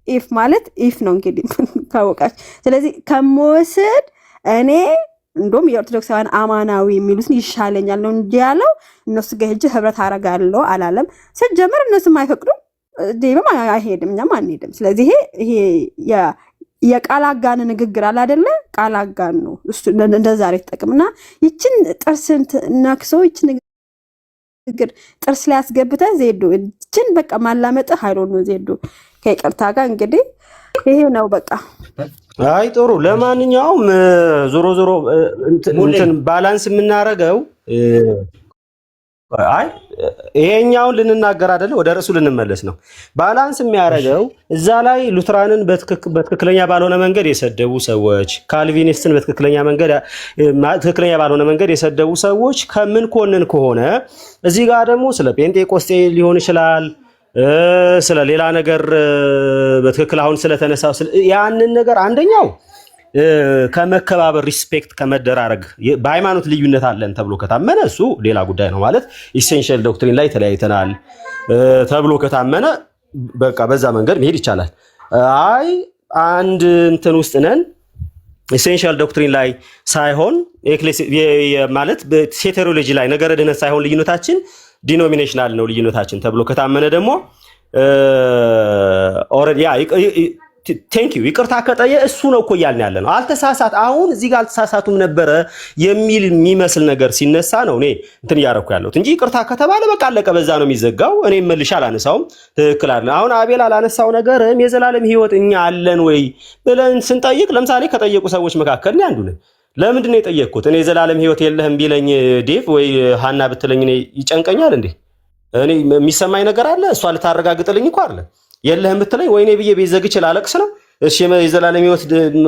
ኢፍ ማለት ኢፍ ነው እንግዲህ ካወቃች። ስለዚህ ከመወስድ እኔ እንደውም የኦርቶዶክሳውያን አማናዊ የሚሉትን ይሻለኛል ነው እንጂ ያለው እነሱ ጋር ሄጄ ህብረት አረጋለሁ አላለም። ሲጀመር እነሱም አይፈቅዱም፣ ዴብም አይሄድም፣ እኛም አንሄድም። ስለዚህ ይሄ የቃል አጋን ንግግር አለ አይደለ? ቃል አጋን ነው እሱ እንደዛ ላይ ተጠቅምና ይችን ጥርስን ነክሶ ይችን ንግግር ጥርስ ላይ አስገብተህ ዜዶ ይችን በቃ ማላመጥ ኃይሎ ነው ዜዶ ከይቅርታ ጋር እንግዲህ ይሄ ነው በቃ። አይ ጥሩ። ለማንኛውም ዞሮ ዞሮ እንትን ባላንስ የምናረገው አይ ይሄኛውን ልንናገር አይደለ፣ ወደ ርዕሱ ልንመለስ ነው። ባላንስ የሚያረገው እዛ ላይ ሉትራንን በትክክለኛ ባልሆነ መንገድ የሰደቡ ሰዎች፣ ካልቪኒስትን ትክክለኛ ባልሆነ መንገድ የሰደቡ ሰዎች ከምን ኮንን ከሆነ እዚህ ጋር ደግሞ ስለ ጴንጤቆስጤ ሊሆን ይችላል ስለ ሌላ ነገር በትክክል አሁን ስለተነሳው ያንን ነገር አንደኛው ከመከባበር ሪስፔክት ከመደራረግ በሃይማኖት ልዩነት አለን ተብሎ ከታመነ እሱ ሌላ ጉዳይ ነው። ማለት ኢሴንሻል ዶክትሪን ላይ ተለያይተናል ተብሎ ከታመነ በቃ በዛ መንገድ መሄድ ይቻላል። አይ አንድ እንትን ውስጥ ነን ኢሴንሻል ዶክትሪን ላይ ሳይሆን ማለት ቴዎሎጂ ላይ ነገረ ድህነት ሳይሆን ልዩነታችን ዲኖሚኔሽናል ነው ልዩነታችን ተብሎ ከታመነ ደግሞ ኦሬዲ ቴንክ ዩ ይቅርታ ከጠየ እሱ ነው እኮ እያልን ያለ ነው። አልተሳሳት አሁን እዚህ ጋር አልተሳሳቱም ነበረ የሚመስል ነገር ሲነሳ ነው እኔ እንትን እያደረኩ ያለሁት እንጂ ይቅርታ ከተባለ በቃ አለቀ፣ በዛ ነው የሚዘጋው። እኔ መልሼ አላነሳውም። ትክክል አይደለም። አሁን አቤል አላነሳው ነገርም የዘላለም ህይወት እኛ አለን ወይ ብለን ስንጠይቅ ለምሳሌ ከጠየቁ ሰዎች መካከል ነው አንዱ ነኝ። ለምንድን ነው የጠየቅኩት? እኔ የዘላለም ህይወት የለህም ቢለኝ ዴቭ ወይ ሃና ብትለኝ እኔ ይጨንቀኛል እንዴ? እኔ የሚሰማኝ ነገር አለ። እሷ ልታረጋግጥልኝ እኮ አይደለም። የለህም ብትለኝ ወይኔ ብዬ ቤት ዘግቼ ላለቅስ ነው? እሺ የዘላለም ህይወት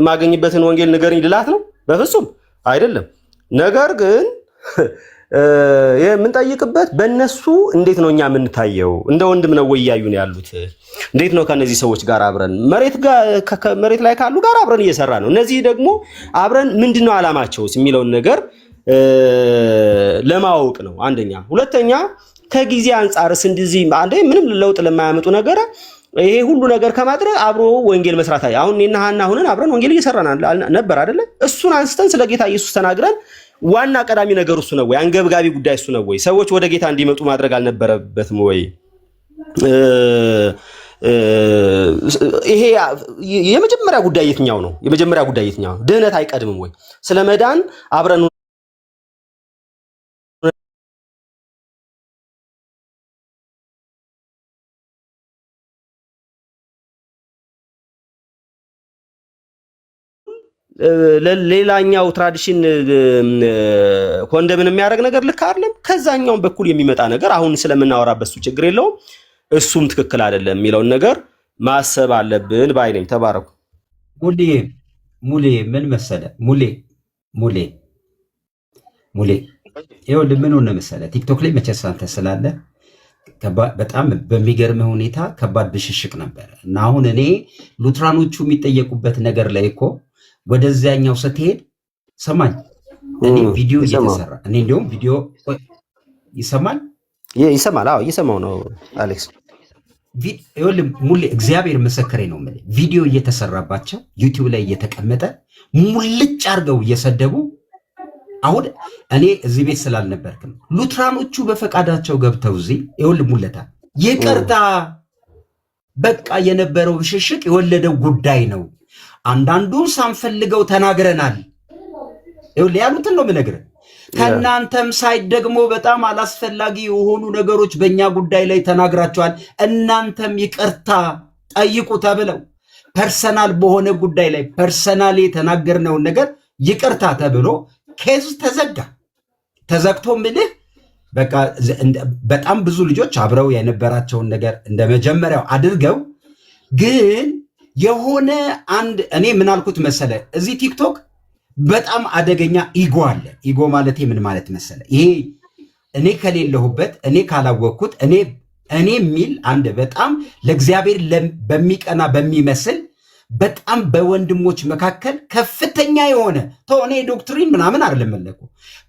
ማገኝበትን ወንጌል ንገረኝ ልላት ነው? በፍጹም አይደለም። ነገር ግን የምንጠይቅበት በእነሱ እንዴት ነው እኛ የምንታየው? እንደ ወንድም ነው ወይ እያዩን ያሉት? እንዴት ነው ከነዚህ ሰዎች ጋር አብረን መሬት ላይ ካሉ ጋር አብረን እየሰራ ነው? እነዚህ ደግሞ አብረን ምንድነው ዓላማቸውስ የሚለውን ነገር ለማወቅ ነው አንደኛ። ሁለተኛ ከጊዜ አንጻርስ እንደዚህ ምንም ለውጥ ለማያመጡ ነገር ይሄ ሁሉ ነገር ከማድረግ አብሮ ወንጌል መስራት አሁን እኔና ሃና ሆነን አብረን ወንጌል እየሰራን ነበር አይደለ? እሱን አንስተን ስለ ጌታ ኢየሱስ ተናግረን ዋና ቀዳሚ ነገር እሱ ነው ወይ? አንገብጋቢ ጉዳይ እሱ ነው ወይ? ሰዎች ወደ ጌታ እንዲመጡ ማድረግ አልነበረበትም ወይ? ይሄ የመጀመሪያ ጉዳይ የትኛው ነው? የመጀመሪያ ጉዳይ የትኛው ነው? ድህነት አይቀድምም ወይ? ስለ መዳን አብረን ሌላኛው ትራዲሽን ኮንደምን የሚያደርግ ነገር ልክ አይደለም። ከዛኛው በኩል የሚመጣ ነገር አሁን ስለምናወራበት እሱ ችግር የለውም፣ እሱም ትክክል አይደለም የሚለውን ነገር ማሰብ አለብን ባይ ነኝ። ተባረኩ። ሙሌ ምን መሰለ ሙሌ ይኸውልህ ምን ሆነ መሰለ ቲክቶክ ላይ መቼስ አንተ ስላለ በጣም በሚገርም ሁኔታ ከባድ ብሽሽቅ ነበር እና አሁን እኔ ሉትራኖቹ የሚጠየቁበት ነገር ላይ እኮ ወደዚያኛው ስትሄድ ሰማኝ። እኔ ቪዲዮ እየተሰራ እኔ እንዲያውም ቪዲዮ ይሰማል። አዎ እየሰማው ነው አሌክስ። ይኸውልህ ሙሌ እግዚአብሔር መሰከሬ ነው የምልህ ቪዲዮ እየተሰራባቸው ዩቲዩብ ላይ እየተቀመጠ ሙልጭ አድርገው እየሰደቡ አሁን እኔ እዚህ ቤት ስላልነበርክም ሉትራኖቹ በፈቃዳቸው ገብተው እዚህ ይኸውልህ ሙለታ ይቅርታ በቃ የነበረው ብሽሽቅ የወለደው ጉዳይ ነው። አንዳንዱን ሳንፈልገው ተናግረናል። ይኸውልህ ያሉትን ነው የምነግርህ። ከእናንተም ሳይድ ደግሞ በጣም አላስፈላጊ የሆኑ ነገሮች በእኛ ጉዳይ ላይ ተናግራቸዋል። እናንተም ይቅርታ ጠይቁ ተብለው ፐርሰናል በሆነ ጉዳይ ላይ ፐርሰናል የተናገርነውን ነገር ይቅርታ ተብሎ ኬዝ ተዘግቶ ምልህ በቃ በጣም ብዙ ልጆች አብረው የነበራቸውን ነገር እንደ መጀመሪያው አድርገው ግን የሆነ አንድ እኔ ምን አልኩት መሰለ እዚህ ቲክቶክ በጣም አደገኛ ኢጎ አለ። ኢጎ ማለት ምን ማለት መሰለ ይሄ እኔ ከሌለሁበት እኔ ካላወቅኩት እኔ የሚል አንድ በጣም ለእግዚአብሔር በሚቀና በሚመስል በጣም በወንድሞች መካከል ከፍተኛ የሆነ እኔ ዶክትሪን ምናምን አይደለም መለኩ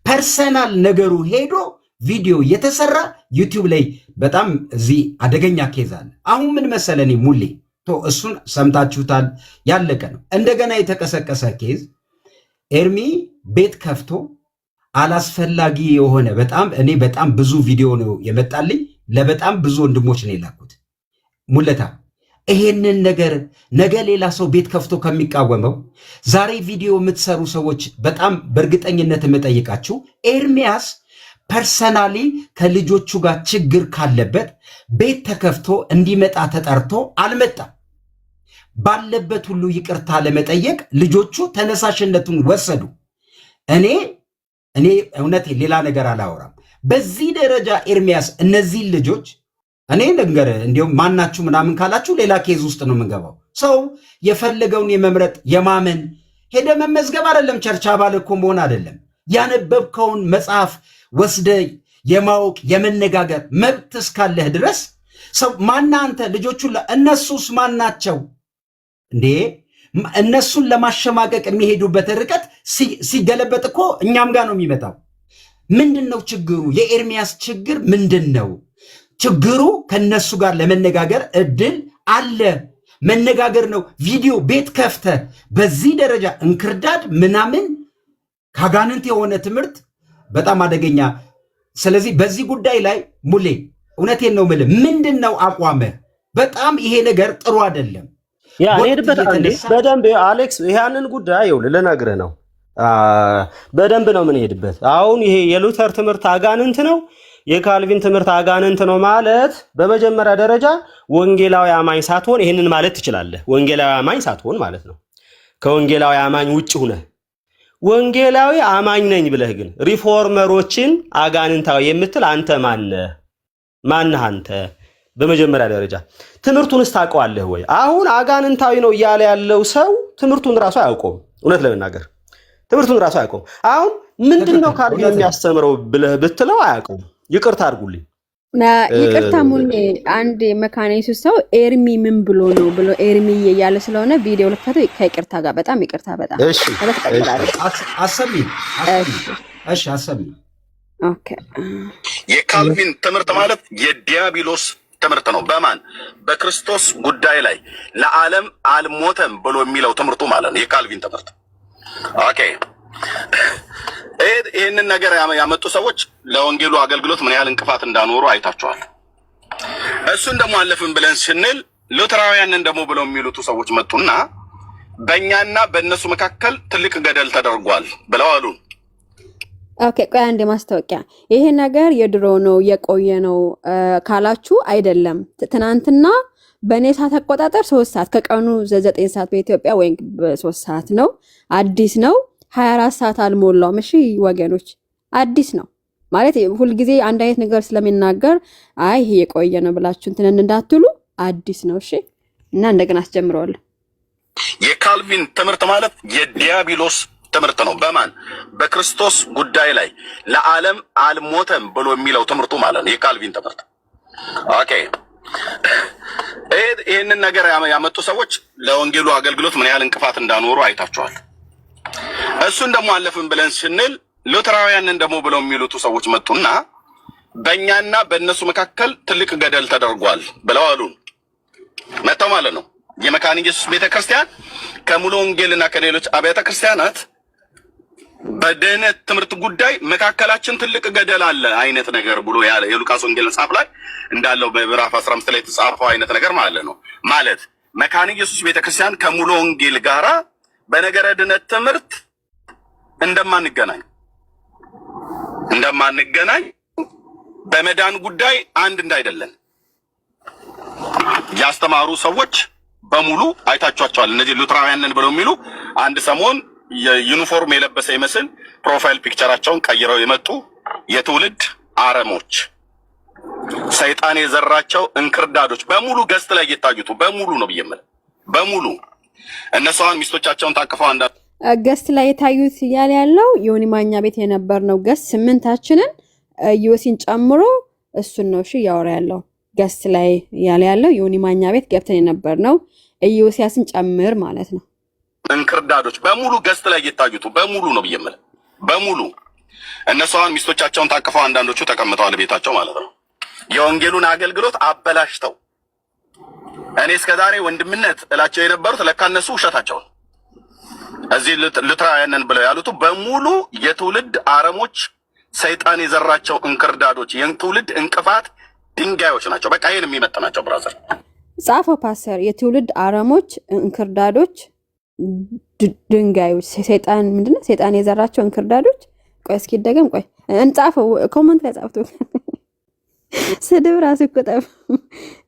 ፐርሰናል ነገሩ ሄዶ ቪዲዮ የተሰራ ዩቲዩብ ላይ በጣም እዚህ አደገኛ ኬዝ አለ። አሁን ምን መሰለ እኔ ሙሌ እሱን ሰምታችሁታል። ያለቀ ነው። እንደገና የተቀሰቀሰ ኬዝ ኤርሚ ቤት ከፍቶ አላስፈላጊ የሆነ በጣም ብዙ ቪዲዮ ነው የመጣልኝ። ለበጣም ብዙ ወንድሞች ነው የላኩት። ሙለታ ይሄንን ነገር ነገ ሌላ ሰው ቤት ከፍቶ ከሚቃወመው ዛሬ ቪዲዮ የምትሰሩ ሰዎች በጣም በእርግጠኝነት የምጠይቃችሁ ኤርሚያስ ፐርሰናሊ ከልጆቹ ጋር ችግር ካለበት ቤት ተከፍቶ እንዲመጣ ተጠርቶ አልመጣም። ባለበት ሁሉ ይቅርታ ለመጠየቅ ልጆቹ ተነሳሽነቱን ወሰዱ። እኔ እውነቴ ሌላ ነገር አላወራም። በዚህ ደረጃ ኤርሚያስ እነዚህን ልጆች እኔ ነገር እንዲሁም ማናችሁ ምናምን ካላችሁ ሌላ ኬዝ ውስጥ ነው የምንገባው። ሰው የፈለገውን የመምረጥ የማመን ሄደ መመዝገብ አይደለም። ቸርች አባል እኮ መሆን አይደለም። ያነበብከውን መጽሐፍ ወስደ የማወቅ የመነጋገር መብት እስካለህ ድረስ ሰው ማና አንተ ልጆቹ እነሱስ ማናቸው እንዴ? እነሱን ለማሸማቀቅ የሚሄዱበት ርቀት ሲገለበጥ እኮ እኛም ጋር ነው የሚመጣው። ምንድን ነው ችግሩ? የኤርሚያስ ችግር ምንድን ነው? ችግሩ ከነሱ ጋር ለመነጋገር እድል አለ። መነጋገር ነው። ቪዲዮ ቤት ከፍተ በዚህ ደረጃ እንክርዳድ ምናምን ካጋንንት የሆነ ትምህርት በጣም አደገኛ። ስለዚህ በዚህ ጉዳይ ላይ ሙሌ እውነቴን ነው የምልህ፣ ምንድን ነው አቋምህ? በጣም ይሄ ነገር ጥሩ አይደለም። ያ እኔድበት በደንብ አሌክስ፣ ይሄንን ጉዳይ ልነግርህ ነው። በደንብ ነው የምንሄድበት። አሁን ይሄ የሉተር ትምህርት አጋንንት ነው፣ የካልቪን ትምህርት አጋንንት ነው ማለት በመጀመሪያ ደረጃ ወንጌላዊ አማኝ ሳትሆን ይህንን ማለት ትችላለህ። ወንጌላዊ አማኝ ሳትሆን ማለት ነው። ከወንጌላዊ አማኝ ውጭ ሁነህ ወንጌላዊ አማኝ ነኝ ብለህ ግን ሪፎርመሮችን አጋንንታዊ የምትል አንተ ማነህ አንተ? በመጀመሪያ ደረጃ ትምህርቱንስ ታውቀዋለህ ወይ? አሁን አጋንንታዊ ነው እያለ ያለው ሰው ትምህርቱን ራሱ አያውቀውም። እውነት ለመናገር ትምህርቱን ራሱ አያውቀውም። አሁን ምንድነው ካልቪን የሚያስተምረው ብለህ ብትለው አያውቀውም። ይቅርታ አድርጉልኝ። ይቅርታ ሙሌ፣ አንድ መካነ ኢየሱስ ሰው ኤርሚ ምን ብሎ ነው ብሎ ኤርሚ እያለ ስለሆነ ቪዲዮ ልከተው ከይቅርታ ጋር በጣም ይቅርታ። በጣም አሰሚ ኦኬ። የካልቪን ትምህርት ማለት የዲያብሎስ ትምህርት ነው። በማን በክርስቶስ ጉዳይ ላይ ለዓለም አልሞተም ብሎ የሚለው ትምህርቱ ማለት ነው የካልቪን ትምህርት። ኦኬ። ይህንን ነገር ያመጡ ሰዎች ለወንጌሉ አገልግሎት ምን ያህል እንቅፋት እንዳኖሩ አይታችኋል። እሱን ደግሞ አለፍን ብለን ስንል ሉተራውያንን ደግሞ ብለው የሚሉት ሰዎች መጡና በእኛና በእነሱ መካከል ትልቅ ገደል ተደርጓል ብለው አሉ። ኦኬ፣ ቆይ አንዴ ማስታወቂያ። ይሄ ነገር የድሮ ነው የቆየ ነው ካላችሁ አይደለም። ትናንትና በእኔ ሰዓት አቆጣጠር 3 ሰዓት ከቀኑ 9 ሰዓት በኢትዮጵያ ወይም በ3 ሰዓት ነው። አዲስ ነው። 24 ሰዓት አልሞላውም። እሺ ወገኖች፣ አዲስ ነው ማለት ሁልጊዜ አንድ አይነት ነገር ስለሚናገር አይ ይሄ የቆየ ነው ብላችሁ እንትን እንዳትሉ፣ አዲስ ነው። እሺ፣ እና እንደገና አስጀምረዋለሁ። የካልቪን ትምህርት ማለት የዲያብሎስ ትምህርት ነው። በማን በክርስቶስ ጉዳይ ላይ ለዓለም አልሞተም ብሎ የሚለው ትምህርቱ ማለት ነው የካልቪን ትምህርት። ኦኬ። ይህንን ነገር ያመጡ ሰዎች ለወንጌሉ አገልግሎት ምን ያህል እንቅፋት እንዳኖሩ አይታችኋል። እሱን ደግሞ አለፍን ብለን ስንል ሉተራውያንን ደግሞ ብለው የሚሉት ሰዎች መጡና በእኛና በእነሱ መካከል ትልቅ ገደል ተደርጓል ብለው አሉን። መጥተው ማለት ነው የመካነ ኢየሱስ ቤተክርስቲያን ከሙሉ ወንጌልና ከሌሎች አብያተ ክርስቲያናት በድህነት ትምህርት ጉዳይ መካከላችን ትልቅ ገደል አለ አይነት ነገር ብሎ ያለ የሉቃስ ወንጌል መጽሐፍ ላይ እንዳለው በምዕራፍ 15 ላይ የተጻፈው አይነት ነገር ማለት ነው። ማለት መካነ ኢየሱስ ቤተክርስቲያን ከሙሉ ወንጌል ጋራ በነገረ ድነት ትምህርት እንደማንገናኝ በመዳን ጉዳይ አንድ እንዳይደለን ያስተማሩ ሰዎች በሙሉ አይታችኋቸዋል። እነዚህ ሉተራውያንን ብለው የሚሉ አንድ ሰሞን የዩኒፎርም የለበሰ ይመስል ፕሮፋይል ፒክቸራቸውን ቀይረው የመጡ የትውልድ አረሞች፣ ሰይጣን የዘራቸው እንክርዳዶች በሙሉ ገስት ላይ እየታዩት በሙሉ ነው ብየምል በሙሉ እነሱን ሚስቶቻቸውን ታቅፈው አንዳ ገስት ላይ የታዩት እያለ ያለው ዮኒ ማኛ ቤት የነበርነው ገስት 8ታችንን ዮሲን ጨምሮ እሱን ነው። እሺ ያወራ ያለው ገስት ላይ እያለ ያለው ዮኒ ማኛ ቤት ገብተን የነበርነው ኢዮስያስን ጨምር ማለት ነው። እንክርዳዶች በሙሉ ገስት ላይ እየታዩት በሙሉ ነው ብየምል በሙሉ እነሱን ሚስቶቻቸውን ታቅፈው አንዳንዶቹ ተቀምጠዋል ቤታቸው ማለት ነው። የወንጌሉን አገልግሎት አበላሽተው እኔ እስከዛሬ ወንድምነት እላቸው የነበሩት ለካ እነሱ ውሸታቸውን እዚህ ሉትራውያንን ብለው ያሉት በሙሉ የትውልድ አረሞች፣ ሰይጣን የዘራቸው እንክርዳዶች፣ የትውልድ እንቅፋት ድንጋዮች ናቸው። በቃ ይሄን የሚመጥናቸው ብራዘር ጻፈው ፓስተር። የትውልድ አረሞች፣ እንክርዳዶች፣ ድንጋዮች ሰይጣን ምንድነው? ሰይጣን የዘራቸው እንክርዳዶች። ቆይ እስኪ ደገም ቆይ እንጻፈው፣ ኮሜንት ላይ ጻፍቱ። ስድብ ራሱ ቆጠብ።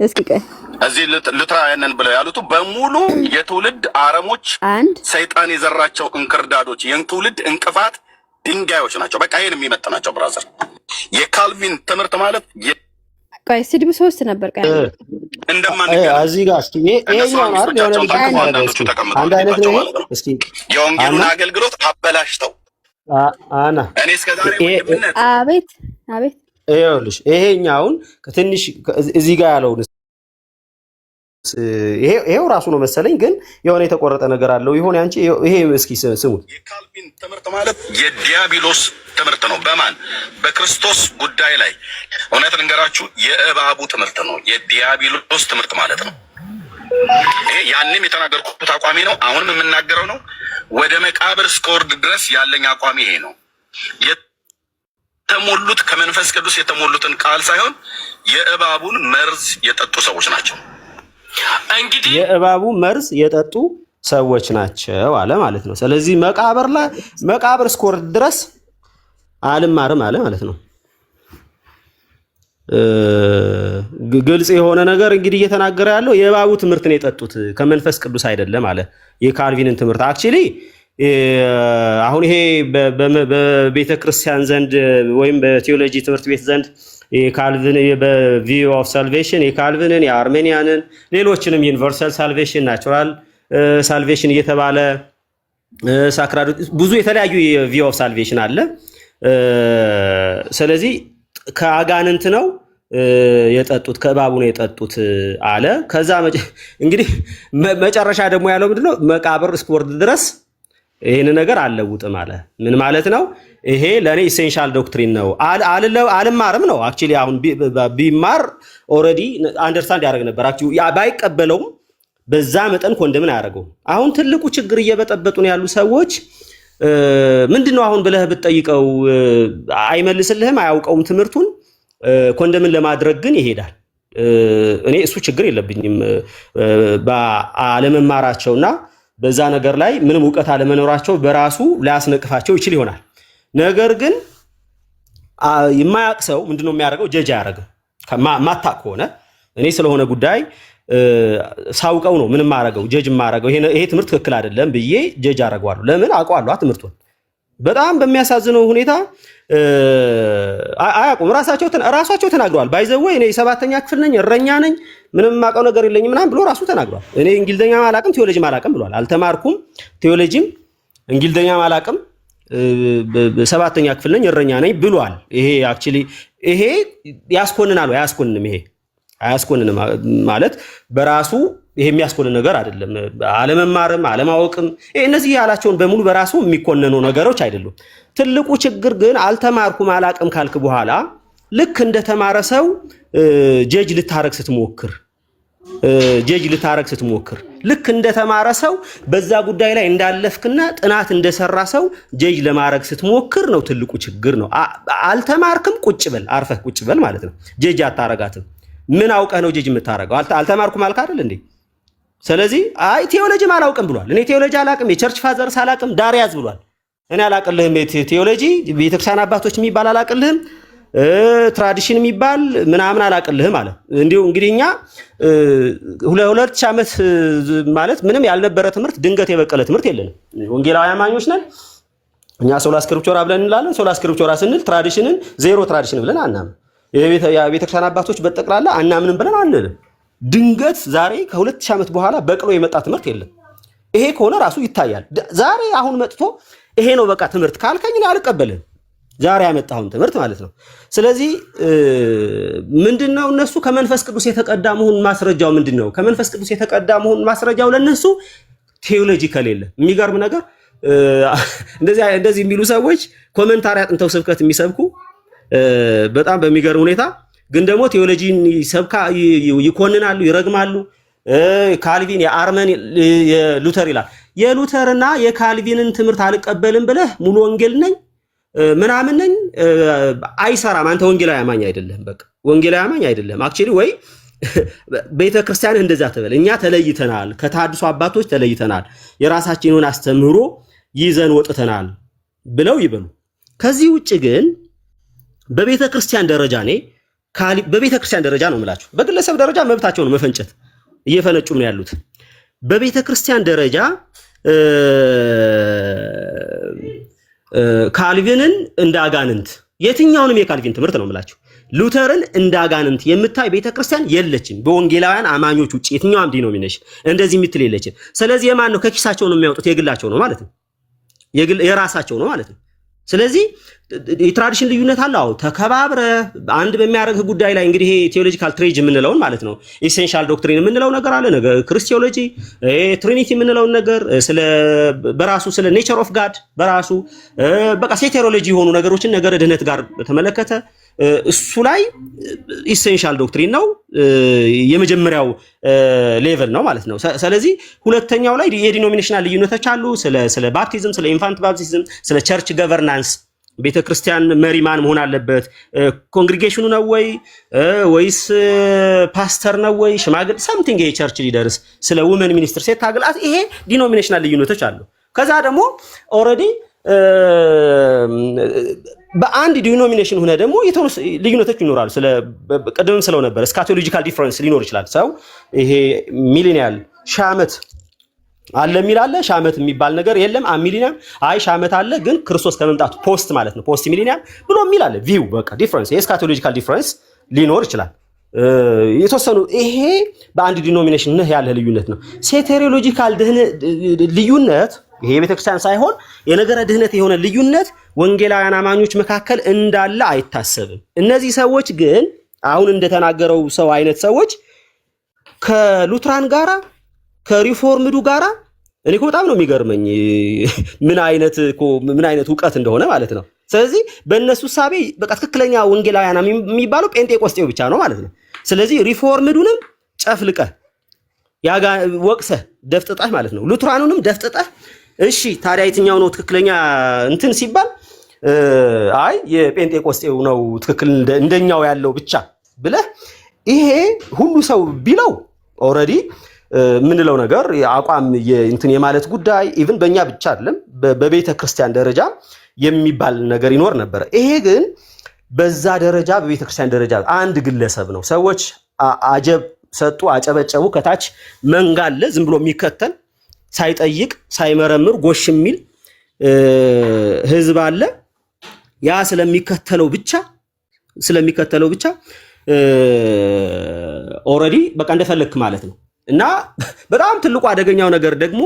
እስኪ ቆይ እዚህ ሉትራውያንን ብለው ያሉት በሙሉ የትውልድ አረሞች፣ ሰይጣን የዘራቸው እንክርዳዶች፣ የትውልድ እንቅፋት ድንጋዮች ናቸው። በቃ ይሄን የሚመጥናቸው ብራዘር የካልቪን ትምህርት ማለት ቆይ ስድብ 3 ነበር። ቆይ እዚህ ጋር እስኪ ይሄኛው ማለት አንድ አይነት ነው። እስኪ የወንጌሉን አገልግሎት አበላሽተው አና እኔ እስከዛሬ ወንድምነት አቤት አቤት ይኸውልሽ ይሄኛውን ከትንሽ እዚህ ጋር ያለው ይሄው ራሱ ነው መሰለኝ፣ ግን የሆነ የተቆረጠ ነገር አለው ይሆን አንቺ። ይሄ እስኪ ስሙት። የካልቪን ትምህርት ማለት የዲያብሎስ ትምህርት ነው። በማን በክርስቶስ ጉዳይ ላይ እውነት ልንገራችሁ፣ የእባቡ ትምህርት ነው። የዲያብሎስ ትምህርት ማለት ነው። ይሄ ያንም የተናገርኩት አቋሚ ነው። አሁንም የምናገረው ነው። ወደ መቃብር እስከወርድ ድረስ ያለኝ አቋሚ ይሄ ነው። የተሞሉት ከመንፈስ ቅዱስ የተሞሉትን ቃል ሳይሆን የእባቡን መርዝ የጠጡ ሰዎች ናቸው። እንግዲህ የእባቡ መርዝ የጠጡ ሰዎች ናቸው አለ ማለት ነው። ስለዚህ መቃብር እስከወርድ ድረስ አልማርም አለ ማለት ነው። ግልጽ የሆነ ነገር እንግዲህ እየተናገረ ያለው የእባቡ ትምህርት ነው የጠጡት ከመንፈስ ቅዱስ አይደለም አለ። የካልቪንን ትምህርት አክቹሊ አሁን ይሄ በቤተ ክርስቲያን ዘንድ ወይም በቴዎሎጂ ትምህርት ቤት ዘንድ የካልቪን በቪው ኦፍ ሳልቬሽን የካልቪንን የአርሜኒያንን ሌሎችንም ዩኒቨርሳል ሳልቬሽን ናቹራል ሳልቬሽን እየተባለ ሳክራድ ብዙ የተለያዩ የቪው ኦፍ ሳልቬሽን አለ። ስለዚህ ከአጋንንት ነው የጠጡት ከእባቡ ነው የጠጡት አለ። ከዛ እንግዲህ መጨረሻ ደግሞ ያለው ምንድነው? መቃብር እስከወርድ ድረስ ይሄን ነገር አልለውጥም አለ። ምን ማለት ነው? ይሄ ለኔ ኢሴንሻል ዶክትሪን ነው አልማርም ነው። አክቹሊ አሁን ቢማር ኦሬዲ አንደርስታንድ ያደርግ ነበር። አክቹሊ ባይቀበለውም በዛ መጠን ኮንደምን አያደርገውም። አሁን ትልቁ ችግር እየበጠበጡን ያሉ ሰዎች ምንድነው አሁን ብለህ ብትጠይቀው አይመልስልህም፣ አያውቀውም ትምህርቱን። ኮንደምን ለማድረግ ግን ይሄዳል። እኔ እሱ ችግር የለብኝም በአለመማራቸውና በዛ ነገር ላይ ምንም ዕውቀት አለመኖራቸው በራሱ ሊያስነቅፋቸው ይችል ይሆናል። ነገር ግን የማያውቅ ሰው ምንድነው የሚያደርገው? ጀጅ አያደርግም። ማታቅ ከሆነ እኔ ስለሆነ ጉዳይ ሳውቀው ነው ምንም ማረገው ጀጅ ማረገው ይሄ ትምህርት ትክክል አይደለም ብዬ ጀጅ አረጋዋለሁ። ለምን አውቀዋለሁ ትምህርቱን። በጣም በሚያሳዝነው ሁኔታ አያውቁም። ራሳቸው ተናግረዋል። ባይዘው እኔ 7ኛ ክፍል ነኝ፣ እረኛ ነኝ፣ ምንም ማቀው ነገር የለኝም ምናምን ብሎ ራሱ ተናግሯል። እኔ እንግሊዘኛ ማላቅም ቴዎሎጂ ማላቅም ብሏል። አልተማርኩም ቴዎሎጂም እንግሊዘኛ ማላቅም 7ኛ ክፍል ነኝ፣ እረኛ ነኝ ብሏል። ይሄ አክቹሊ ይሄ ያስኮንናል ወይ አያስኮንንም? ይሄ አያስኮንንም ማለት በራሱ ይሄ የሚያስኮንን ነገር አይደለም። አለመማርም አለማወቅም እነዚህ ያላቸውን በሙሉ በራሱ የሚኮነኑ ነገሮች አይደሉም። ትልቁ ችግር ግን አልተማርኩም አላቅም ካልክ በኋላ ልክ እንደተማረ ሰው ጀጅ ልታረግ ስትሞክር ልክ እንደተማረ ሰው በዛ ጉዳይ ላይ እንዳለፍክና ጥናት እንደሰራ ሰው ጀጅ ለማድረግ ስትሞክር ነው ትልቁ ችግር ነው። አልተማርክም ቁጭ በል አርፈህ ቁጭ በል ማለት ነው። ጀጅ አታረጋትም። ምን አውቀህ ነው ጀጅ የምታረገው? አልተማርኩም አልክ አይደል እንዴ? ስለዚህ አይ ቴዎሎጂም አላውቅም ብሏል። እኔ ቴዎሎጂ አላውቅም፣ የቸርች ፋዘርስ አላውቅም፣ ዳር ያዝ ብሏል። እኔ አላውቅልህም ቴዎሎጂ ቤተክርስቲያን አባቶች የሚባል አላውቅልህም፣ ትራዲሽን የሚባል ምናምን አላውቅልህም አለ። እንግዲህ እኛ 2000 ዓመት ማለት ምንም ያልነበረ ትምህርት ድንገት የበቀለ ትምህርት የለንም። ወንጌላዊ አማኞች ነን እኛ። ሶላ ስክሪፕቸራ ብለን እንላለን። ሶላ ስክሪፕቸራ ስንል ትራዲሽንን ዜሮ ትራዲሽን ብለን አናምን። የቤተክርስቲያን አባቶች በጠቅላላ አናምንም ብለን አንልም። ድንገት ዛሬ ከ2000 ዓመት በኋላ በቅሎ የመጣ ትምህርት የለም። ይሄ ከሆነ ራሱ ይታያል። ዛሬ አሁን መጥቶ ይሄ ነው በቃ ትምህርት ካልከኝ እኔ አልቀበልም። ዛሬ ያመጣውን ትምህርት ማለት ነው። ስለዚህ ምንድነው እነሱ ከመንፈስ ቅዱስ የተቀዳ መሆኑን ማስረጃው ምንድነው? ከመንፈስ ቅዱስ የተቀዳ መሆኑን ማስረጃው ለነሱ ቴዎሎጂ ከሌለ የሚገርም ነገር እንደዚህ የሚሉ ሰዎች ኮሜንታሪ አጥንተው ስብከት የሚሰብኩ በጣም በሚገርም ሁኔታ ግን ደግሞ ቴዎሎጂን ይኮንናሉ፣ ይረግማሉ። ካልቪን የአርመን የሉተር ይላል። የሉተርና የካልቪንን ትምህርት አልቀበልም ብለህ ሙሉ ወንጌል ነኝ ምናምን ነኝ አይሰራም። አንተ ወንጌላዊ አማኝ አይደለም። በቃ ወንጌላዊ አማኝ አይደለም። አክቹሊ ወይ ቤተክርስቲያን እንደዛ ተበለ። እኛ ተለይተናል፣ ከተሐድሶ አባቶች ተለይተናል፣ የራሳችንን አስተምህሮ ይዘን ወጥተናል ብለው ይበሉ። ከዚህ ውጭ ግን በቤተክርስቲያን ደረጃ በቤተክርስቲያን ደረጃ ነው የምላችሁ። በግለሰብ ደረጃ መብታቸው ነው መፈንጨት፣ እየፈነጩም ነው ያሉት። በቤተክርስቲያን ደረጃ ካልቪንን እንደ አጋንንት የትኛውንም የካልቪን ትምህርት ነው የምላችሁ ሉተርን እንደ አጋንንት የምታይ ቤተክርስቲያን የለችም። በወንጌላውያን አማኞች ውጪ የትኛውም ዲኖሚኔሽን እንደዚህ የምትል የለችም። ስለዚህ የማን ነው? ከኪሳቸው ነው የሚያወጡት፣ የግላቸው ነው ማለት ነው፣ የራሳቸው ነው ማለት ነው። ስለዚህ የትራዲሽን ልዩነት አለ። አዎ ተከባብረ አንድ በሚያደርግ ጉዳይ ላይ እንግዲህ ይሄ ቴዎሎጂካል ትሬጅ የምንለውን ማለት ነው ኢሴንሻል ዶክትሪን የምንለው ነገር አለ። ነገር ክርስቲዮሎጂ ትሪኒቲ የምንለውን ነገር በራሱ ስለ ኔቸር ኦፍ ጋድ በራሱ በቃ ሴቴሮሎጂ የሆኑ ነገሮችን ነገረ ድህነት ጋር በተመለከተ እሱ ላይ ኢሴንሻል ዶክትሪን ነው የመጀመሪያው ሌቨል ነው ማለት ነው። ስለዚህ ሁለተኛው ላይ የዲኖሚኔሽናል ልዩነቶች አሉ። ስለ ባፕቲዝም፣ ስለ ኢንፋንት ባፕቲዝም፣ ስለ ቸርች ገቨርናንስ ቤተክርስቲያን መሪ ማን መሆን አለበት? ኮንግሪጌሽኑ ነው ወይስ ፓስተር ነው ወይ ሽማግሌ ሳምቲንግ የቸርች ሊደርስ፣ ስለ ውመን ሚኒስትር ሴት ታግላት፣ ይሄ ዲኖሚኔሽናል ልዩነቶች አሉ። ከዛ ደግሞ ኦልሬዲ በአንድ ዲኖሚኔሽን ሆነ ደግሞ ልዩነቶች ይኖራሉ። ቅድምም ስለው ነበር ስካቶሎጂካል ዲፍረንስ ሊኖር ይችላል። ሰው ይሄ ሚሊኒያል ሺህ ዓመት አለ የሚል አለ። ሺህ ዓመት የሚባል ነገር የለም። ሚሊኒየም ሺህ ዓመት አለ ግን ክርስቶስ ከመምጣቱ ፖስት ማለት ነው ፖስት ሚሊኒየም ብሎ የሚል አለ። ቪው በቃ ዲፍረንስ የስካቶሎጂካል ዲፍረንስ ሊኖር ይችላል የተወሰኑ። ይሄ በአንድ ዲኖሚኔሽን ያለ ልዩነት ነው። ሴቴሪዮሎጂካል ልዩነት ይሄ ቤተክርስቲያን ሳይሆን የነገረ ድህነት የሆነ ልዩነት ወንጌላውያን አማኞች መካከል እንዳለ አይታሰብም። እነዚህ ሰዎች ግን አሁን እንደተናገረው ሰው አይነት ሰዎች ከሉትራን ጋራ ከሪፎርምዱ ጋራ እኔ እኮ በጣም ነው የሚገርመኝ ምን አይነት ዕውቀት እንደሆነ ማለት ነው። ስለዚህ በእነሱ ሳቤ በቃ ትክክለኛ ወንጌላውያን የሚባለው ጴንጤቆስጤው ብቻ ነው ማለት ነው። ስለዚህ ሪፎርምዱንም ጨፍልቀህ ወቅሰህ ደፍጥጠህ ማለት ነው፣ ሉትራኑንም ደፍጥጠህ እሺ ታዲያ የትኛው ነው ትክክለኛ እንትን ሲባል አይ የጴንጤቆስጤው ነው ትክክል እንደኛው ያለው ብቻ ብለህ ይሄ ሁሉ ሰው ቢለው ኦልሬዲ ምንለው ነገር አቋም እንትን የማለት ጉዳይ ኢቭን በእኛ ብቻ አይደለም በቤተ ክርስቲያን ደረጃ የሚባል ነገር ይኖር ነበር። ይሄ ግን በዛ ደረጃ በቤተ ክርስቲያን ደረጃ አንድ ግለሰብ ነው። ሰዎች አጀብ ሰጡ፣ አጨበጨቡ። ከታች መንጋለ ዝም ብሎ የሚከተል ሳይጠይቅ ሳይመረምር ጎሽ የሚል ህዝብ አለ። ያ ስለሚከተለው ብቻ ኦልሬዲ በቃ እንደፈለክ ማለት ነው። እና በጣም ትልቁ አደገኛው ነገር ደግሞ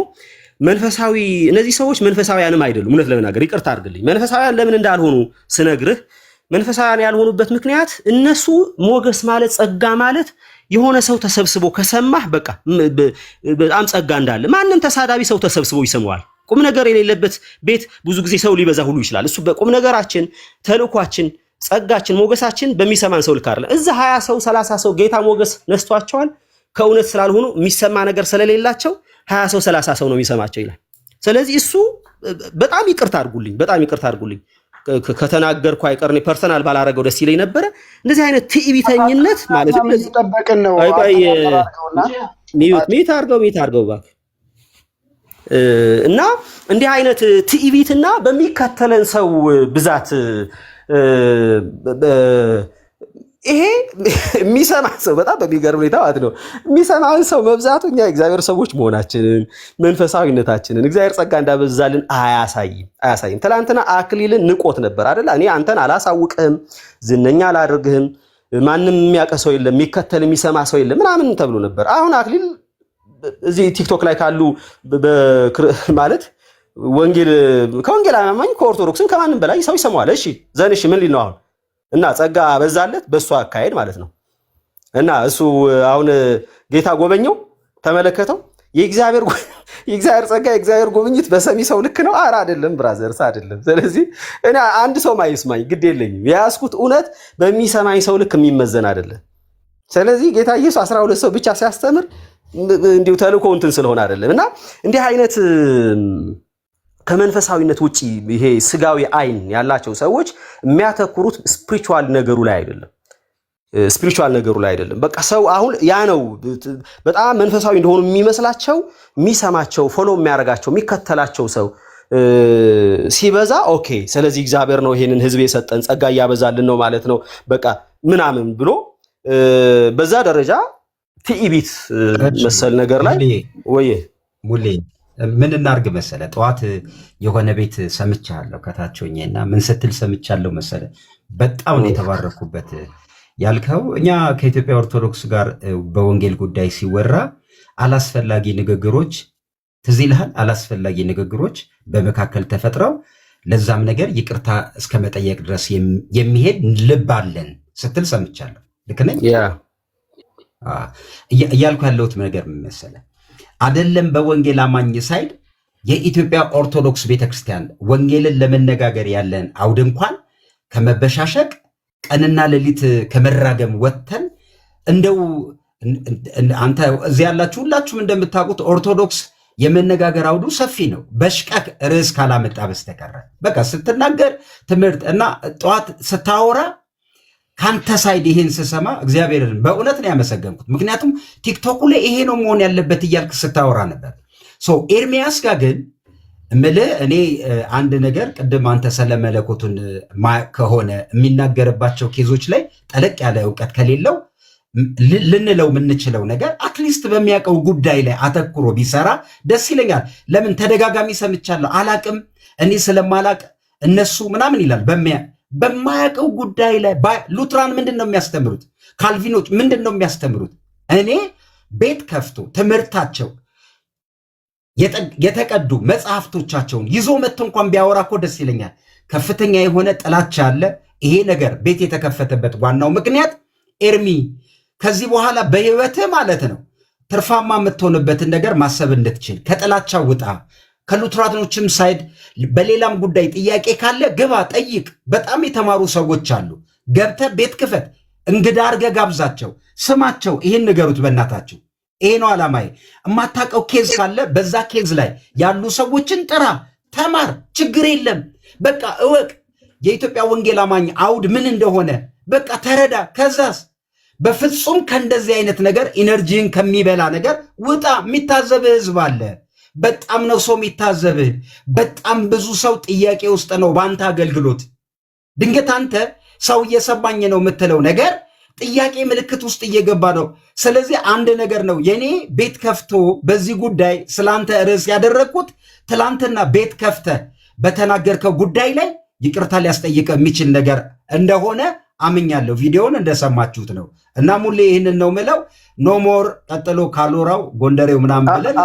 መንፈሳዊ እነዚህ ሰዎች መንፈሳውያንም አይደሉም። እውነት ለመናገር ይቅርታ አድርግልኝ፣ መንፈሳውያን ለምን እንዳልሆኑ ስነግርህ መንፈሳውያን ያልሆኑበት ምክንያት እነሱ ሞገስ ማለት ጸጋ ማለት የሆነ ሰው ተሰብስቦ ከሰማህ በቃ በጣም ጸጋ እንዳለ ማንም ተሳዳቢ ሰው ተሰብስቦ ይሰማዋል። ቁም ነገር የሌለበት ቤት ብዙ ጊዜ ሰው ሊበዛ ሁሉ ይችላል። እሱ በቁም ነገራችን ተልኳችን ጸጋችን ሞገሳችን በሚሰማን ሰው ልክ አይደለም። እዛ 20 ሰው 30 ሰው ጌታ ሞገስ ነስቷቸዋል ከእውነት ስላልሆኑ የሚሰማ ነገር ስለሌላቸው 20 ሰው 30 ሰው ነው የሚሰማቸው ይላል። ስለዚህ እሱ በጣም ይቅርታ አድርጉልኝ ከተናገርኩ አይቀር እኔ ፐርሰናል ባላረገው ደስ ይለኝ ነበረ። እንደዚህ አይነት ትዕቢተኝነት ማለት ነው። ተጠበቀን ነው ሚት አድርገው እባክህ። እና እንዲህ አይነት ትዕቢትና በሚከተለን ሰው ብዛት ይሄ የሚሰማ ሰው በጣም በሚገርም ሁኔታ ማለት ነው የሚሰማን ሰው መብዛቱ እኛ እግዚአብሔር ሰዎች መሆናችንን መንፈሳዊነታችንን እግዚአብሔር ጸጋ እንዳበዛልን አያሳይም። ትላንትና አክሊልን ንቆት ነበር አይደል? እኔ አንተን አላሳውቅህም፣ ዝነኛ አላደርግህም፣ ማንም የሚያውቅ ሰው የለም፣ የሚከተል የሚሰማ ሰው የለም ምናምን ተብሎ ነበር። አሁን አክሊል እዚህ ቲክቶክ ላይ ካሉ ማለት ከወንጌል አማኝ ከኦርቶዶክስም ከማንም በላይ ሰው ይሰማዋል። እሺ ዘንሽ ምን ሊል ነው አሁን? እና ጸጋ በዛለት በሱ አካሄድ ማለት ነው። እና እሱ አሁን ጌታ ጎበኘው ተመለከተው። የእግዚአብሔር ጸጋ የእግዚአብሔር ጎብኝት በሰሚ ሰው ልክ ነው? ኧረ አይደለም ብራዘርስ አይደለም። ስለዚህ እኔ አንድ ሰው ማይስማኝ ግድ የለኝም። የያዝኩት እውነት በሚሰማኝ ሰው ልክ የሚመዘን አይደለም። ስለዚህ ጌታ ኢየሱስ 12 ሰው ብቻ ሲያስተምር እንዲሁ ተልእኮ እንትን ስለሆነ አይደለም። እና እንዲህ አይነት ከመንፈሳዊነት ውጪ ይሄ ስጋዊ አይን ያላቸው ሰዎች የሚያተኩሩት ስፒሪቹዋል ነገሩ ላይ አይደለም። ስፒሪቹዋል ነገሩ ላይ አይደለም። በቃ ሰው አሁን ያ ነው በጣም መንፈሳዊ እንደሆኑ የሚመስላቸው፣ የሚሰማቸው፣ ፎሎ የሚያደርጋቸው፣ የሚከተላቸው ሰው ሲበዛ ኦኬ፣ ስለዚህ እግዚአብሔር ነው ይሄንን ህዝብ የሰጠን ጸጋ እያበዛልን ነው ማለት ነው በቃ ምናምን ብሎ በዛ ደረጃ ትዕቢት መሰል ነገር ላይ ወይ ሙሌ ምን እናርግ መሰለ፣ ጠዋት የሆነ ቤት ሰምቻለሁ ከታቾኝና ምን ስትል ሰምቻለሁ መሰለ፣ በጣም ነው የተባረኩበት ያልከው። እኛ ከኢትዮጵያ ኦርቶዶክስ ጋር በወንጌል ጉዳይ ሲወራ አላስፈላጊ ንግግሮች ትዝ ይልሃል፣ አላስፈላጊ ንግግሮች በመካከል ተፈጥረው ለዛም ነገር ይቅርታ እስከ መጠየቅ ድረስ የሚሄድ ልብ አለን ስትል ሰምቻለሁ። ልክ ነኝ? እያልኩ ያለሁት ነገር ምን መሰለህ፣ አይደለም በወንጌል አማኝ ሳይድ የኢትዮጵያ ኦርቶዶክስ ቤተክርስቲያን ወንጌልን ለመነጋገር ያለን አውድ እንኳን ከመበሻሸቅ ቀንና ሌሊት ከመራገም ወጥተን እንደው አንተ እዚህ ያላችሁ ሁላችሁም እንደምታውቁት ኦርቶዶክስ የመነጋገር አውዱ ሰፊ ነው፣ በሽቀቅ ርዕስ ካላመጣ በስተቀር በቃ ስትናገር ትምህርት እና ጠዋት ስታወራ ካንተ ሳይድ ይሄን ስሰማ እግዚአብሔርን በእውነት ነው ያመሰገንኩት። ምክንያቱም ቲክቶክ ላይ ይሄ ነው መሆን ያለበት እያልክ ስታወራ ነበር። ኤርሚያስ ጋር ግን እምልህ እኔ አንድ ነገር ቅድም አንተ ስለመለኮቱን ከሆነ የሚናገርባቸው ኬዞች ላይ ጠለቅ ያለ እውቀት ከሌለው ልንለው የምንችለው ነገር አትሊስት በሚያውቀው ጉዳይ ላይ አተኩሮ ቢሰራ ደስ ይለኛል። ለምን ተደጋጋሚ ሰምቻለሁ፣ አላቅም እኔ ስለማላቅ እነሱ ምናምን ይላል። በማያውቀው ጉዳይ ላይ ሉትራን ምንድን ነው የሚያስተምሩት? ካልቪኖች ምንድን ነው የሚያስተምሩት? እኔ ቤት ከፍቶ ትምህርታቸው የተቀዱ መጽሐፍቶቻቸውን ይዞ መጥቶ እንኳን ቢያወራ እኮ ደስ ይለኛል። ከፍተኛ የሆነ ጥላቻ አለ። ይሄ ነገር ቤት የተከፈተበት ዋናው ምክንያት ኤርሚ ከዚህ በኋላ በህይወትህ ማለት ነው ትርፋማ የምትሆንበትን ነገር ማሰብ እንድትችል ከጥላቻ ውጣ። ከሉትራኖችም ሳይድ በሌላም ጉዳይ ጥያቄ ካለ ግባ ጠይቅ። በጣም የተማሩ ሰዎች አሉ። ገብተህ ቤት ክፈት፣ እንግዳ አድርገህ ጋብዛቸው፣ ስማቸው፣ ይህን ንገሩት በእናታችሁ። ይሄ ነው ዓላማዬ። የማታውቀው ኬዝ ካለ በዛ ኬዝ ላይ ያሉ ሰዎችን ጥራ፣ ተማር፣ ችግር የለም። በቃ እወቅ የኢትዮጵያ ወንጌል አማኝ አውድ ምን እንደሆነ በቃ ተረዳ። ከዛስ በፍጹም ከእንደዚህ አይነት ነገር ኢነርጂን ከሚበላ ነገር ውጣ። የሚታዘብህ ህዝብ አለ። በጣም ነው ሰው የሚታዘብህ። በጣም ብዙ ሰው ጥያቄ ውስጥ ነው በአንተ አገልግሎት። ድንገት አንተ ሰው እየሰማኝ ነው የምትለው ነገር ጥያቄ ምልክት ውስጥ እየገባ ነው። ስለዚህ አንድ ነገር ነው የኔ ቤት ከፍቶ በዚህ ጉዳይ ስላንተ ርዕስ ያደረግኩት ትላንትና ቤት ከፍተ በተናገርከው ጉዳይ ላይ ይቅርታ ሊያስጠይቀ የሚችል ነገር እንደሆነ አምኛለሁ። ቪዲዮውን እንደሰማችሁት ነው እና ሙሌ ይህንን ነው ምለው። ኖሞር ቀጥሎ ካሎራው ጎንደሬው ምናምን ብለን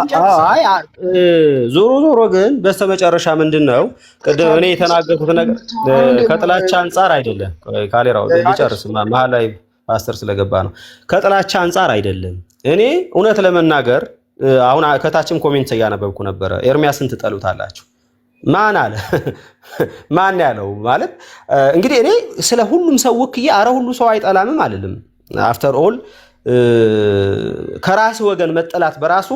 ዞሮ ዞሮ ግን በስተመጨረሻ ምንድን ነው ቅድም እኔ የተናገርኩት ነገር ከጥላቻ አንጻር አይደለም። ካሌራው ሊጨርስ መሀል ላይ ፓስተር ስለገባ ነው። ከጥላቻ አንጻር አይደለም። እኔ እውነት ለመናገር አሁን ከታችም ኮሜንት እያነበብኩ ነበረ። ኤርሚያስን ትጠሉታላችሁ ማን አለ? ማን ያለው? ማለት እንግዲህ እኔ ስለ ሁሉም ሰው ወክዬ አረ ሁሉ ሰው አይጠላምም አይደለም። አፍተር ኦል ከራስ ወገን መጠላት በራሱ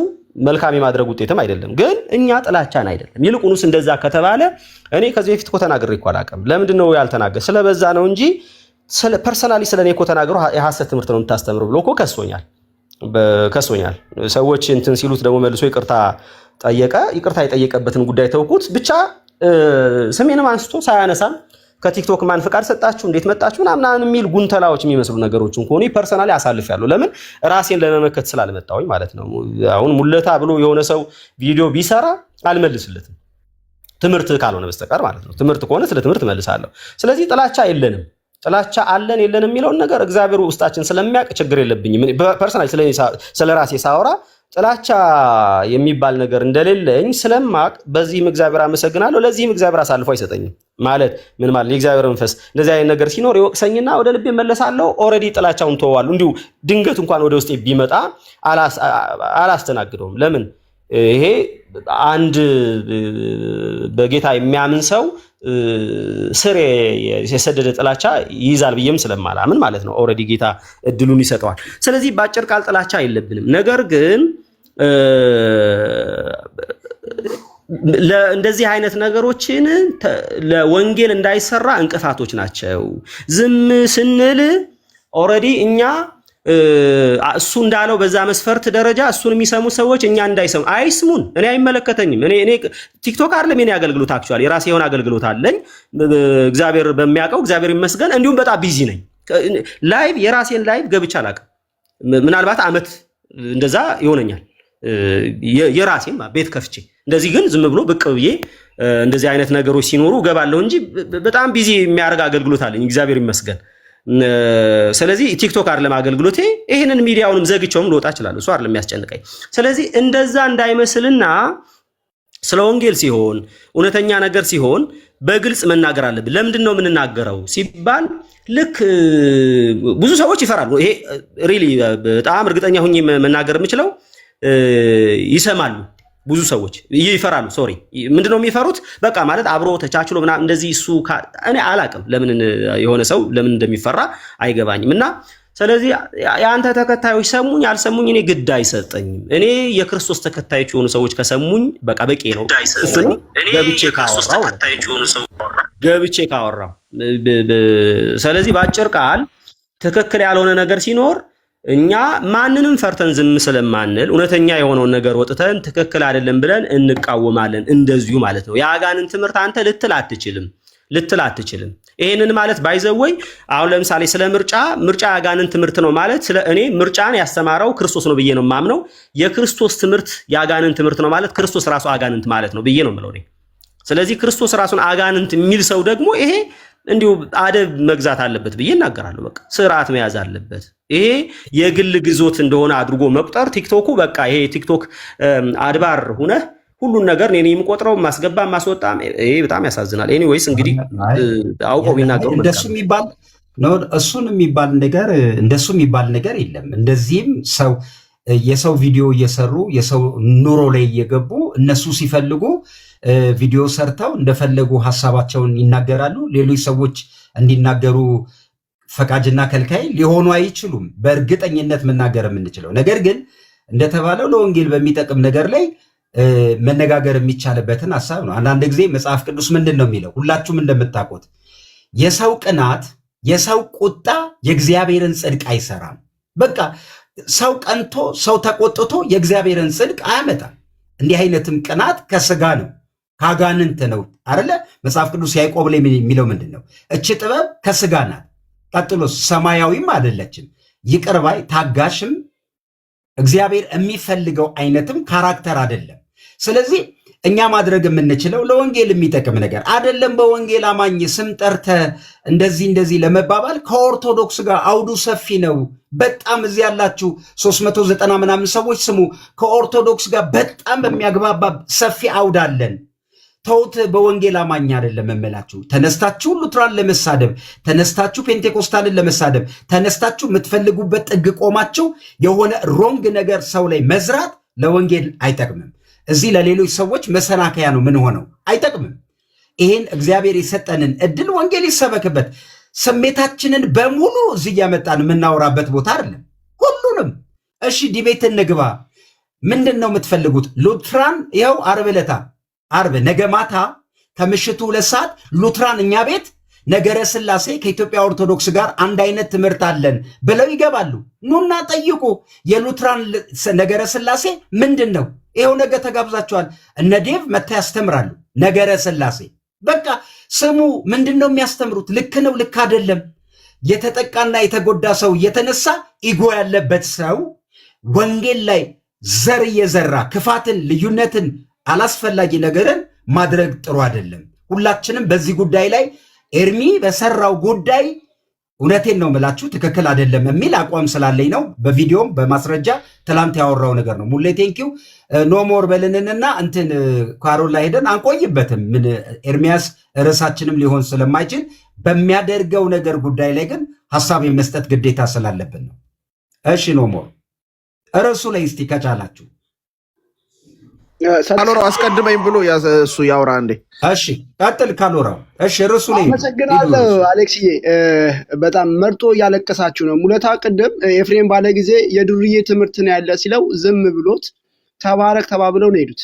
መልካም የማድረግ ውጤትም አይደለም። ግን እኛ ጥላቻን አይደለም። ይልቁንስ እንደዛ ከተባለ እኔ ከዚህ በፊት እኮ ተናግሬ እኮ አላውቅም። ለምንድን ነው ያልተናገር? ስለበዛ ነው እንጂ ፐርሰናሊ ስለኔ እኮ ተናግሮ የሐሰት ትምህርት ነው የምታስተምሩ ብሎ እኮ ከሶኛል። ሰዎች እንትን ሲሉት ደግሞ መልሶ ይቅርታ ጠየቀ። ይቅርታ የጠየቀበትን ጉዳይ ተውኩት። ብቻ ስሜንም አንስቶ ሳያነሳም ከቲክቶክ ማን ፍቃድ ሰጣችሁ እንዴት መጣችሁ ምናምን የሚል ጉንተላዎች የሚመስሉ ነገሮችን ከሆነ ፐርሰናሊ አሳልፌያለሁ። ለምን ራሴን ለመመከት ስላልመጣሁኝ ማለት ነው። አሁን ሙለታ ብሎ የሆነ ሰው ቪዲዮ ቢሰራ አልመልስለትም፣ ትምህርት ካልሆነ በስተቀር ማለት ነው። ትምህርት ከሆነ ስለ ትምህርት መልሳለሁ። ስለዚህ ጥላቻ የለንም። ጥላቻ አለን የለንም የሚለውን ነገር እግዚአብሔር ውስጣችን ስለሚያውቅ ችግር የለብኝም። ፐርሰናሊ ስለ ራሴ ሳወራ ጥላቻ የሚባል ነገር እንደሌለኝ ስለማቅ በዚህም እግዚአብሔር አመሰግናለሁ። ለዚህም እግዚአብሔር አሳልፎ አይሰጠኝም። ማለት ምን ማለት የእግዚአብሔር መንፈስ እንደዚህ አይነት ነገር ሲኖር ይወቅሰኝና ወደ ልቤ መለሳለሁ። ኦልሬዲ ጥላቻውን ተወዋለሁ። እንዲሁ ድንገት እንኳን ወደ ውስጤ ቢመጣ አላስተናግደውም። ለምን ይሄ አንድ በጌታ የሚያምን ሰው ስር የሰደደ ጥላቻ ይይዛል ብዬም ስለማላምን ማለት ነው። ኦልሬዲ ጌታ እድሉን ይሰጠዋል። ስለዚህ በአጭር ቃል ጥላቻ የለብንም። ነገር ግን እንደዚህ አይነት ነገሮችን ለወንጌል እንዳይሰራ እንቅፋቶች ናቸው። ዝም ስንል ኦልሬዲ እኛ እሱ እንዳለው በዛ መስፈርት ደረጃ እሱን የሚሰሙ ሰዎች እኛ እንዳይሰሙ አይስሙን። እኔ አይመለከተኝም። እኔ ቲክቶክ አይደለም የኔ አገልግሎት፣ አክቹአሊ የራሴ የሆነ አገልግሎት አለኝ። እግዚአብሔር በሚያውቀው እግዚአብሔር ይመስገን። እንዲሁም በጣም ቢዚ ነኝ። ላይቭ የራሴን ላይቭ ገብቻ አላውቅም። ምናልባት አመት እንደዛ ይሆነኛል የራሴን ቤት ከፍቼ። እንደዚህ ግን ዝም ብሎ ብቅ ብዬ እንደዚህ አይነት ነገሮች ሲኖሩ ገባለሁ እንጂ በጣም ቢዚ የሚያደርግ አገልግሎት አለኝ እግዚአብሔር ይመስገን። ስለዚህ ቲክቶክ አይደለም አገልግሎቴ። ይሄንን ሚዲያውንም ዘግቼውም ልወጣ እችላለሁ። እሱ አይደለም የሚያስጨንቀኝ። ስለዚህ እንደዛ እንዳይመስልና ስለ ወንጌል ሲሆን እውነተኛ ነገር ሲሆን በግልጽ መናገር አለብን። ለምንድን ነው የምንናገረው ሲባል ልክ ብዙ ሰዎች ይፈራሉ። ይሄ ሪሊ በጣም እርግጠኛ ሁኜ መናገር የምችለው ይሰማሉ። ብዙ ሰዎች ይፈራሉ። ሶሪ ምንድነው የሚፈሩት? በቃ ማለት አብሮ ተቻችሎ ምናምን እንደዚህ እሱ እኔ አላቅም ለምን የሆነ ሰው ለምን እንደሚፈራ አይገባኝም። እና ስለዚህ የአንተ ተከታዮች ሰሙኝ አልሰሙኝ እኔ ግድ አይሰጠኝም። እኔ የክርስቶስ ተከታዮች የሆኑ ሰዎች ከሰሙኝ በቃ በቂ ነው። እሱ ነው ገብቼ ካወራው። ስለዚህ በአጭር ቃል ትክክል ያልሆነ ነገር ሲኖር እኛ ማንንም ፈርተን ዝም ስለማንል እውነተኛ የሆነውን ነገር ወጥተን ትክክል አይደለም ብለን እንቃወማለን። እንደዚሁ ማለት ነው። የአጋንን ትምህርት አንተ ልትል አትችልም። ይሄንን ማለት ባይዘወይ አሁን ለምሳሌ ስለ ምርጫ የአጋንን ትምህርት ነው ማለት ስለ እኔ ምርጫን ያስተማረው ክርስቶስ ነው ብዬ ነው የማምነው። የክርስቶስ ትምህርት የአጋንን ትምህርት ነው ማለት ክርስቶስ ራሱ አጋንንት ማለት ነው ብዬ ነው የምለው እኔ። ስለዚህ ክርስቶስ ራሱን አጋንንት የሚል ሰው ደግሞ ይሄ እንዲሁ አደብ መግዛት አለበት ብዬ እናገራለሁ። በቃ ስርዓት መያዝ አለበት። ይሄ የግል ግዞት እንደሆነ አድርጎ መቁጠር ቲክቶኩ በቃ ይሄ ቲክቶክ አድባር ሆነ ሁሉን ነገር እኔ የምቆጥረው ማስገባ ማስወጣም ይሄ በጣም ያሳዝናል። ኤኒዌይስ እንግዲህ አውቀው ቢናገሩ እንደሱ የሚባል ነው። እሱን የሚባል ነገር እንደሱ የሚባል ነገር የለም። እንደዚህም ሰው የሰው ቪዲዮ እየሰሩ የሰው ኑሮ ላይ እየገቡ እነሱ ሲፈልጉ ቪዲዮ ሰርተው እንደፈለጉ ሐሳባቸውን ይናገራሉ። ሌሎች ሰዎች እንዲናገሩ ፈቃጅና ከልካይ ሊሆኑ አይችሉም። በእርግጠኝነት መናገር የምንችለው ነገር ግን እንደተባለው ለወንጌል በሚጠቅም ነገር ላይ መነጋገር የሚቻልበትን ሐሳብ ነው። አንዳንድ ጊዜ መጽሐፍ ቅዱስ ምንድን ነው የሚለው? ሁላችሁም እንደምታውቁት የሰው ቅናት፣ የሰው ቁጣ የእግዚአብሔርን ጽድቅ አይሰራም። በቃ ሰው ቀንቶ ሰው ተቆጥቶ የእግዚአብሔርን ጽድቅ አያመጣም። እንዲህ አይነትም ቅናት ከስጋ ነው ከአጋንንት ነው አይደለ? መጽሐፍ ቅዱስ ያዕቆብ ላይ የሚለው ምንድን ነው? እች ጥበብ ከስጋ ናት። ቀጥሎ ሰማያዊም አይደለችም፣ ይቅር ባይ ታጋሽም፣ እግዚአብሔር የሚፈልገው አይነትም ካራክተር አይደለም። ስለዚህ እኛ ማድረግ የምንችለው ለወንጌል የሚጠቅም ነገር አይደለም። በወንጌል አማኝ ስም ጠርተ እንደዚህ ለመባባል ከኦርቶዶክስ ጋር አውዱ ሰፊ ነው። በጣም እዚህ ያላችሁ 390 ምናምን ሰዎች ስሙ። ከኦርቶዶክስ ጋር በጣም በሚያግባባ ሰፊ አውድ አለን። ተውት። በወንጌል አማኝ አይደለም የምላችሁ። ተነስታችሁ ሉትራን ለመሳደብ፣ ተነስታችሁ ፔንቴኮስታልን ለመሳደብ፣ ተነስታችሁ የምትፈልጉበት ጥግ ቆማችሁ የሆነ ሮንግ ነገር ሰው ላይ መዝራት ለወንጌል አይጠቅምም። እዚህ ለሌሎች ሰዎች መሰናከያ ነው። ምን ሆነው አይጠቅምም። ይሄን እግዚአብሔር የሰጠንን እድል ወንጌል ይሰበክበት። ስሜታችንን በሙሉ እዚህ እያመጣን የምናወራበት ቦታ አይደለም። ሁሉንም እሺ፣ ዲቤት እንግባ። ምንድን ነው የምትፈልጉት? ሉትራን ይኸው አርብ ነገ ማታ ከምሽቱ 2 ሰዓት ሉትራን እኛ ቤት ነገረ ስላሴ ከኢትዮጵያ ኦርቶዶክስ ጋር አንድ አይነት ትምህርት አለን ብለው ይገባሉ። ኑና ጠይቁ። የሉትራን ነገረ ስላሴ ምንድን ነው? ይኸው ነገ ተጋብዛቸዋል። እነ ዴቭ መታ ያስተምራሉ ነገረ ስላሴ። በቃ ስሙ። ምንድን ነው የሚያስተምሩት? ልክ ነው ልክ አይደለም። የተጠቃና የተጎዳ ሰው እየተነሳ ኢጎ ያለበት ሰው ወንጌል ላይ ዘር እየዘራ ክፋትን፣ ልዩነትን፣ አላስፈላጊ ነገርን ማድረግ ጥሩ አይደለም። ሁላችንም በዚህ ጉዳይ ላይ ኤርሚ በሰራው ጉዳይ እውነቴን ነው የምላችሁ ትክክል አይደለም የሚል አቋም ስላለኝ ነው። በቪዲዮም በማስረጃ ትላንት ያወራው ነገር ነው። ሙሌ ቴንኪው ኖሞር በልንንና እንትን ካሮል ላይ ሄደን አንቆይበትም። ምን ኤርሚያስ ርዕሳችንም ሊሆን ስለማይችል በሚያደርገው ነገር ጉዳይ ላይ ግን ሀሳብ የመስጠት ግዴታ ስላለብን ነው። እሺ ኖሞር ርዕሱ ላይ እስቲ ከቻላችሁ ካሎራው አስቀድመኝ ብሎ እሱ ያውራ እንዴ። እሺ ቀጥል ካሎራው። እሺ ርዕሱ ላይ አመሰግናለሁ አሌክስዬ። በጣም መርጦ እያለቀሳችሁ ነው። ሙለታ ቅድም ኤፍሬም ባለ ጊዜ የዱርዬ ትምህርት ነው ያለ ሲለው ዝም ብሎት ተባረክ ተባብለው ነው ሄዱት።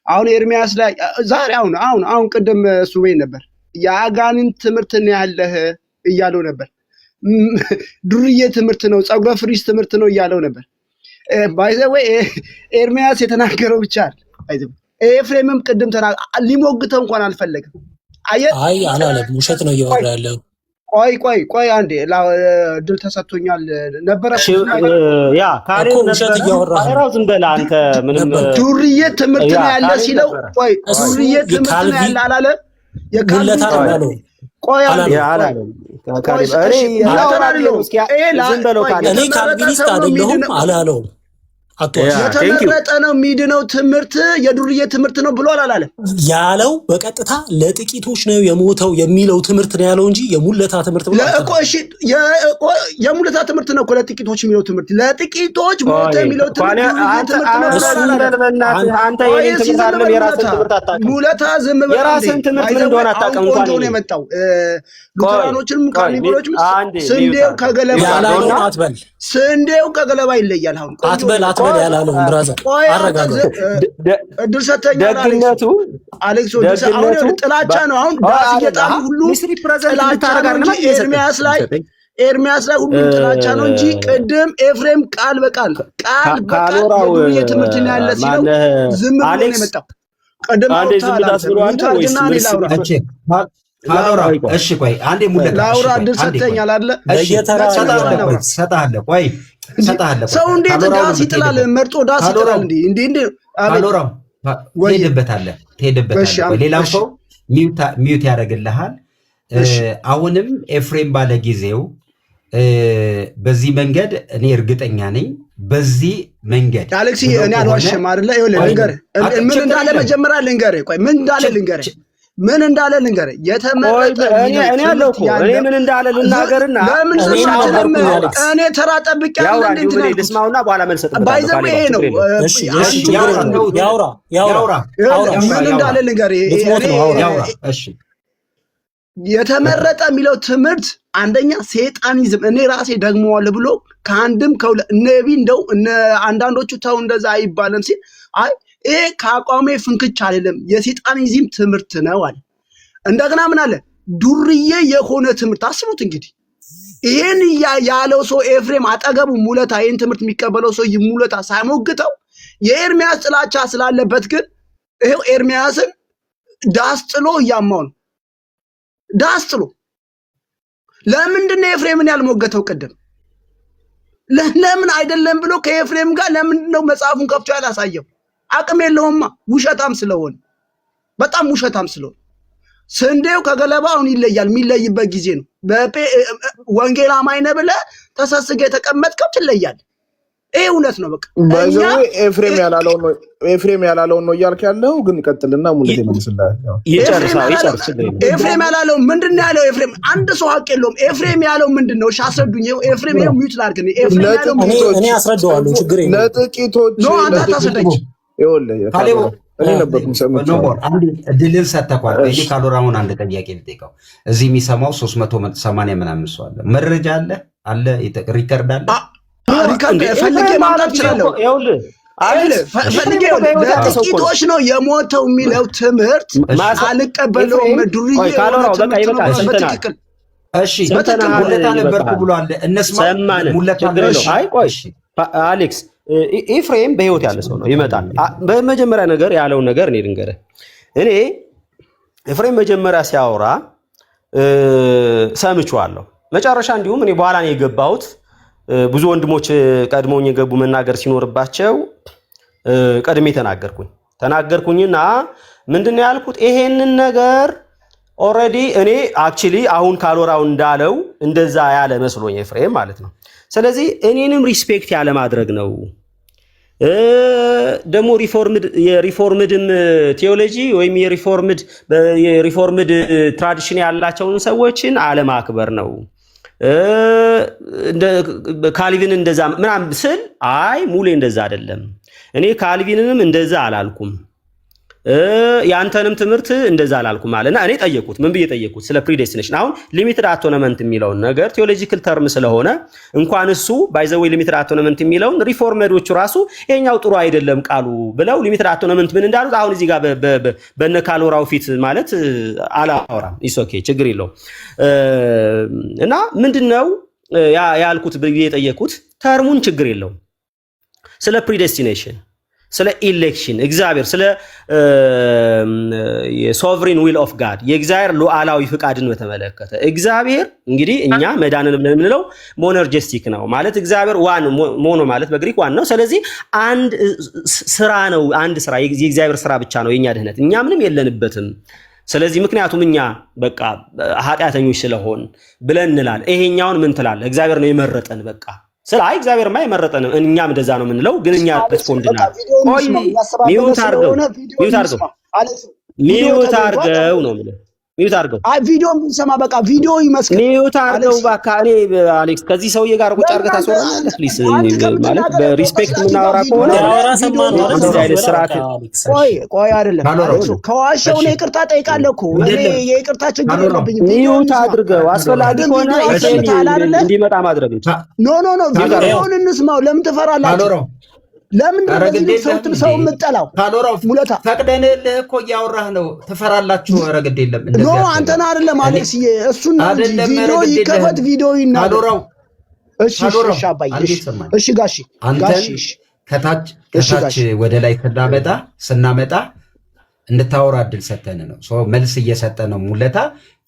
አሁን ኤርሚያስ ላይ ዛሬ አሁን ቅድም እሱ ቤት ነበር የአጋንንት ትምህርት ነው ያለህ እያለው ነበር። ዱርዬ ትምህርት ነው፣ ጸጉረ ፍሪስ ትምህርት ነው እያለው ነበር። ባይ ዘ ወይ ኤርሚያስ የተናገረው ብቻ አይደል። ኤፍሬምም ቅድም ሊሞግተው እንኳን አልፈለግም። አይ አላለም፣ ውሸት ነው እያወራ ያለው። ቆይ አንዴ ድል ተሰጥቶኛል ነበረ ያ ካሬው ውሸት እያወራ ነው። ዝም በል አንተ ምንም ዱርዬ ትምህርት ነው ያለ ሲለው ዱርዬ ትምህርት ነው ያለ አላለ። የካልቪኒስት አላለው። እኔ ካልቪኒስት አይደለሁም አላለውም። የተመረጠ ነው የሚድነው ትምህርት የዱርዬ ትምህርት ነው ብሎ አላለም ያለው። በቀጥታ ለጥቂቶች ነው የሞተው የሚለው ትምህርት ነው ያለው እንጂ የሙለታ ትምህርት ብሎ የሙለታ ትምህርት ነው እኮ ለጥቂቶች የሚለው ትምህርት ለጥቂቶች ሞተ የሚለው ትምህርት አንተ የኔን ትምህርት አይደለም የራስን ትምህርት አታውቅም። ሙለታ ዝም ብለህ የራስን ትምህርት ምን እንደሆነ አታውቅም። እንኳን ነው የመጣው ሉተራኖችንም ካርኒቮሎችም ስንዴው ከገለባ አትበል፣ ስንዴው ከገለባ ይለያል። አሁን አትበል ያላለው ብራዘር አረጋጋ። እድል ሰተኛል አሌክስ አሁን ጥላቻ ነው። አሁን ዳስ እየጣሉ ሁሉ ጥላቻ ነው እንጂ ኤርሚያስ ላይ ሁሉም ጥላቻ ነው እንጂ ቅድም ኤፍሬም ቃል በቃል የዱርዬ ትምህርት ነው ያለ ሲለው ዝም ብሎ ነው የመጣው። ቅድም እሺ ቆይ አንዴ ሙለታ ላውራ እድል ሰተኛል አለ ሰጣለ ቆይ ሰው እንዴት ዳስ ይጥላል? መርጦ ዳስ ይጥላል እንዴ? አሎራው ትሄድበታለህ። ሌላም ሰው ሚውት ያደርግልሃል። አሁንም ኤፍሬም ባለ ጊዜው በዚህ መንገድ እኔ እርግጠኛ ነኝ። በዚህ መንገድ አሌክስ እኔ አልዋሽም አይደለ? ልንገርህ ምን እንዳለ መጀመሪያ ልንገርህ። ቆይ ምን እንዳለ ልንገርህ። የተመረጠ እኔ ያለው እኮ እኔ ምን እንዳለ ልናገርና ለምን እኔ ተራ ጠብቄ ያለ እንዴት ነው ልስማውና በኋላ መልስ ሰጥተህ ባይዘው ይሄ ነው። ያውራ ምን እንዳለ ልንገርህ። እሺ የተመረጠ የሚለው ትምህርት አንደኛ ሴጣኒዝም እኔ ራሴ ደግመዋለሁ ብሎ ከአንድም ነቢ እንደው አንዳንዶቹ ተው እንደዛ አይባልም ሲል አይ ይሄ ከአቋሜ ፍንክች አይደለም የሴጣኒዝም ትምህርት ነው አለ። እንደገና ምን አለ? ዱርዬ የሆነ ትምህርት አስቡት እንግዲህ ይሄን ያለው ሰው ኤፍሬም አጠገቡ ሙለታ ይሄን ትምህርት የሚቀበለው ሰው ሙለታ ሳይሞግተው የኤርሚያስ ጥላቻ ስላለበት ግን ይሄው ኤርሚያስን ዳስ ጥሎ እያማው ነው። ዳስ ጥሎ ለምንድን ነው ኤፍሬምን ያልሞገተው? ቅድም ለምን አይደለም ብሎ ከኤፍሬም ጋር ለምንድን ነው መጽሐፉን ከፍቶ ያላሳየው? አቅም የለውማ ውሸታም ስለሆነ በጣም ውሸታም ስለሆነ። ስንዴው ከገለባውን ይለያል፣ የሚለይበት ጊዜ ነው። ወንጌል አማኝ ነህ ብለህ ተሰስገህ የተቀመጥከው ትለያለህ። ይሄ እውነት ነው። በቃ ኤፍሬም ያላለውን ነው እያልክ ያለው ግን ይቀጥልና ሙሉት ይመልስልሃል። ኤፍሬም ያላለው ምንድን ነው ያለው? ኤፍሬም አንድ ሰው ሀቅ የለውም። ኤፍሬም ያለው ምንድን ነው? እሺ አስረዱኝ። ኤፍሬም ይሄው ሚውት ላድርግ ነው። ኤፍሬም ያለው እኔ አስረዳዋለሁ፣ ችግር የለም። ለጥቂቶች ነው አንተ ታስረዳኝ። እኔ ነበርኩ ሰምቼ ድልን ሰተኳል። እኔ ካሎራውን አንድ ጥያቄ ልጠይቀው። እዚህ የሚሰማው 380 ምናምን ሰው አለ። መረጃ አለ ሪከርድ አለ። ፈልጌ ማምጣት እችላለሁ። ለጥቂቶች ነው የሞተው የሚለው ትምህርት አልቀበለውም። ዱርዬ በትክክል እሺ፣ ሙለታ ነበርኩ ብሏል። እነስማ ሙለታ አሌክስ ኤፍሬም በህይወት ያለ ሰው ነው፣ ይመጣል። በመጀመሪያ ነገር ያለውን ነገር እኔ ልንገርህ። እኔ ኤፍሬም መጀመሪያ ሲያወራ ሰምቼዋለሁ። መጨረሻ እንዲሁም እኔ በኋላ ነው የገባሁት። ብዙ ወንድሞች ቀድሞኝ የገቡ መናገር ሲኖርባቸው ቀድሜ ተናገርኩኝና ምንድን ነው ያልኩት? ይሄንን ነገር ኦልሬዲ እኔ አክቹሊ አሁን ካሎራው እንዳለው እንደዛ ያለ መስሎኝ ኤፍሬም ማለት ነው። ስለዚህ እኔንም ሪስፔክት ያለ ማድረግ ነው። ደግሞ የሪፎርምድም ቴዎሎጂ ወይም የሪፎርምድ ትራዲሽን ያላቸውን ሰዎችን አለማክበር ነው። ካልቪን እንደዛ ምናምን ስል አይ ሙሌ እንደዛ አይደለም፣ እኔ ካልቪንንም እንደዛ አላልኩም። ያንተንም ትምህርት እንደዛ አላልኩም አለና እኔ ጠየቁት። ምን ብዬ ጠየቁት? ስለ ፕሪዴስቲኔሽን። አሁን ሊሚትድ አቶነመንት የሚለውን ነገር ቴዎሎጂካል ተርም ስለሆነ እንኳን እሱ ባይዘው ሊሚትድ አቶነመንት የሚለውን ሪፎርመዶቹ ራሱ ይሄኛው ጥሩ አይደለም ቃሉ ብለው ሊሚትድ አቶነመንት ምን እንዳሉት አሁን እዚህ ጋር በነ ካሎራው ፊት ማለት አላወራም። ኢስ ኦኬ ችግር የለውም። እና ምንድነው ያልኩት ብዬ የጠየቁት ተርሙን ችግር የለውም ስለ ፕሪዴስቲኔሽን ስለ ኢሌክሽን እግዚአብሔር ስለ የሶቨሪን ዊል ኦፍ ጋድ የእግዚአብሔር ሉዓላዊ ፍቃድን በተመለከተ እግዚአብሔር እንግዲህ እኛ መዳንን የምንለው ሞኖርጀስቲክ ነው ማለት እግዚአብሔር ዋን ሞኖ ማለት በግሪክ ዋን ነው። ስለዚህ አንድ ስራ ነው፣ አንድ ስራ የእግዚአብሔር ስራ ብቻ ነው የኛ ድህነት፣ እኛ ምንም የለንበትም። ስለዚህ ምክንያቱም እኛ በቃ ኃጢአተኞች ስለሆን ብለን እንላለን። ይሄኛውን ምን ትላለህ? እግዚአብሔር ነው የመረጠን በቃ ስለ አይ እግዚአብሔርማ የመረጠን እኛም እንደዛ ነው የምንለው፣ ግን እኛ ሪስፖንድና ቆይ ሚውት አድርገው ነው የምልህ። ሚውት አድርገው ቪዲዮ የምንሰማ በቃ ቪዲዮ ይመስል ሚውት አድርገው በቃ። እኔ አሌክስ ከዚህ ሰውዬ ጋር ቁጭ አድርገህ ታስወራለህ ፕሊስ። ማለት በሪስፔክት የምናወራ ከሆነ እንደዚህ አይነት ስርዓት ቆይ አይደለም ከዋሸው ነው ይቅርታ ጠይቃለሁ እኮ እኔ የይቅርታ ችግር የለብኝም። ሚውት አድርገው አስፈላጊ ከሆነ እንዲመጣ ማድረግ ኖ ቪዲዮውን እንስማው። ለምን ትፈራላችሁ? ለምን እንደዚህ ሰው የምጠላው? ካሎራው ሙለታ ፈቅደንልህ እኮ እያወራህ ነው። ትፈራላችሁ? ኧረ ግድ የለም እንደዚህ ኖ አንተና አይደለም አሌክስ እሱን ቪዲዮ ይከፈት ቪዲዮ ይናገር። ካሎራው እሺ አባዬ እሺ ጋሺ ከታች ወደ ላይ ስናመጣ እንድታወራ እድል ሰተን ነው መልስ እየሰጠ ነው። ሙለታ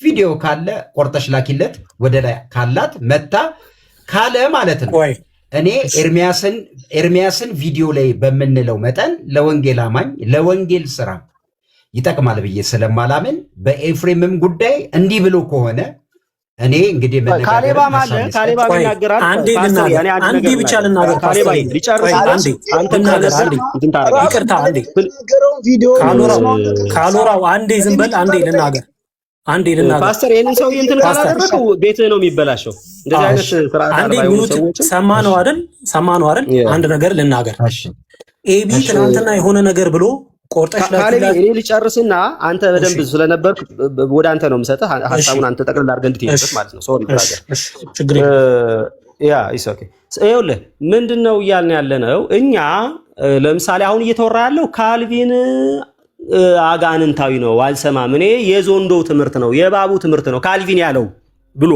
ቪዲዮ ካለ ቆርጠሽ ላኪለት። ወደ ላይ ካላት መታ ካለ ማለት ነው። እኔ ኤርሚያስን ቪዲዮ ላይ በምንለው መጠን ለወንጌል አማኝ ለወንጌል ስራ ይጠቅማል ብዬ ስለማላምን በኤፍሬምም ጉዳይ እንዲህ ብሎ ከሆነ እኔ እንግዲህ ካሌባ ማለት ካሌባ ይናገራል። አንዴ ብቻ ልናገር ካሎራው አንዴ ዝም በል አንዴ ልናገር ፓስተር ይሄንን ሰው እንትን ካላደረገው ቤትህ ነው የሚበላሸው። እንደዚህ አይነት ስርዓት ሰዎች ሰማነው አይደል? አንድ ነገር ልናገር። ኤቢ ትናንትና የሆነ ነገር ብሎ ቆርጠሽ እኔ ልጨርስና አንተ በደንብ ስለነበርክ ወደ አንተ ነው የምሰጥህ። ሐሳቡን አንተ ጠቅልል አድርገህ እንድትይዝበት ማለት ነው። ሶሪ ችግር ያ ኢስ ኦኬ። ይኸውልህ ምንድነው እያልን ያለነው እኛ ለምሳሌ አሁን እየተወራ ያለው ካልቪን አጋንንታዊ ነው አልሰማም፣ እኔ የዞንዶ ትምህርት ነው የባቡ ትምህርት ነው ካልቪን ያለው ብሎ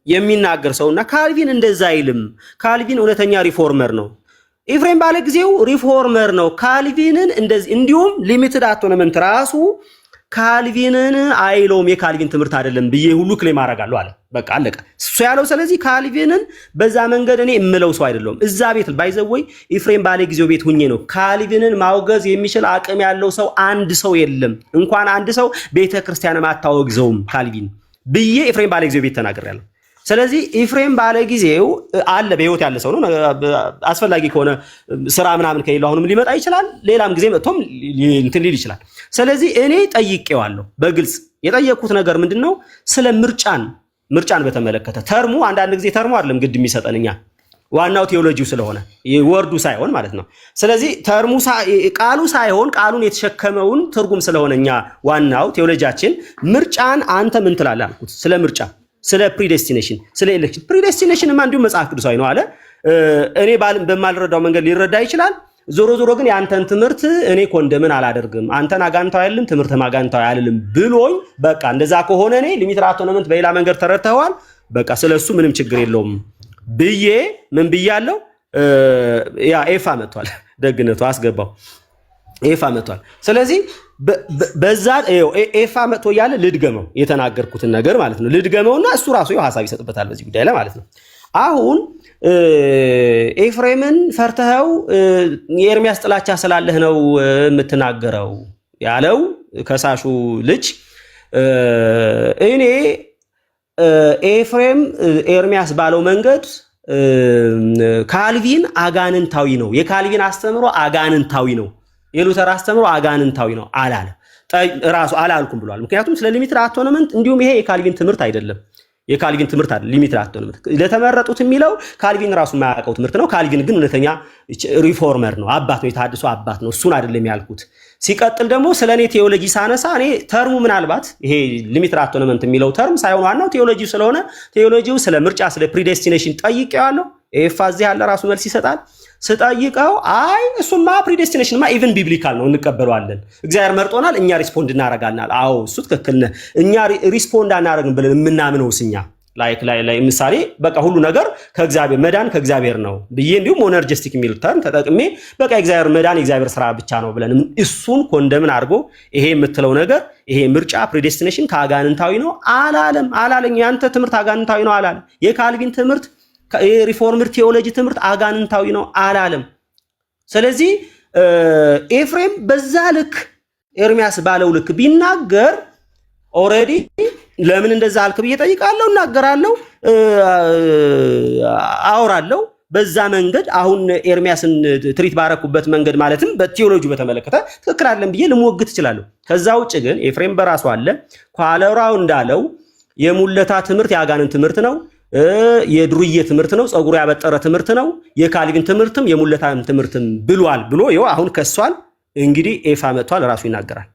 የሚናገር ሰውና ካልቪን እንደዛ አይልም። ካልቪን እውነተኛ ሪፎርመር ነው። ኤፍሬም ባለ ጊዜው ሪፎርመር ነው። ካልቪንን እንደዚህ እንዲሁም ሊሚትድ አቶነመንት ራሱ ካልቪንን አይለውም የካልቪን ትምህርት አይደለም ብዬ ሁሉ ክሌም አደርጋለሁ አለ። በቃ አለቀ እሱ ያለው። ስለዚህ ካልቪንን በዛ መንገድ እኔ እምለው ሰው አይደለም። እዛ ቤት ባይዘወይ ኤፍሬም ባለ ጊዜው ቤት ሁኜ ነው ካልቪንን ማውገዝ የሚችል አቅም ያለው ሰው አንድ ሰው የለም። እንኳን አንድ ሰው ቤተክርስቲያንም አታወግዘውም ካልቪን ብዬ ኤፍሬም ባለ ጊዜው ቤት ተናግሬያለሁ። ስለዚህ ኤፍሬም ባለ ጊዜው አለ በህይወት ያለ ሰው ነው። አስፈላጊ ከሆነ ስራ ምናምን ከሌለው አሁንም ሊመጣ ይችላል። ሌላም ጊዜ መጥቶም እንትን ሊል ይችላል። ስለዚህ እኔ ጠይቄዋለሁ። በግልጽ የጠየኩት ነገር ምንድነው? ስለ ምርጫን በተመለከተ ተርሙ አንዳንድ ጊዜ ተርሙ አይደለም ግድ የሚሰጠን እኛ ዋናው ቴዎሎጂው ስለሆነ ወርዱ ሳይሆን ማለት ነው። ስለዚህ ተርሙ ቃሉ ሳይሆን ቃሉን የተሸከመውን ትርጉም ስለሆነ እኛ ዋናው ቴዎሎጂያችን ምርጫን አንተ ምን ትላለህ አልኩት። ስለ ምርጫ ስለ ፕሪዴስቲኔሽን ስለ ኤሌክሽን ፕሪዴስቲኔሽንማ እንዲሁም መጽሐፍ ቅዱሳዊ ነው አለ። እኔ በማልረዳው መንገድ ሊረዳ ይችላል። ዞሮ ግን ያንተን ትምህርት እኔ ኮንደምን አላደርግም፣ አንተን አጋንታዊ አይደለም ትምህርት ማጋንታዊ አይደለም ብሎኝ በቃ እንደዛ ከሆነ እኔ ሊሚትድ አቶነመንት በሌላ መንገድ ተረድተዋል፣ በቃ ስለሱ ምንም ችግር የለውም ብዬ ምን ብያለሁ። ያ ኤፋ መጥቷል፣ ደግነቱ አስገባው ኤፋ መጥቷል። ስለዚህ በዛ ኤፋ መጥቶ እያለ ልድገመው የተናገርኩትን ነገር ማለት ነው። ልድገመውና እሱ ራሱ ሐሳብ ይሰጥበታል በዚህ ጉዳይ ላይ ማለት ነው። አሁን ኤፍሬምን ፈርተኸው የኤርሚያስ ጥላቻ ስላለህ ነው የምትናገረው ያለው ከሳሹ ልጅ እኔ ኤፍሬም ኤርሚያስ ባለው መንገድ ካልቪን አጋንንታዊ ነው፣ የካልቪን አስተምሮ አጋንንታዊ ነው፣ የሉተር አስተምሮ አጋንንታዊ ነው አላለ። ራሱ አላልኩም ብሏል። ምክንያቱም ስለ ሊሚትድ አቶነመንት እንዲሁም ይሄ የካልቪን ትምህርት አይደለም፣ የካልቪን ትምህርት አይደለም። ሊሚትድ አቶነመንት ለተመረጡት የሚለው ካልቪን ራሱ የማያውቀው ትምህርት ነው። ካልቪን ግን እውነተኛ ሪፎርመር ነው፣ አባት ነው፣ የተሐድሶ አባት ነው። እሱን አይደለም ያልኩት። ሲቀጥል ደግሞ ስለኔ ቴዎሎጂ ሳነሳ እኔ ተርሙ ምናልባት ይሄ ሊሚትድ አቶነመንት የሚለው ተርም ሳይሆን ዋናው ቴዎሎጂ ስለሆነ ቴዎሎጂው ስለ ምርጫ ስለ ፕሪዴስቲኔሽን ጠይቄዋለሁ። ኤፋ እዚህ ያለ ራሱ መልስ ይሰጣል። ስጠይቀው አይ እሱማ ፕሪዴስቲኔሽንማ ኢቭን ቢብሊካል ነው እንቀበለዋለን፣ እግዚአብሔር መርጦናል፣ እኛ ሪስፖንድ እናደርጋለን። አዎ እሱ ትክክል ነህ። እኛ ሪስፖንድ አናደርግም ብለን የምናምነው እኛ ላይ ምሳሌ በቃ ሁሉ ነገር ከእግዚአብሔር መዳን ከእግዚአብሔር ነው ብዬ እንዲሁም ሞነርጂስቲክ የሚል ተርም ተጠቅሜ በቃ እግዚአብሔር መዳን የእግዚአብሔር ስራ ብቻ ነው ብለን እሱን ኮንደምን አድርጎ ይሄ የምትለው ነገር ይሄ ምርጫ ፕሪዴስቲኔሽን ከአጋንንታዊ ነው አላለኝ። ያንተ ትምህርት አጋንንታዊ ነው አላለም። የካልቪን ትምህርት የሪፎርምድ ቴዎሎጂ ትምህርት አጋንንታዊ ነው አላለም። ስለዚህ ኤፍሬም በዛ ልክ ኤርሚያስ ባለው ልክ ቢናገር ኦልሬዲ ለምን እንደዛ አልክ ብዬ ጠይቃለሁ፣ እናገራለሁ፣ አወራለሁ። በዛ መንገድ አሁን ኤርሚያስን ትሪት ባረኩበት መንገድ ማለትም በቴዎሎጂ በተመለከተ ትክክል አይደለም ብዬ ልሞግት እችላለሁ። ከዛ ውጭ ግን ኤፍሬም በራሱ አለ ኳለራው እንዳለው የሙለታ ትምህርት የአጋንንት ትምህርት ነው፣ የድሩዬ ትምህርት ነው፣ ጸጉሩ ያበጠረ ትምህርት ነው፣ የካልቪን ትምህርትም የሙለታም ትምህርትም ብሏል ብሎ ይኸው አሁን ከሷል። እንግዲህ ኤፋ መጥቷል፣ ራሱ ይናገራል።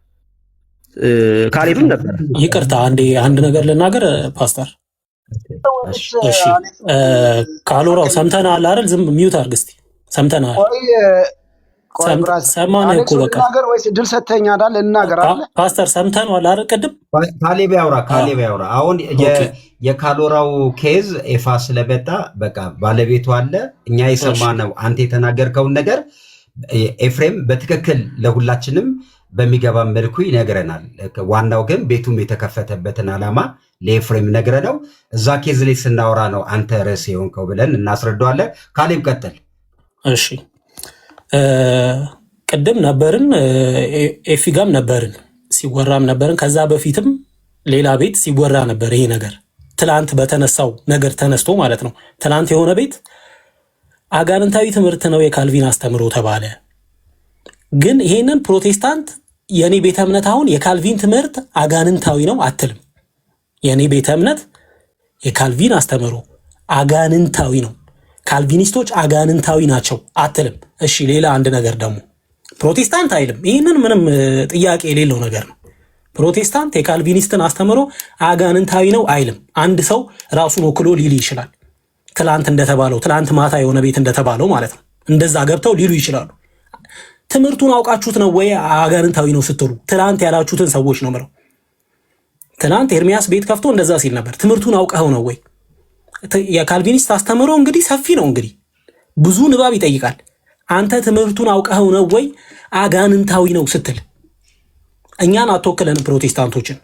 ካሌብም ነበር። ይቅርታ አንድ ነገር ልናገር ፓስተር። እሺ ካሎራው ሰምተናል አይደል? ዝም ሚውት አድርግ እስቲ። ሰምተናል ሰማነህ እኮ በቃ ነገር ወይስ ድል ሰተኛ አይደል? እናገራለን ፓስተር ሰምተናል አይደል? ቅድም ካሌብ ያውራ። አሁን የካሎራው ኬዝ ኤፋ ስለመጣ በቃ ባለቤቱ አለ። እኛ የሰማነው አንተ የተናገርከውን ነገር ኤፍሬም በትክክል ለሁላችንም በሚገባ መልኩ ይነግረናል። ዋናው ግን ቤቱም የተከፈተበትን ዓላማ ለኤፍሬም ነግረነው እዛ ኬዝ ላይ ስናወራ ነው አንተ ርዕስ የሆንከው ብለን እናስረዳዋለን። ካሌብ ቀጥል። እሺ ቅድም ነበርን፣ ኤፊ ጋም ነበርን፣ ሲወራም ነበርን። ከዛ በፊትም ሌላ ቤት ሲወራ ነበር ይሄ ነገር። ትላንት በተነሳው ነገር ተነስቶ ማለት ነው። ትላንት የሆነ ቤት አጋንንታዊ ትምህርት ነው የካልቪን አስተምሮ ተባለ። ግን ይሄንን ፕሮቴስታንት የኔ ቤተ እምነት አሁን የካልቪን ትምህርት አጋንንታዊ ነው አትልም። የኔ ቤተ እምነት የካልቪን አስተምሮ አጋንንታዊ ነው፣ ካልቪኒስቶች አጋንንታዊ ናቸው አትልም። እሺ ሌላ አንድ ነገር ደግሞ ፕሮቴስታንት አይልም። ይህንን ምንም ጥያቄ የሌለው ነገር ነው። ፕሮቴስታንት የካልቪኒስትን አስተምሮ አጋንንታዊ ነው አይልም። አንድ ሰው ራሱን ወክሎ ሊል ይችላል። ትላንት እንደተባለው ትላንት ማታ የሆነ ቤት እንደተባለው ማለት ነው። እንደዛ ገብተው ሊሉ ይችላሉ። ትምህርቱን አውቃችሁት ነው ወይ አጋንንታዊ ነው ስትሉ? ትላንት ያላችሁትን ሰዎች ነው ምለው። ትላንት ኤርሚያስ ቤት ከፍቶ እንደዛ ሲል ነበር። ትምህርቱን አውቀው ነው ወይ? የካልቪኒስት አስተምሮ እንግዲህ ሰፊ ነው፣ እንግዲህ ብዙ ንባብ ይጠይቃል። አንተ ትምህርቱን አውቀው ነው ወይ አጋንንታዊ ነው ስትል? እኛን አትወክለን ፕሮቴስታንቶችን።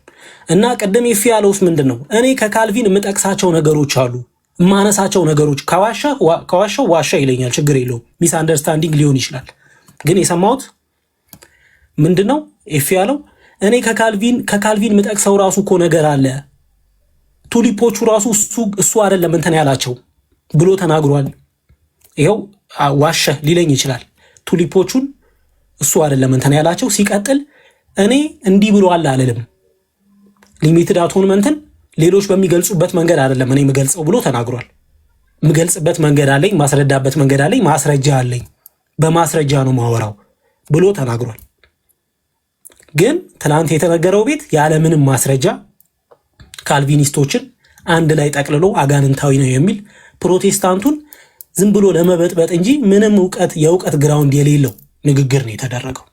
እና ቅድም ይፍ ያለውስ ምንድን ነው? እኔ ከካልቪን የምጠቅሳቸው ነገሮች አሉ፣ የማነሳቸው ነገሮች። ከዋሻው ዋሻ ይለኛል፣ ችግር የለውም። ሚስ አንደርስታንዲንግ ሊሆን ይችላል። ግን የሰማሁት ምንድነው? ኤፍ ያለው እኔ ከካልቪን ምጠቅሰው ራሱ እኮ ነገር አለ። ቱሊፖቹ ራሱ እሱ አይደለም እንትን ያላቸው ብሎ ተናግሯል። ይኸው ዋሸ ሊለኝ ይችላል። ቱሊፖቹን እሱ አይደለም እንትን ያላቸው። ሲቀጥል እኔ እንዲህ ብሏል አልልም። ሊሚትድ አቶንመንትን ሌሎች በሚገልጹበት መንገድ አይደለም እኔ የምገልጸው ብሎ ተናግሯል። የምገልጽበት መንገድ አለኝ፣ ማስረዳበት መንገድ አለኝ፣ ማስረጃ አለኝ፣ በማስረጃ ነው ማወራው ብሎ ተናግሯል። ግን ትናንት የተነገረው ቤት ያለምንም ማስረጃ ካልቪኒስቶችን አንድ ላይ ጠቅልሎ አጋንንታዊ ነው የሚል ፕሮቴስታንቱን ዝም ብሎ ለመበጥበጥ እንጂ ምንም የእውቀት ግራውንድ የሌለው ንግግር ነው የተደረገው።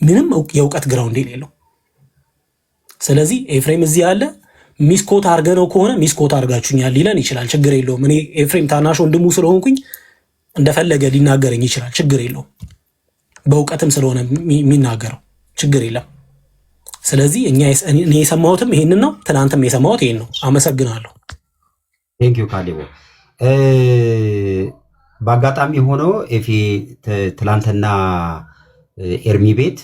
ምንም የእውቀት ግራውንድ የሌለው። ስለዚህ ኤፍሬም እዚህ ያለ ሚስኮት አርገነው ከሆነ ሚስኮት አርጋችሁኛል ሊለን ይችላል። ችግር የለውም። እኔ ኤፍሬም ታናሽ ወንድሙ ስለሆንኩኝ እንደፈለገ ሊናገረኝ ይችላል። ችግር የለውም። በእውቀትም ስለሆነ የሚናገረው ችግር የለም። ስለዚህ እኔ የሰማሁትም ይሄንን ነው። ትናንትም የሰማሁት ይሄን ነው። አመሰግናለሁ። ቴንክ ዩ ካሌቦ። በአጋጣሚ ሆኖ ኤፊ ትላንትና ኤርሚ ቤት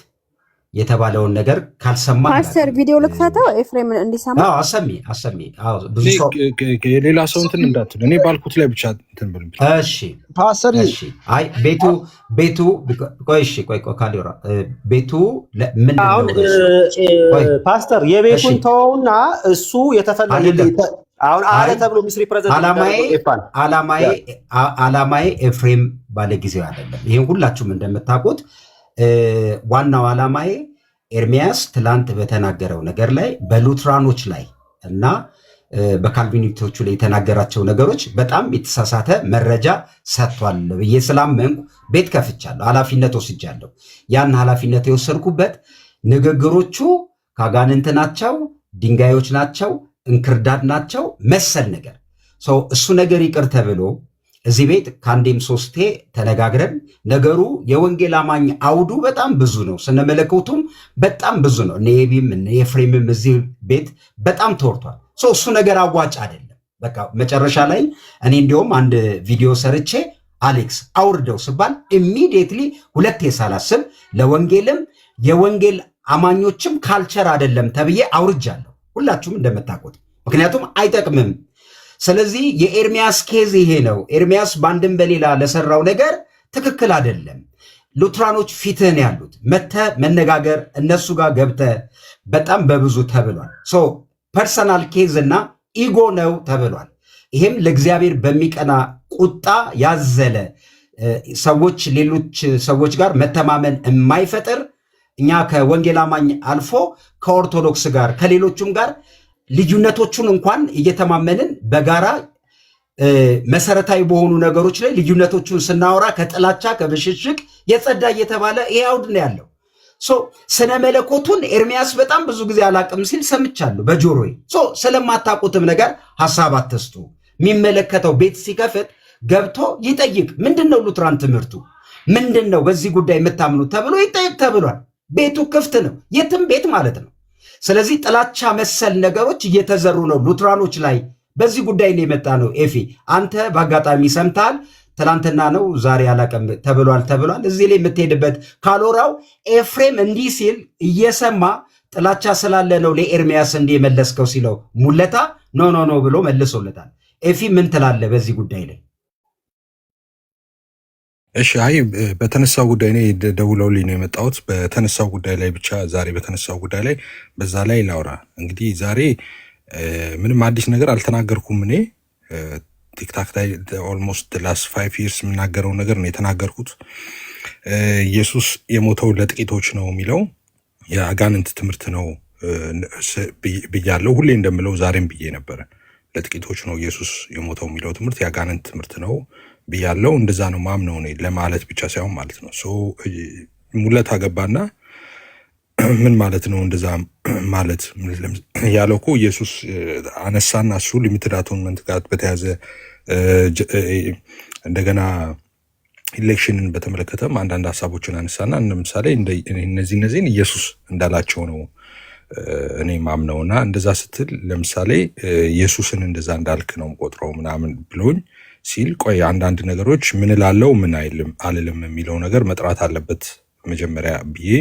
የተባለውን ነገር ካልሰማ ፓስተር ቪዲዮ ልክፈተው ኤፍሬምን እንዲሰማ። አሰሚ ብዙ ሰው የሌላ ሰው እንትን እንዳትል፣ እኔ ባልኩት ላይ ብቻ እንትን ብሎ። እሺ ፓስተር፣ አይ ቤቱ ቆይ ካሊራ ቤቱ ምን ፓስተር የቤቱን ተውና እሱ የተፈለገ አሁን አለ ተብሎ ሚስ ሪፕሬዘንት አላማዬ ኤፍሬም ባለጊዜው አይደለም። ይሄን ሁላችሁም እንደምታውቁት ዋናው ዓላማዬ ኤርሚያስ ትላንት በተናገረው ነገር ላይ በሉትራኖች ላይ እና በካልቪኒስቶቹ ላይ የተናገራቸው ነገሮች በጣም የተሳሳተ መረጃ ሰጥቷል ብዬ ስላመንኩ ቤት ከፍቻለሁ፣ ኃላፊነት ወስጃለሁ። ያን ኃላፊነት የወሰድኩበት ንግግሮቹ ከአጋንንት ናቸው፣ ድንጋዮች ናቸው፣ እንክርዳድ ናቸው መሰል ነገር እሱ ነገር ይቅር ተብሎ እዚህ ቤት ከአንዴም ሶስቴ ተነጋግረን ነገሩ የወንጌል አማኝ አውዱ በጣም ብዙ ነው፣ ስነመለከቱም በጣም ብዙ ነው። እነ ኤቢም እነ ኤፍሬምም እዚህ ቤት በጣም ተወርቷል። እሱ ነገር አዋጭ አይደለም። በቃ መጨረሻ ላይ እኔ እንዲሁም አንድ ቪዲዮ ሰርቼ አሌክስ አውርደው ስባል ኢሚዲየትሊ ሁለቴ ሳላስብ ለወንጌልም የወንጌል አማኞችም ካልቸር አይደለም ተብዬ አውርጃለሁ፣ ሁላችሁም እንደምታውቁት። ምክንያቱም አይጠቅምም። ስለዚህ የኤርሚያስ ኬዝ ይሄ ነው። ኤርሚያስ በአንድም በሌላ ለሰራው ነገር ትክክል አይደለም። ሉትራኖች ፊትህን ያሉት መተ መነጋገር እነሱ ጋር ገብተ በጣም በብዙ ተብሏል። ፐርሰናል ኬዝ እና ኢጎ ነው ተብሏል። ይሄም ለእግዚአብሔር በሚቀና ቁጣ ያዘለ ሰዎች ሌሎች ሰዎች ጋር መተማመን የማይፈጥር እኛ ከወንጌል አማኝ አልፎ ከኦርቶዶክስ ጋር ከሌሎቹም ጋር ልዩነቶቹን እንኳን እየተማመንን በጋራ መሰረታዊ በሆኑ ነገሮች ላይ ልዩነቶቹን ስናወራ ከጥላቻ ከብሽሽቅ የጸዳ እየተባለ ይሄ አውድ ነው ያለው። ስነ መለኮቱን ኤርሚያስ በጣም ብዙ ጊዜ አላቅም ሲል ሰምቻለሁ በጆሮዬ። ስለማታውቁትም ነገር ሀሳብ አትስጡ። የሚመለከተው ቤት ሲከፍት ገብቶ ይጠይቅ። ምንድን ነው ሉትራን ትምህርቱ ምንድን ነው? በዚህ ጉዳይ የምታምኑት ተብሎ ይጠይቅ ተብሏል። ቤቱ ክፍት ነው፣ የትም ቤት ማለት ነው። ስለዚህ ጥላቻ መሰል ነገሮች እየተዘሩ ነው ሉትራኖች ላይ። በዚህ ጉዳይ ነው የመጣ ነው። ኤፊ አንተ በአጋጣሚ ሰምተሃል። ትላንትና ነው ዛሬ አላቀም ተብሏል። እዚህ ላይ የምትሄድበት ካልወራው ኤፍሬም እንዲህ ሲል እየሰማ ጥላቻ ስላለ ነው ለኤርሚያስ እንዲህ የመለስከው ሲለው ሙለታ ኖ ብሎ መልሶለታል። ኤፊ ምን ትላለህ በዚህ ጉዳይ ላይ? እሺ አይ በተነሳው ጉዳይ እኔ ደውለውልኝ ነው የመጣሁት። በተነሳው ጉዳይ ላይ ብቻ ዛሬ በተነሳው ጉዳይ ላይ በዛ ላይ ላውራ። እንግዲህ ዛሬ ምንም አዲስ ነገር አልተናገርኩም። እኔ ቲክታክ ላይ ኦልሞስት ላስት 5 ይርስ የምናገረው ነገር ነው የተናገርኩት። ኢየሱስ የሞተው ለጥቂቶች ነው የሚለው የአጋንንት ትምህርት ነው ብያለሁ። ሁሌ እንደምለው ዛሬም ብዬ ነበረ። ለጥቂቶች ነው ኢየሱስ የሞተው የሚለው ትምህርት የአጋንንት ትምህርት ነው ብያለው። እንደዛ ነው ማምነው እኔ ለማለት ብቻ ሳይሆን ማለት ነው። ሙለት አገባና ምን ማለት ነው እንደዛ ማለት ያለው እኮ ኢየሱስ አነሳና እሱ ሊሚትድ አቶንመንት ጋር በተያዘ እንደገና ኢሌክሽንን በተመለከተም አንዳንድ ሀሳቦችን አነሳና ለምሳሌ እነዚህን ኢየሱስ እንዳላቸው ነው እኔ ማምነውና እንደዛ ስትል ለምሳሌ ኢየሱስን እንደዛ እንዳልክ ነው ቆጥረው ምናምን ብሎኝ ሲል ቆይ አንዳንድ ነገሮች ምን ላለው ምን አልልም የሚለው ነገር መጥራት አለበት መጀመሪያ ብዬ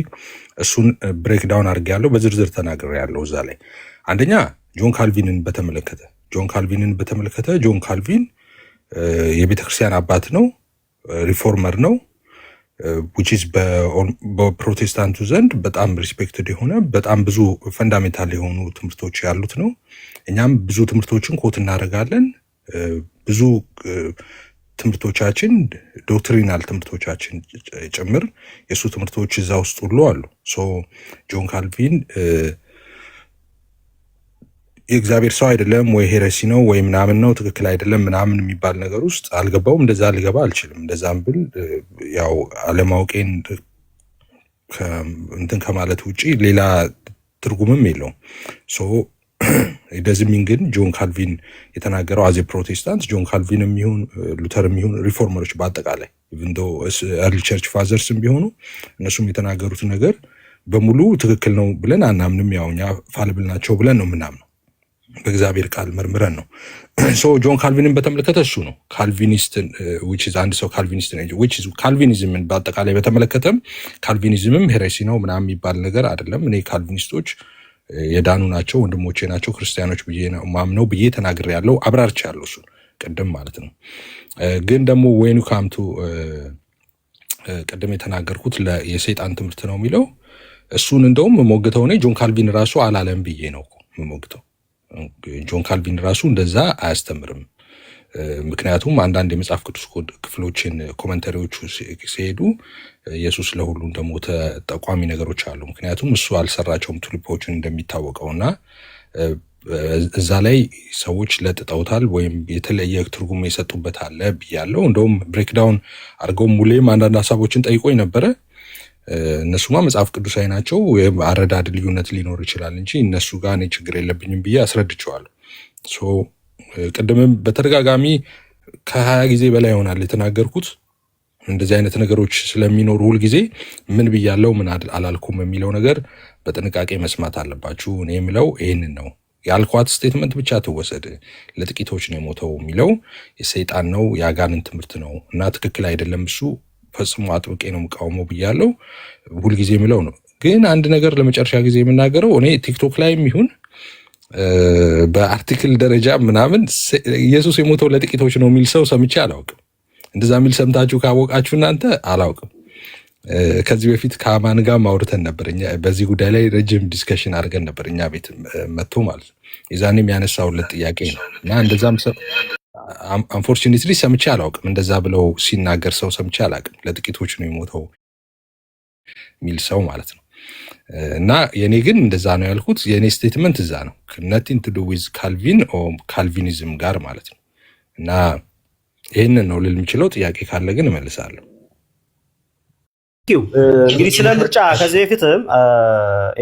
እሱን ብሬክ ዳውን አድርጌያለሁ። በዝርዝር ተናግሬያለሁ እዛ ላይ። አንደኛ ጆን ካልቪንን በተመለከተ ጆን ካልቪን የቤተክርስቲያን አባት ነው፣ ሪፎርመር ነው። ዊችዝ በፕሮቴስታንቱ ዘንድ በጣም ሪስፔክትድ የሆነ በጣም ብዙ ፈንዳሜንታል የሆኑ ትምህርቶች ያሉት ነው። እኛም ብዙ ትምህርቶችን ኮት እናደርጋለን። ብዙ ትምህርቶቻችን ዶክትሪናል ትምህርቶቻችን ጭምር የእሱ ትምህርቶች እዛ ውስጥ ሁሉ አሉ። ጆን ካልቪን የእግዚአብሔር ሰው አይደለም ወይ ሄረሲ ነው ወይ ምናምን ነው ትክክል አይደለም ምናምን የሚባል ነገር ውስጥ አልገባውም። እንደዛ ልገባ አልችልም። እንደዛም ብል ያው አለማውቄን እንትን ከማለት ውጭ ሌላ ትርጉምም የለውም። ደዝሚን ግን ጆን ካልቪን የተናገረው አዜ ፕሮቴስታንት ጆን ካልቪን የሚሆን ሉተር የሚሆን ሪፎርመሮች በአጠቃላይ ኢቭን ዶ ኤርሊ ቸርች ፋዘርስም ቢሆኑ እነሱም የተናገሩት ነገር በሙሉ ትክክል ነው ብለን አናምንም። ያው እኛ ፋልብል ናቸው ብለን ነው ምናምነው፣ በእግዚአብሔር ቃል መርምረን ነው። ጆን ካልቪንን በተመለከተ እሱ ነው ካልቪኒስትን አንድ ሰው ካልቪኒስት ነው ካልቪኒዝምን በአጠቃላይ በተመለከተም ካልቪኒዝምም ሄሬሲ ነው ምናምን የሚባል ነገር አይደለም። እኔ ካልቪኒስቶች የዳኑ ናቸው፣ ወንድሞቼ ናቸው፣ ክርስቲያኖች ብዬ ነው ማምነው ብዬ ተናግሬያለሁ፣ አብራርቻለሁ እሱን ቅድም ማለት ነው። ግን ደግሞ ወይኑ ካምቱ ቅድም የተናገርኩት የሰይጣን ትምህርት ነው የሚለው እሱን እንደውም ሞግተው እኔ ጆን ካልቪን ራሱ አላለም ብዬ ነው ሞግተው። ጆን ካልቪን ራሱ እንደዛ አያስተምርም። ምክንያቱም አንዳንድ የመጽሐፍ ቅዱስ ክፍሎችን ኮመንታሪዎቹ ሲሄዱ ኢየሱስ ለሁሉ እንደሞተ ጠቋሚ ነገሮች አሉ። ምክንያቱም እሱ አልሰራቸውም ቱሊፖችን እንደሚታወቀውና እዛ ላይ ሰዎች ለጥጠውታል ወይም የተለየ ትርጉም የሰጡበት አለ ብያለሁ። እንደውም ብሬክዳውን አድርገው ሙሌም አንዳንድ ሀሳቦችን ጠይቆኝ ነበረ። እነሱማ መጽሐፍ ቅዱሳዊ ናቸው፣ ወይም አረዳድ ልዩነት ሊኖር ይችላል እንጂ እነሱ ጋር እኔ ችግር የለብኝም ብዬ አስረድቼዋለሁ። ቅድምም በተደጋጋሚ ከ20 ጊዜ በላይ ይሆናል የተናገርኩት እንደዚህ አይነት ነገሮች ስለሚኖሩ ሁልጊዜ ምን ብያለሁ ምን አላልኩም የሚለው ነገር በጥንቃቄ መስማት አለባችሁ። እኔ የምለው ይህንን ነው። ያልኳት ስቴትመንት ብቻ ትወሰድ። ለጥቂቶች ነው የሞተው የሚለው የሰይጣን ነው የአጋንንት ትምህርት ነው እና ትክክል አይደለም። እሱ ፈጽሞ አጥብቄ ነው የምቃወመው ብያለሁ። ሁልጊዜ የምለው ነው። ግን አንድ ነገር ለመጨረሻ ጊዜ የምናገረው እኔ ቲክቶክ ላይም ይሁን በአርቲክል ደረጃ ምናምን ኢየሱስ የሞተው ለጥቂቶች ነው የሚል ሰው ሰምቼ አላውቅም። እንደዛ የሚል ሰምታችሁ ካወቃችሁ እናንተ አላውቅም። ከዚህ በፊት ከአማን ጋር ማውርተን ነበር። በዚህ ጉዳይ ላይ ረጅም ዲስከሽን አድርገን ነበር እኛ ቤት መጥቶ ማለት ነው። የዛኔም ያነሳውለት ጥያቄ ነው እና እንደዛም ሰው አንፎርቹኔትሊ ሰምቼ አላውቅም። እንደዛ ብለው ሲናገር ሰው ሰምቼ አላውቅም። ለጥቂቶች ነው የሞተው የሚል ሰው ማለት ነው። እና የኔ ግን እንደዛ ነው ያልኩት። የኔ ስቴትመንት እዛ ነው nothing to do with ካልቪን ኦ ካልቪኒዝም ጋር ማለት ነው። እና ይሄንን ነው ልል የምችለው። ጥያቄ ካለ ግን እመልሳለሁ። እንግዲህ ስለ ምርጫ ከዚህ በፊትም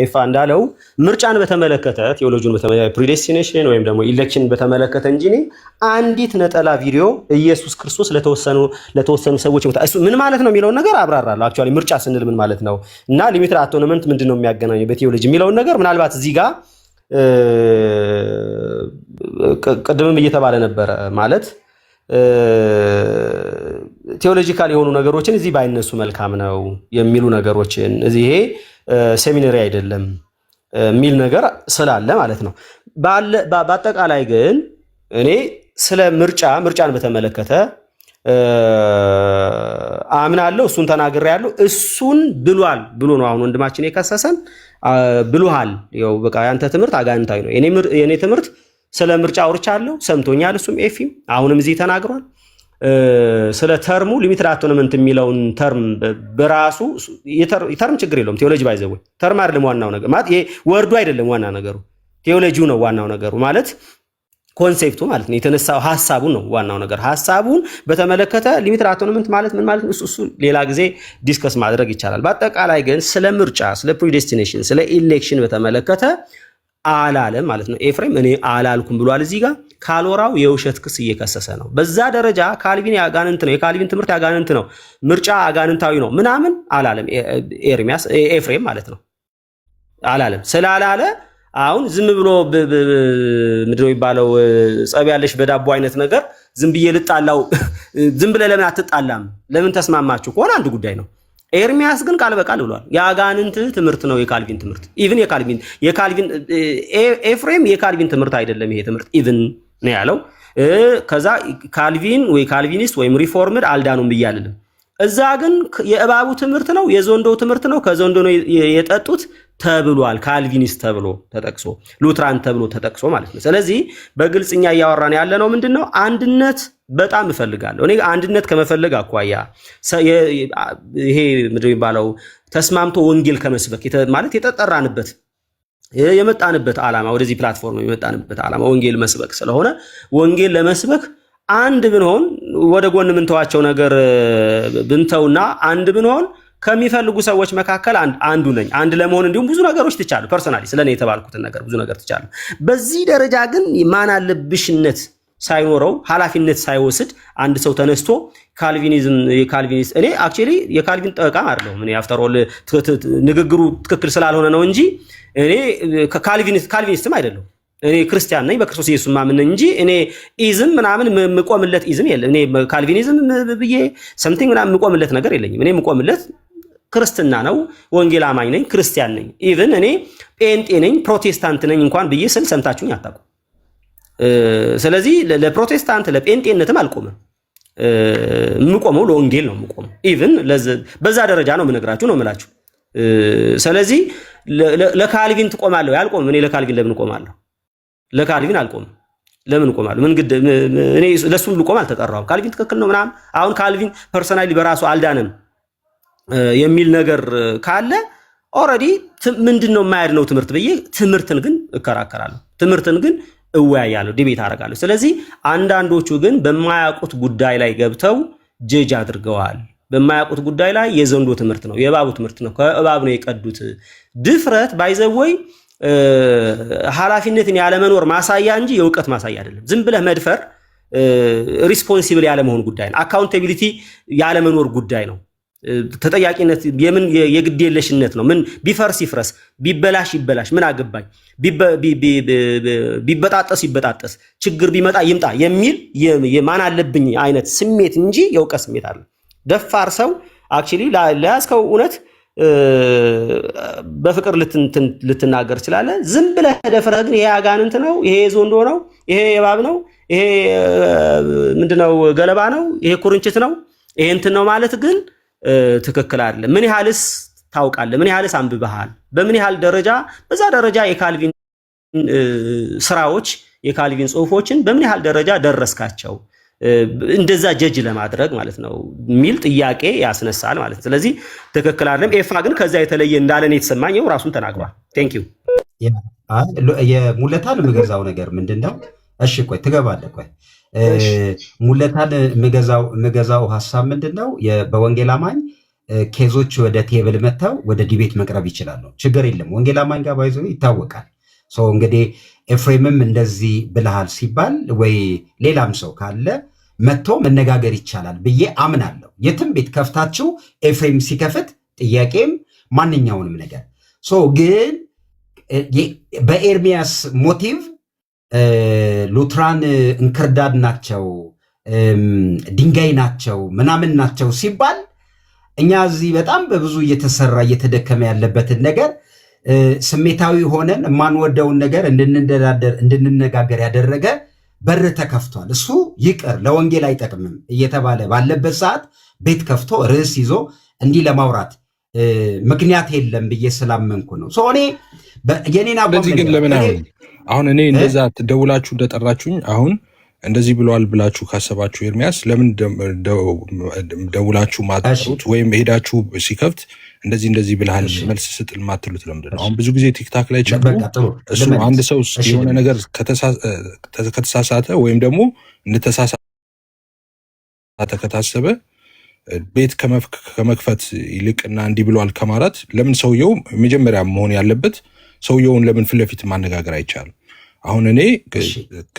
ኤፋ እንዳለው ምርጫን በተመለከተ ቴዎሎጂውን በተመለከተ ፕሪዴስቲኔሽን ወይም ደግሞ ኢሌክሽን በተመለከተ እንጂ አንዲት ነጠላ ቪዲዮ ኢየሱስ ክርስቶስ ለተወሰኑ ሰዎች እሱ ምን ማለት ነው የሚለውን ነገር አብራራለሁ። አክቹአሊ ምርጫ ስንል ምን ማለት ነው እና ሊሚትድ አቶንመንት ምንድነው የሚያገናኘው በቴዎሎጂ የሚለውን ነገር ምናልባት እዚህ ጋር ቅድምም እየተባለ ነበረ ማለት ቴዎሎጂካል የሆኑ ነገሮችን እዚህ ባይነሱ መልካም ነው የሚሉ ነገሮችን እዚህ ይሄ ሴሚናሪ አይደለም የሚል ነገር ስላለ ማለት ነው። በአጠቃላይ ግን እኔ ስለ ምርጫን በተመለከተ አምናለሁ። እሱን ተናግሬያለሁ። እሱን ብሏል ብሎ ነው አሁን ወንድማችን የከሰሰን ብሉሃል። ያው በቃ ያንተ ትምህርት አጋንንታዊ ነው። የኔ ትምህርት ስለ ምርጫ አውርቻለሁ፣ ሰምቶኛል። እሱም ኤፊም አሁንም እዚህ ተናግሯል። ስለ ተርሙ ሊሚትድ አቶንመንት የሚለውን ተርም በራሱ የተርም ችግር የለውም። ቴዎሎጂ ባይዘው ተርም አይደለም ዋናው ነገር ማለት ይሄ ወርዱ አይደለም ዋና ነገሩ፣ ቴዎሎጂው ነው ዋናው ነገሩ ማለት ኮንሴፕቱ ማለት ነው። የተነሳው ሐሳቡ ነው ዋናው ነገር። ሐሳቡን በተመለከተ ሊሚትድ አቶንመንት ማለት ምን ማለት ነው እሱ ሌላ ጊዜ ዲስከስ ማድረግ ይቻላል። በአጠቃላይ ግን ስለ ምርጫ፣ ስለ ፕሪዴስቲኔሽን፣ ስለ ኢሌክሽን በተመለከተ አላለም ማለት ነው። ኤፍሬም እኔ አላልኩም ብሏል። እዚህ ጋር ካልወራው የውሸት ክስ እየከሰሰ ነው። በዛ ደረጃ ካልቪን ያጋንንት ነው፣ የካልቪን ትምህርት ያጋንንት ነው፣ ምርጫ አጋንንታዊ ነው ምናምን አላለም ኤፍሬም ማለት ነው። አላለም። ስላላለ አሁን ዝም ብሎ ምንድነው የሚባለው ጸብ ያለሽ በዳቦ አይነት ነገር ዝም ብዬ ልጣላው ዝም ብለህ ለምን አትጣላም ለምን ተስማማችሁ ከሆነ አንድ ጉዳይ ነው። ኤርሚያስ ግን ቃል በቃል ብሏል የአጋንንት ትምህርት ነው የካልቪን ትምህርት። ኢቭን የካልቪን ኤፍሬም የካልቪን ትምህርት አይደለም ይሄ ትምህርት ኢቭን ነው ያለው። ከዛ ካልቪን ወይ ካልቪኒስት ወይም ሪፎርምድ አልዳኑም ብያለሁ። እዛ ግን የእባቡ ትምህርት ነው የዞንዶ ትምህርት ነው ከዞንዶ ነው የጠጡት ተብሏል። ካልቪኒስት ተብሎ ተጠቅሶ ሉትራን ተብሎ ተጠቅሶ ማለት ነው። ስለዚህ በግልጽኛ እያወራን ያለ ነው ምንድነው አንድነት በጣም እፈልጋለሁ። እኔ አንድነት ከመፈለግ አኳያ ይሄ ምንድነው የሚባለው ተስማምቶ ወንጌል ከመስበክ ማለት የተጠራንበት የመጣንበት ዓላማ ወደዚህ ፕላትፎርም የመጣንበት ዓላማ ወንጌል መስበክ ስለሆነ ወንጌል ለመስበክ አንድ ብንሆን ወደ ጎን ምንተዋቸው ነገር ብንተውና አንድ ብንሆን ከሚፈልጉ ሰዎች መካከል አንዱ ነኝ። አንድ ለመሆን እንዲሁም ብዙ ነገሮች ትቻሉ ፐርሰናሊ ስለኔ የተባልኩትን ነገር ብዙ ነገር ትቻሉ። በዚህ ደረጃ ግን ማን አለብሽነት ሳይኖረው ኃላፊነት ሳይወስድ አንድ ሰው ተነስቶ ካልቪኒዝም የካልቪኒስት እኔ አክቹሊ የካልቪን ጠበቃም አይደለሁም። እኔ አፍተር ኦል ንግግሩ ትክክል ስላልሆነ ነው እንጂ እኔ ካልቪኒስትም አይደለሁም። እኔ ክርስቲያን ነኝ በክርስቶስ ኢየሱስ ማምን እንጂ እኔ ኢዝም ምናምን የምቆምለት ኢዝም የለም። እኔ ካልቪኒዝም ብዬ ሰምቲንግ ምናምን የምቆምለት ነገር የለኝም። እኔ የምቆምለት ክርስትና ነው። ወንጌል አማኝ ነኝ፣ ክርስቲያን ነኝ። ኢቭን እኔ ጴንጤ ነኝ፣ ፕሮቴስታንት ነኝ እንኳን ብዬ ስል ሰምታችሁኝ አታውቁም። ስለዚህ ለፕሮቴስታንት ለጴንጤነትም አልቆምም። የምቆመው ለወንጌል ነው የምቆመው። ኢቭን በዛ ደረጃ ነው የምነግራችሁ ነው የምላችሁ። ስለዚህ ለካልቪን ትቆማለሁ ያልቆም እኔ ለካልቪን ለምን እቆማለሁ? ለካልቪን አልቆምም። ለምን እቆማለሁ? ምን ግድ እኔ ለሱም ልቆም አልተጠራሁም። ካልቪን ትክክል ነው ምናምን። አሁን ካልቪን ፐርሰናሊ በራሱ አልዳንም የሚል ነገር ካለ ኦልሬዲ ምንድነው የማያድነው ትምህርት ብዬ ትምህርትን ግን እከራከራለሁ። ትምህርትን ግን እወያያለሁ፣ ዲቤት አደርጋለሁ። ስለዚህ አንዳንዶቹ ግን በማያውቁት ጉዳይ ላይ ገብተው ጀጅ አድርገዋል። በማያውቁት ጉዳይ ላይ የዘንዶ ትምህርት ነው፣ የእባቡ ትምህርት ነው፣ ከእባብ ነው የቀዱት። ድፍረት ባይዘወይ ኃላፊነትን ያለመኖር ማሳያ እንጂ የእውቀት ማሳያ አይደለም። ዝም ብለህ መድፈር ሪስፖንሲብል ያለመሆን ጉዳይ ነው። አካውንታቢሊቲ ያለመኖር ጉዳይ ነው። ተጠያቂነት የምን የግዴለሽነት ነው። ምን ቢፈርስ ይፍረስ፣ ቢበላሽ ይበላሽ፣ ምን አገባኝ፣ ቢበጣጠስ ይበጣጠስ፣ ችግር ቢመጣ ይምጣ የሚል የማን አለብኝ አይነት ስሜት እንጂ የእውቀት ስሜት አለ። ደፋር ሰው አክቹሊ ለያዝከው እውነት በፍቅር ልትናገር ትችላለህ። ዝም ብለህ ደፍረህ ግን ይሄ አጋንንት ነው፣ ይሄ ዞንዶ ነው፣ ይሄ እባብ ነው፣ ይሄ ምንድነው ገለባ ነው፣ ይሄ ኩርንችት ነው፣ ይሄ እንትን ነው ማለት ግን ትክክል አይደለም። ምን ያህልስ ታውቃለህ? ምን ያህልስ አንብበሃል? በምን ያህል ደረጃ በዛ ደረጃ የካልቪን ስራዎች የካልቪን ጽሁፎችን በምን ያህል ደረጃ ደረስካቸው? እንደዛ ጀጅ ለማድረግ ማለት ነው የሚል ጥያቄ ያስነሳል ማለት ነው። ስለዚህ ትክክል አይደለም። ኤፋ ግን ከዛ የተለየ እንዳለን የተሰማኘው ራሱን ተናግሯል። ቴንክ ዩ። የሙለታን የምገዛው ነገር ምንድነው? እሺ ቆይ ትገባለህ። ቆይ ሙለታን የምገዛው ሀሳብ ምንድነው? በወንጌል አማኝ ኬዞች ወደ ቴብል መጥተው ወደ ዲቤት መቅረብ ይችላሉ። ችግር የለም። ወንጌል አማኝ ጋር ባይዞ ይታወቃል። ሰው እንግዲህ ኤፍሬምም እንደዚህ ብልሃል ሲባል ወይ ሌላም ሰው ካለ መጥቶ መነጋገር ይቻላል ብዬ አምናለሁ። የትም ቤት ከፍታችሁ ኤፍሬም ሲከፍት ጥያቄም ማንኛውንም ነገር ግን በኤርሚያስ ሞቲቭ ሉትራን እንክርዳድ ናቸው፣ ድንጋይ ናቸው፣ ምናምን ናቸው ሲባል እኛ እዚህ በጣም በብዙ እየተሰራ እየተደከመ ያለበትን ነገር ስሜታዊ ሆነን የማንወደውን ነገር እንድንነጋገር ያደረገ በር ተከፍቷል። እሱ ይቅር ለወንጌል አይጠቅምም እየተባለ ባለበት ሰዓት ቤት ከፍቶ ርዕስ ይዞ እንዲህ ለማውራት ምክንያት የለም ብዬ ስላመንኩ ነው። እኔ የኔና ግን ለምን አሁን እኔ እንደዛ ደውላችሁ እንደጠራችሁኝ አሁን እንደዚህ ብለዋል ብላችሁ ካሰባችሁ ኤርሚያስ ለምን ደውላችሁ ማጥሩት ወይም ሄዳችሁ ሲከፍት እንደዚህ ብለሃል መልስ ስጥ ማትሉት ለምንድን ነው? አሁን ብዙ ጊዜ ቲክታክ ላይ ችግሩ እሱ አንድ ሰው የሆነ ነገር ከተሳሳተ ወይም ደግሞ እንደተሳሳተ ከታሰበ ቤት ከመክፈት ይልቅና እንዲህ ብለዋል ከማራት ለምን ሰውየው መጀመሪያ መሆን ያለበት ሰውየውን ለምን ፊት ለፊት ማነጋገር አይቻልም? አሁን እኔ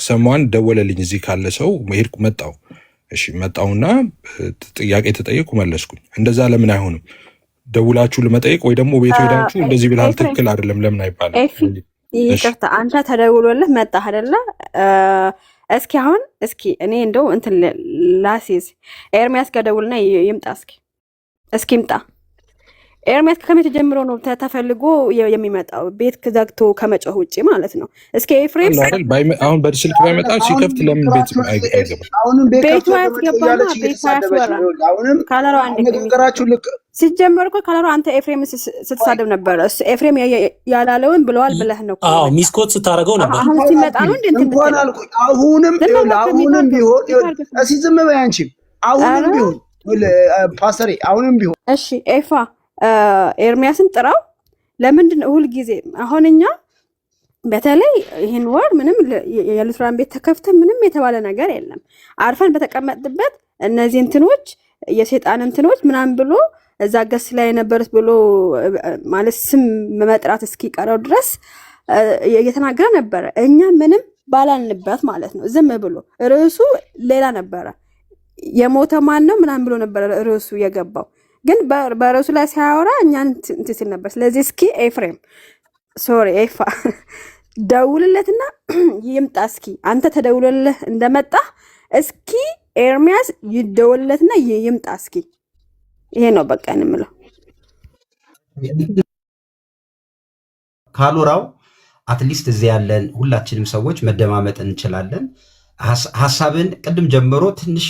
ሰማን ደወለልኝ እዚህ ካለ ሰው መሄድኩ መጣውና ጥያቄ ተጠየቁ መለስኩኝ። እንደዛ ለምን አይሆንም? ደውላችሁ ለመጠየቅ ወይ ደግሞ ቤቱ ሄዳችሁ እንደዚህ ብለሃል ትክክል አይደለም ለምን አይባልም? ይቅርታ አንተ ተደውሎልህ መጣህ አይደለ? እስኪ እኔ እንደው እንትን ላሲዝ ኤርሚያስ ጋር ደውልና ይምጣ። እስኪ ይምጣ። ኤርሚያስ ከመቼ ጀምሮ ነው ተፈልጎ የሚመጣው? ቤት ዘግቶ ከመጮህ ውጭ ማለት ነው። እስኪ ኤፍሬም አሁን በስልክ ባይመጣ ሲከፍት ለምን ቤት አይገባም? ቤቱ ያስገባና ቤቱ ያስወራ ካለሮ አንድ ሲጀመር እኮ ካለሮ አንተ ኤፍሬም ስትሳደብ ነበር። እሱ ኤፍሬም ያላለውን ብለዋል ብለህ ነው። አዎ ሚስኮት ስታረገው ነበር። አሁን ሲመጣ ነው እንዴ እንትን አሁንም ቢሆን እሺ ዝም በይ አንቺ። አሁንም ቢሆን ፓስተሬ አሁንም ቢሆን እሺ ኤፋ ኤርሚያስን ጥራው። ለምንድን ሁል ጊዜ አሁን እኛ በተለይ ይህን ወር ምንም የሉትራን ቤት ተከፍተ ምንም የተባለ ነገር የለም። አርፈን በተቀመጥበት እነዚህ እንትኖች የሰይጣን እንትኖች ምናምን ብሎ እዛ ገስ ላይ የነበሩት ብሎ ማለት ስም መጥራት እስኪቀረው ድረስ እየተናገረ ነበረ። እኛ ምንም ባላልንበት ማለት ነው። ዝም ብሎ ርዕሱ ሌላ ነበረ። የሞተ ማን ነው ምናምን ብሎ ነበረ ርዕሱ የገባው። ግን በርዕሱ ላይ ሲያወራ እኛን እንትን ሲል ነበር። ስለዚህ እስኪ ኤፍሬም ኤፋ ደውልለትና ይምጣ። እስኪ አንተ ተደውልልህ እንደመጣ እስኪ ኤርሚያስ ይደውልለትና ይምጣ። እስኪ ይሄ ነው በቃ እንምለው። ካሎራው አትሊስት እዚህ ያለን ሁላችንም ሰዎች መደማመጥ እንችላለን። ሐሳብን ቅድም ጀምሮ ትንሽ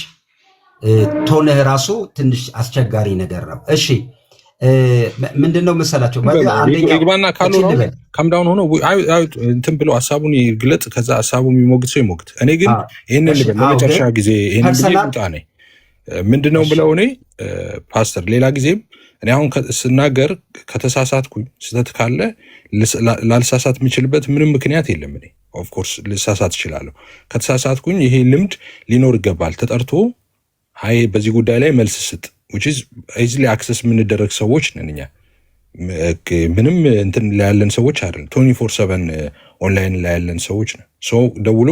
ቶንህ ራሱ ትንሽ አስቸጋሪ ነገር ነው። እሺ ምንድነው መሰላቸው ይግባና ካልሆነ ካምዳውን ሆኖ እንትን ብለው ሀሳቡን ይግለጽ። ከዛ ሀሳቡ የሚሞግት ሰው ይሞግት። እኔ ግን ይህንን ልበል ለመጨረሻ ጊዜ ይህንን ብጣ ነኝ ምንድነው ብለው እኔ ፓስተር ሌላ ጊዜም እኔ አሁን ስናገር ከተሳሳትኩኝ ስህተት ካለ ላልሳሳት የምችልበት ምንም ምክንያት የለም። እኔ ኦፍኮርስ ልሳሳት እችላለሁ። ከተሳሳትኩኝ ይሄ ልምድ ሊኖር ይገባል። ተጠርቶ አይ በዚህ ጉዳይ ላይ መልስ ስጥ which is easily access የምንደረግ ሰዎች ነን እኛ። ምንም እንትን ላይ ያለን ሰዎች አይደለም። 24/7 ኦንላይን ላይ ያለን ሰዎች ነን። ሶ ደውሎ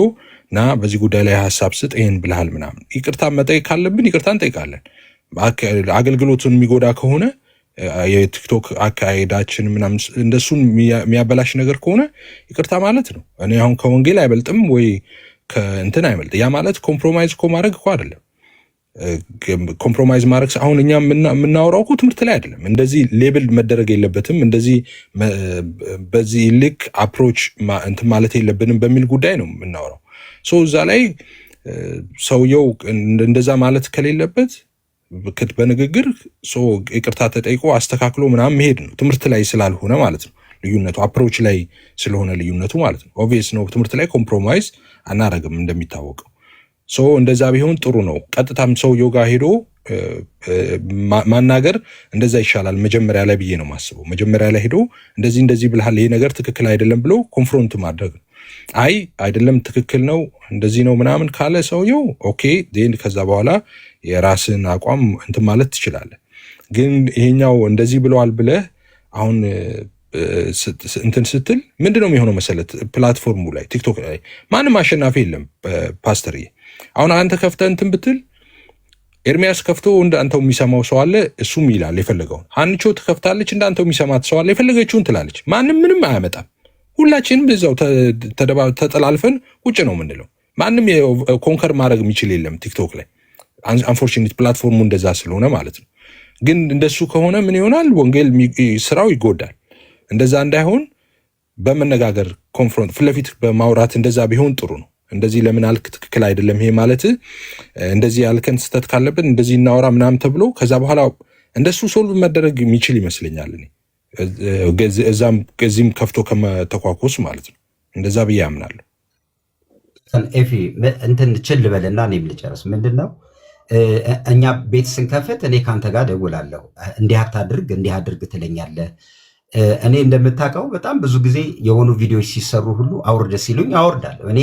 ና በዚህ ጉዳይ ላይ ሀሳብ ስጥ ይሄን ብለሃል ምናምን ይቅርታ መጠየቅ ካለብን ይቅርታ እንጠይቃለን። አገልግሎቱን የሚጎዳ ከሆነ የቲክቶክ አካሄዳችን ምናምን እንደሱን የሚያበላሽ ነገር ከሆነ ይቅርታ ማለት ነው። እኔ አሁን ከወንጌል አይበልጥም ወይ ከእንትን አይበልጥ። ያ ማለት ኮምፕሮማይዝ እኮ ማድረግ እኮ አይደለም። ኮምፕሮማይዝ ማድረግ አሁን እኛ የምናወራው እኮ ትምህርት ላይ አይደለም። እንደዚህ ሌብል መደረግ የለበትም። እንደዚህ በዚህ ልክ አፕሮች እንትን ማለት የለብንም በሚል ጉዳይ ነው የምናወራው። ሶ እዛ ላይ ሰውየው እንደዛ ማለት ከሌለበት በንግግር ይቅርታ ተጠይቆ አስተካክሎ ምናምን መሄድ ነው። ትምህርት ላይ ስላልሆነ ማለት ነው ልዩነቱ፣ አፕሮች ላይ ስለሆነ ልዩነቱ ማለት ነው። ኦብቪየስ ነው ትምህርት ላይ ኮምፕሮማይዝ አናረግም እንደሚታወቀው። እንደዛ ቢሆን ጥሩ ነው። ቀጥታም ሰውየው ጋር ሄዶ ማናገር እንደዛ ይሻላል መጀመሪያ ላይ ብዬ ነው ማስበው። መጀመሪያ ላይ ሄዶ እንደዚህ ብልሃል ይሄ ነገር ትክክል አይደለም ብሎ ኮንፍሮንት ማድረግ ነው። አይ አይደለም ትክክል ነው እንደዚህ ነው ምናምን ካለ ሰውየው ኦኬ ዴን ከዛ በኋላ የራስን አቋም እንትን ማለት ትችላለህ። ግን ይሄኛው እንደዚህ ብለዋል ብለህ አሁን እንትን ስትል ምንድነው የሚሆነው መሰለት? ፕላትፎርሙ ላይ ቲክቶክ ላይ ማንም አሸናፊ የለም ፓስተርዬ። አሁን አንተ ከፍተህ እንትን ብትል ኤርሚያስ ከፍቶ እንዳንተው የሚሰማው ሰው አለ፣ እሱም ይላል የፈለገውን። አንቾ ትከፍታለች እንዳንተው የሚሰማት ሰው አለ፣ የፈለገችውን ትላለች። ማንም ምንም አያመጣም። ሁላችንም በዛው ተጠላልፈን ቁጭ ነው የምንለው። ማንም ኮንከር ማድረግ የሚችል የለም ቲክቶክ ላይ። አንፎርቹኔት ፕላትፎርሙ እንደዛ ስለሆነ ማለት ነው። ግን እንደሱ ከሆነ ምን ይሆናል? ወንጌል ስራው ይጎዳል። እንደዛ እንዳይሆን በመነጋገር ኮንፍሮንት ፊት ለፊት በማውራት እንደዛ ቢሆን ጥሩ ነው። እንደዚህ ለምን አልክ ትክክል አይደለም ይሄ ማለት እንደዚህ ያልከን ስህተት ካለብን እንደዚህ እናወራ ምናምን ተብሎ ከዛ በኋላ እንደሱ ሶልቭ መደረግ የሚችል ይመስለኛል። እኔ እዛም ከዚህም ከፍቶ ከመተኳኮስ ማለት ነው። እንደዛ ብዬ አምናለሁ። ኤፊ እንትን ችል በልና እኔም ልጨርስ። ምንድን ነው እኛ ቤት ስንከፍት እኔ ከአንተ ጋር ደውላለሁ። እንዲህ አታድርግ እንዲህ አድርግ ትለኛለህ። እኔ እንደምታውቀው በጣም ብዙ ጊዜ የሆኑ ቪዲዮዎች ሲሰሩ ሁሉ አውርደ ሲሉኝ አወርዳለሁ። እኔ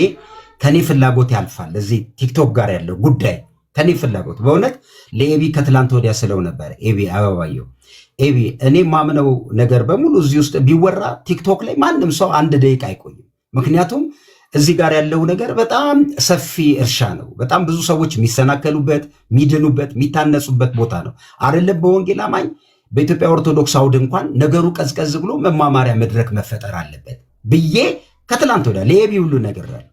ከኔ ፍላጎት ያልፋል። እዚህ ቲክቶክ ጋር ያለው ጉዳይ ከኔ ፍላጎት በእውነት ለኤቢ ከትላንት ወዲያ ስለው ነበር። ኤቢ አበባየው ኤቢ እኔ ማምነው ነገር በሙሉ እዚህ ውስጥ ቢወራ ቲክቶክ ላይ ማንም ሰው 1 ደቂቃ አይቆይም። ምክንያቱም እዚህ ጋር ያለው ነገር በጣም ሰፊ እርሻ ነው። በጣም ብዙ ሰዎች የሚሰናከሉበት፣ የሚድኑበት፣ የሚታነጹበት ቦታ ነው አይደለም። በወንጌል አማኝ በኢትዮጵያ ኦርቶዶክስ አውድ እንኳን ነገሩ ቀዝቀዝ ብሎ መማማሪያ መድረክ መፈጠር አለበት ብዬ ከትላንት ወዲያ ለኤቢ ሁሉ ነገር አለ።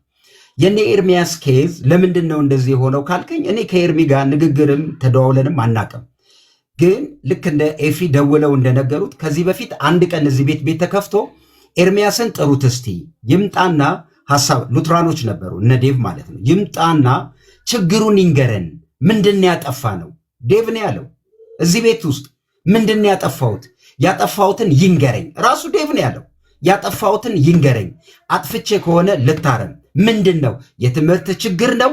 የኔ ኤርሚያስ ኬዝ ለምንድን ነው እንደዚህ የሆነው ካልከኝ እኔ ከኤርሚ ጋር ንግግርም ተደዋውለንም አናቅም። ግን ልክ እንደ ኤፊ ደውለው እንደነገሩት ከዚህ በፊት አንድ ቀን እዚህ ቤት ተከፍቶ ኤርሚያስን ጥሩት እስቲ ይምጣና ሐሳብ ሉትራኖች ነበሩ እነ ዴቭ ማለት ነው። ይምጣና ችግሩን ይንገረን። ምንድን ያጠፋ ነው ዴቭ ነው ያለው። እዚህ ቤት ውስጥ ምንድን ያጠፋሁት? ያጠፋሁትን ይንገረኝ። ራሱ ዴቭ ነው ያለው። ያጠፋሁትን ይንገረኝ፣ አጥፍቼ ከሆነ ልታረም። ምንድን ነው? የትምህርት ችግር ነው?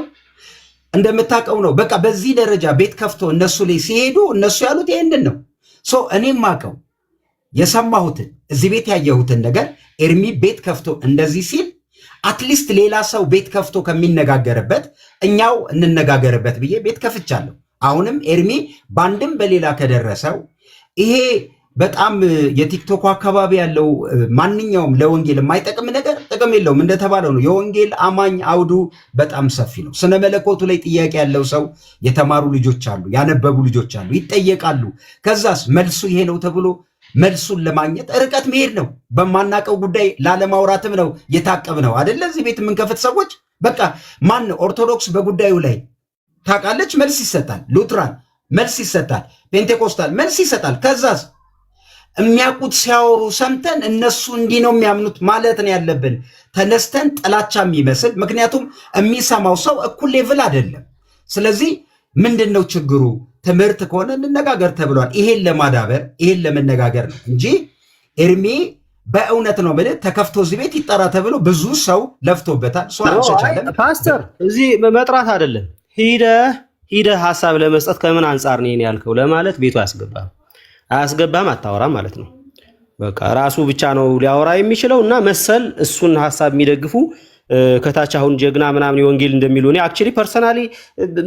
እንደምታውቀው ነው። በቃ በዚህ ደረጃ ቤት ከፍቶ እነሱ ላይ ሲሄዱ እነሱ ያሉት ይህንን ነው። እኔም ማቀው የሰማሁትን እዚህ ቤት ያየሁትን ነገር ኤርሚ ቤት ከፍቶ እንደዚህ ሲል አትሊስት ሌላ ሰው ቤት ከፍቶ ከሚነጋገርበት እኛው እንነጋገርበት ብዬ ቤት ከፍቻለሁ። አሁንም ኤርሚ ባንድም በሌላ ከደረሰው ይሄ በጣም የቲክቶክ አካባቢ ያለው ማንኛውም ለወንጌል የማይጠቅም ነገር ጥቅም የለውም። እንደተባለው ነው የወንጌል አማኝ አውዱ በጣም ሰፊ ነው። ስነ መለኮቱ ላይ ጥያቄ ያለው ሰው የተማሩ ልጆች አሉ፣ ያነበቡ ልጆች አሉ፣ ይጠየቃሉ። ከዛስ መልሱ ይሄ ነው ተብሎ መልሱን ለማግኘት ርቀት መሄድ ነው። በማናቀው ጉዳይ ላለማውራትም ነው የታቀብ ነው አደለ? እዚህ ቤት የምንከፍት ሰዎች በቃ ማን ኦርቶዶክስ በጉዳዩ ላይ ታውቃለች፣ መልስ ይሰጣል። ሉትራን መልስ ይሰጣል። ፔንቴኮስታል መልስ ይሰጣል። ከዛስ የሚያውቁት ሲያወሩ ሰምተን እነሱ እንዲህ ነው የሚያምኑት ማለት ነው ያለብን። ተነስተን ጥላቻ የሚመስል ምክንያቱም የሚሰማው ሰው እኩል ሌቭል አይደለም። ስለዚህ ምንድን ነው ችግሩ? ትምህርት ከሆነ እንነጋገር ተብሏል። ይሄን ለማዳበር ይሄን ለመነጋገር ነው እንጂ ኤርሚ በእውነት ነው ማለት ተከፍቶ እዚህ ቤት ይጠራ ተብሎ ብዙ ሰው ለፍቶበታል። ፓስተር እዚህ መጥራት አይደለም ሂደህ ሐሳብ ለመስጠት ከምን አንጻር ነው ያልከው ለማለት ቤቱ አያስገባም አታወራም ማለት ነው። በቃ ራሱ ብቻ ነው ሊያወራ የሚችለው እና መሰል እሱን ሐሳብ የሚደግፉ ከታች አሁን ጀግና ምናምን የወንጌል እንደሚሉ እኔ አክቹሊ ፐርሰናሊ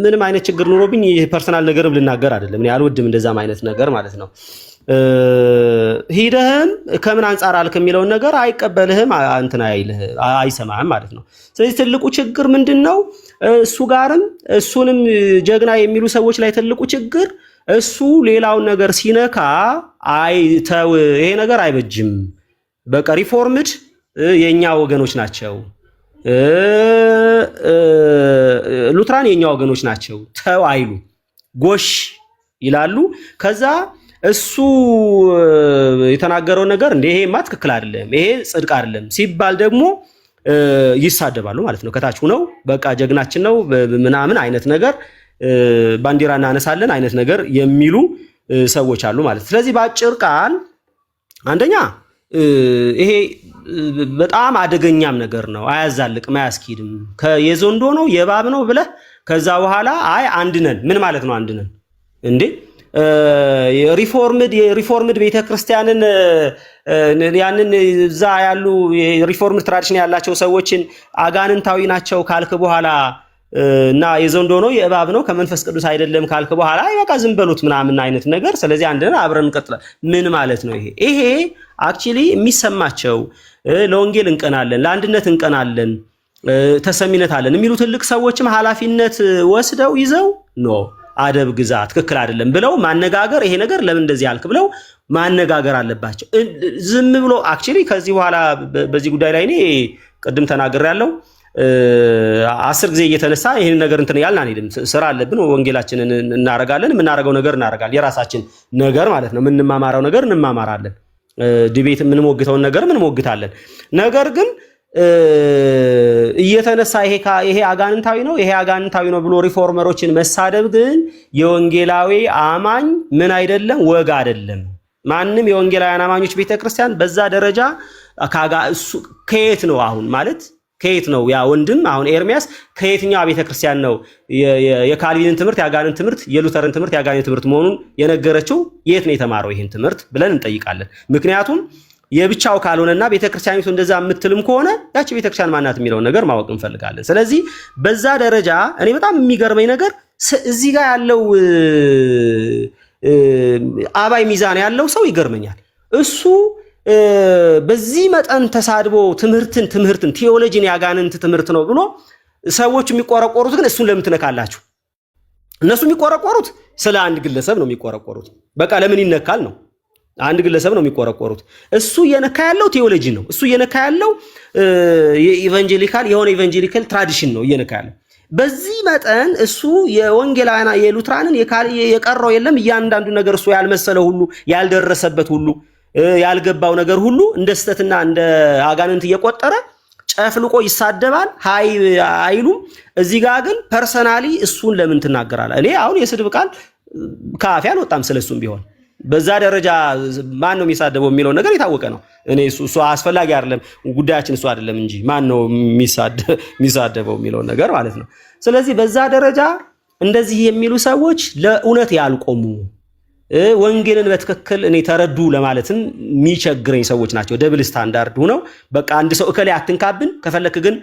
ምንም አይነት ችግር ኑሮብኝ ፐርሰናል ነገርም ልናገር አይደለም እኔ አልወድም እንደዛም አይነት ነገር ማለት ነው። ሂደህም ከምን አንጻር አልክ የሚለውን ነገር አይቀበልህም እንትን አይሰማህም ማለት ነው። ስለዚህ ትልቁ ችግር ምንድነው? እሱ ጋርም እሱንም ጀግና የሚሉ ሰዎች ላይ ትልቁ ችግር እሱ ሌላውን ነገር ሲነካ አይተው ይሄ ነገር አይበጅም። በቃ ሪፎርምድ የኛ ወገኖች ናቸው፣ ሉትራን የኛ ወገኖች ናቸው ተው አይሉ ጎሽ ይላሉ። ከዛ እሱ የተናገረው ነገር እንደ ይሄማ ትክክል አይደለም ይሄ ጽድቅ አይደለም ሲባል ደግሞ ይሳደባሉ ማለት ነው። ከታች ሆነው በቃ ጀግናችን ነው ምናምን አይነት ነገር ባንዲራ እናነሳለን አይነት ነገር የሚሉ ሰዎች አሉ ማለት። ስለዚህ በአጭር ቃል አንደኛ ይሄ በጣም አደገኛም ነገር ነው። አያዛልቅም፣ አያስኪድም። የዘንዶ ነው የባብ ነው ብለህ ከዛ በኋላ አይ አንድ ነን ምን ማለት ነው? አንድ ነን እንዴ? የሪፎርምድ ቤተክርስቲያንን ያንን እዛ ያሉ የሪፎርምድ ትራዲሽን ያላቸው ሰዎችን አጋንንታዊ ናቸው ካልክ በኋላ እና የዘንዶ ነው የእባብ ነው ከመንፈስ ቅዱስ አይደለም ካልክ በኋላ አይ በቃ ዝም በሉት ምናምን አይነት ነገር። ስለዚህ አንድ ነን አብረን እንቀጥላለን ምን ማለት ነው? ይሄ አክቹሊ የሚሰማቸው ለወንጌል እንቀናለን፣ ለአንድነት እንቀናለን፣ ተሰሚነት አለን የሚሉ ትልቅ ሰዎችም ኃላፊነት ወስደው ይዘው ኖ አደብ ግዛ ትክክል አይደለም ብለው ማነጋገር ይሄ ነገር ለምን እንደዚህ ያልክ ብለው ማነጋገር አለባቸው። ዝም ብሎ አክቹሊ ከዚህ በኋላ በዚህ ጉዳይ ላይ እኔ ቅድም ተናግሬያለሁ 10 ጊዜ እየተነሳ ይሄን ነገር እንትን ያልን አንሄድም። ስራ አለብን፣ ወንጌላችንን እናረጋለን፣ የምናረገው ነገር እናረጋለን፣ የራሳችን ነገር ማለት ነው። የምንማማረው ነገር እንማማራለን፣ ዲቤት የምንሞግተውን ነገር እንሞግታለን። ነገር ግን እየተነሳ ይሄ አጋንንታዊ ነው ይሄ አጋንንታዊ ነው ብሎ ሪፎርመሮችን መሳደብ ግን የወንጌላዊ አማኝ ምን አይደለም ወግ አይደለም። ማንም የወንጌላውያን አማኞች ቤተክርስቲያን በዛ ደረጃ ከየት ነው አሁን ማለት ከየት ነው ያ ወንድም አሁን ኤርሚያስ ከየትኛው ቤተክርስቲያን ነው የካልቪንን ትምህርት የአጋንንት ትምህርት የሉተርን ትምህርት የአጋንንት ትምህርት መሆኑን የነገረችው? የት ነው የተማረው ይሄን ትምህርት ብለን እንጠይቃለን። ምክንያቱም የብቻው ካልሆነና ቤተክርስቲያኒቱ እንደዛ የምትልም ከሆነ ያቺ ቤተክርስቲያን ማናት የሚለውን ነገር ማወቅ እንፈልጋለን። ስለዚህ በዛ ደረጃ እኔ በጣም የሚገርመኝ ነገር እዚህ ጋር ያለው አባይ ሚዛን ያለው ሰው ይገርመኛል። እሱ በዚህ መጠን ተሳድቦ ትምህርትን ቴዎሎጂን ያጋንንት ትምህርት ነው ብሎ ሰዎች የሚቆረቆሩት ግን እሱን ለምን ትነካላችሁ? እነሱ የሚቆረቆሩት ስለ አንድ ግለሰብ ነው የሚቆረቆሩት። በቃ ለምን ይነካል ነው አንድ ግለሰብ ነው የሚቆረቆሩት። እሱ እየነካ ያለው ቴዎሎጂ ነው። እሱ እየነካ ያለው የኢቫንጀሊካል ትራዲሽን ነው እየነካ ያለው። በዚህ መጠን እሱ የወንጌላውያን የሉትራንን የቀረው የለም። እያንዳንዱ ነገር እሱ ያልመሰለው ሁሉ ያልደረሰበት ሁሉ ያልገባው ነገር ሁሉ እንደ ስተትና እንደ አጋንንት እየቆጠረ ጨፍልቆ ይሳደባል። ሃይ አይሉም። እዚህ ጋር ግን ፐርሰናሊ እሱን ለምን ትናገራለህ? እኔ አሁን የስድብ ቃል ካፌ አልወጣም ስለሱም ቢሆን በዛ ደረጃ ማን ነው የሚሳደበው የሚለው ነገር የታወቀ ነው። እኔ እሱ አስፈላጊ አይደለም፣ ጉዳያችን እሱ አይደለም እንጂ ማን ነው የሚሳደበው የሚለው ነገር ማለት ነው። ስለዚህ በዛ ደረጃ እንደዚህ የሚሉ ሰዎች ለእውነት ያልቆሙ ወንጌልን በትክክል እኔ ተረዱ ለማለትም የሚቸግረኝ ሰዎች ናቸው። ደብል ስታንዳርድ ሆነው በቃ አንድ ሰው እከሌ አትንካብን፣ ከፈለክ ግን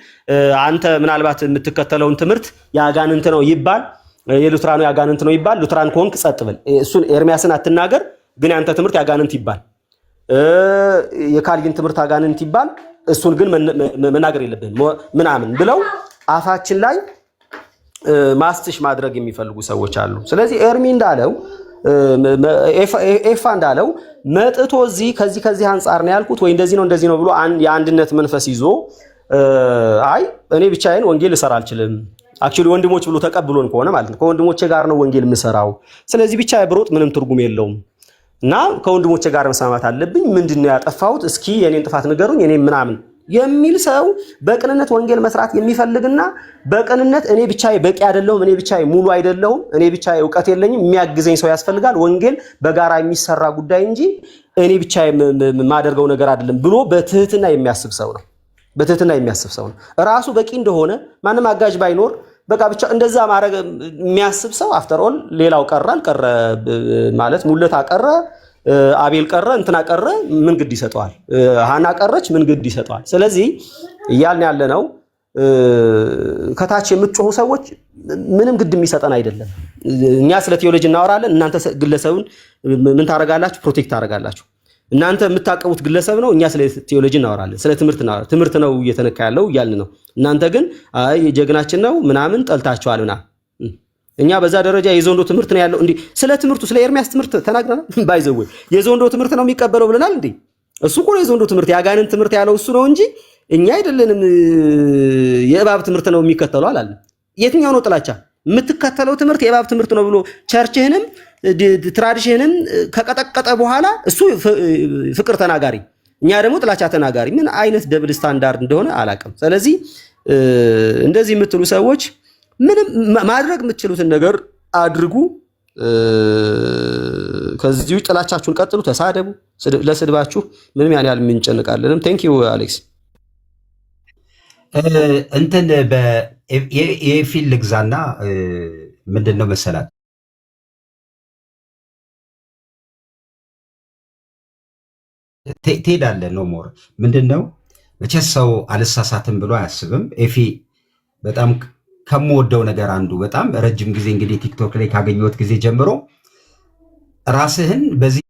አንተ ምናልባት የምትከተለውን ትምህርት ያጋንንት ነው ይባል የሉትራኑ ያጋንንት ነው ይባል፣ ሉትራን ኮንክ ጸጥ ብል፣ እሱን ኤርሚያስን አትናገር፣ ግን ያንተ ትምህርት ያጋንንት ይባል፣ የካልቪን ትምህርት ያጋንንት ይባል፣ እሱን ግን መናገር የለብህም ምናምን ብለው አፋችን ላይ ማስትሽ ማድረግ የሚፈልጉ ሰዎች አሉ። ስለዚህ ኤርሚ እንዳለው ኤፋ እንዳለው መጥቶ እዚህ ከዚህ አንጻር ነው ያልኩት ወይ እንደዚህ ነው ብሎ የአንድነት መንፈስ ይዞ አይ እኔ ብቻዬን ወንጌል ልሰራ አልችልም አክቹሊ ወንድሞች ብሎ ተቀብሎን ከሆነ ማለት ነው ከወንድሞቼ ጋር ነው ወንጌል የምሰራው፣ ስለዚህ ብቻ ብሮጥ ምንም ትርጉም የለውም እና ከወንድሞቼ ጋር መስማማት አለብኝ። ምንድነው ያጠፋሁት? እስኪ የኔን ጥፋት ንገሩኝ፣ እኔ ምናምን የሚል ሰው በቅንነት ወንጌል መስራት የሚፈልግና በቅንነት እኔ ብቻዬ በቂ አይደለሁም፣ እኔ ብቻዬ ሙሉ አይደለሁም፣ እኔ ብቻዬ ዕውቀት የለኝም፣ የሚያግዘኝ ሰው ያስፈልጋል፣ ወንጌል በጋራ የሚሰራ ጉዳይ እንጂ እኔ ብቻዬ ማደርገው ነገር አይደለም ብሎ በትህትና የሚያስብ ሰው ነው። በትህትና የሚያስብ ሰው ነው። ራሱ በቂ እንደሆነ ማንም አጋዥ ባይኖር በቃ ብቻ እንደዛ ማድረግ የሚያስብ ሰው አፍተር ኦል ሌላው ቀረ አልቀረ ማለት ሙለታ ቀረ አቤል ቀረ እንትና ቀረ ምን ግድ ይሰጠዋል? ሃና ቀረች ምን ግድ ይሰጠዋል? ስለዚህ እያልን ያለ ነው ከታች የምትጮሁ ሰዎች ምንም ግድ የሚሰጠን አይደለም። እኛ ስለ ቴዎሎጂ እናወራለን፣ እናንተ ግለሰቡን ምን ታረጋላችሁ? ፕሮቴክት ታረጋላችሁ። እናንተ የምታቀቡት ግለሰብ ነው፣ እኛ ስለ ቴዎሎጂ እናወራለን፣ ስለ ትምህርት እናወራለን። ትምህርት ነው እየተነካ ያለው እያልን ነው። እናንተ ግን አይ የጀግናችን ነው ምናምን ጠልታችኋል ምናምን። እኛ በዛ ደረጃ የዞንዶ ትምህርት ነው ያለው። እንዴ ስለ ትምህርቱ ስለ ኤርሚያስ ትምህርት ተናግረናል። ባይዘው የዞንዶ ትምህርት ነው የሚቀበለው ብለናል። እንዴ እሱ እኮ የዞንዶ ትምህርት ያጋንን ትምህርት ያለው እሱ ነው እንጂ እኛ አይደለንም። የእባብ ትምህርት ነው የሚከተለው አላለም። የትኛው ነው ጥላቻ? የምትከተለው ትምህርት የእባብ ትምህርት ነው ብሎ ቸርችህንም ትራዲሽንን ከቀጠቀጠ በኋላ እሱ ፍቅር ተናጋሪ፣ እኛ ደግሞ ጥላቻ ተናጋሪ። ምን አይነት ደብል ስታንዳርድ እንደሆነ አላውቅም። ስለዚህ እንደዚህ የምትሉ ሰዎች ምንም ማድረግ የምትችሉትን ነገር አድርጉ። ከዚህ ውጭ ጥላቻችሁን ቀጥሉ፣ ተሳደቡ። ለስድባችሁ ምንም ያን ያህል የምንጨንቃለንም። ቴንክ ዩ አሌክስ። እንትን የፊል ልግዛና ምንድን ነው መሰላት ትሄዳለህ ነው ሞር ምንድን ነው መቼስ ሰው አልሳሳትም ብሎ አያስብም። ኤፊ በጣም ከምወደው ነገር አንዱ በጣም ረጅም ጊዜ እንግዲህ ቲክቶክ ላይ ካገኘሁት ጊዜ ጀምሮ ራስህን በዚህ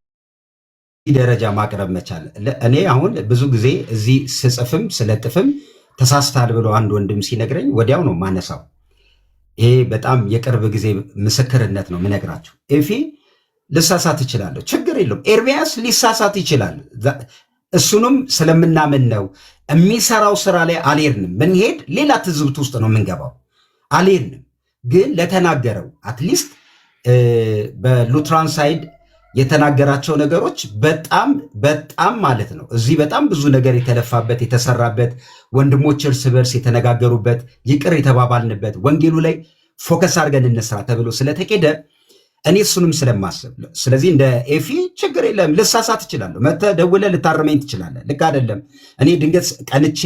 ደረጃ ማቅረብ መቻል። እኔ አሁን ብዙ ጊዜ እዚህ ስጽፍም ስለጥፍም ተሳስታል ብሎ አንድ ወንድም ሲነግረኝ ወዲያው ነው ማነሳው። ይሄ በጣም የቅርብ ጊዜ ምስክርነት ነው ምነግራቸው። ኤፊ ልሳሳት ይችላለሁ፣ ችግር የለውም። ኤርሚያስ ሊሳሳት ይችላል። እሱንም ስለምናምን ነው የሚሰራው ስራ ላይ አልሄድንም። ብንሄድ ሌላ ትዝብት ውስጥ ነው የምንገባው። አልሄድንም ግን ለተናገረው አትሊስት በሉትራን ሳይድ የተናገራቸው ነገሮች በጣም በጣም ማለት ነው እዚህ በጣም ብዙ ነገር የተለፋበት የተሰራበት፣ ወንድሞች እርስ በርስ የተነጋገሩበት፣ ይቅር የተባባልንበት፣ ወንጌሉ ላይ ፎከስ አድርገን እንስራ ተብሎ ስለተኬደ እኔ እሱንም ስለማስብ፣ ስለዚህ እንደ ኤፊ ችግር የለም ልሳሳት እችላለሁ። መተህ ደውለህ ልታርመኝ ትችላለህ። ልክ አይደለም እኔ ድንገት ቀንቼ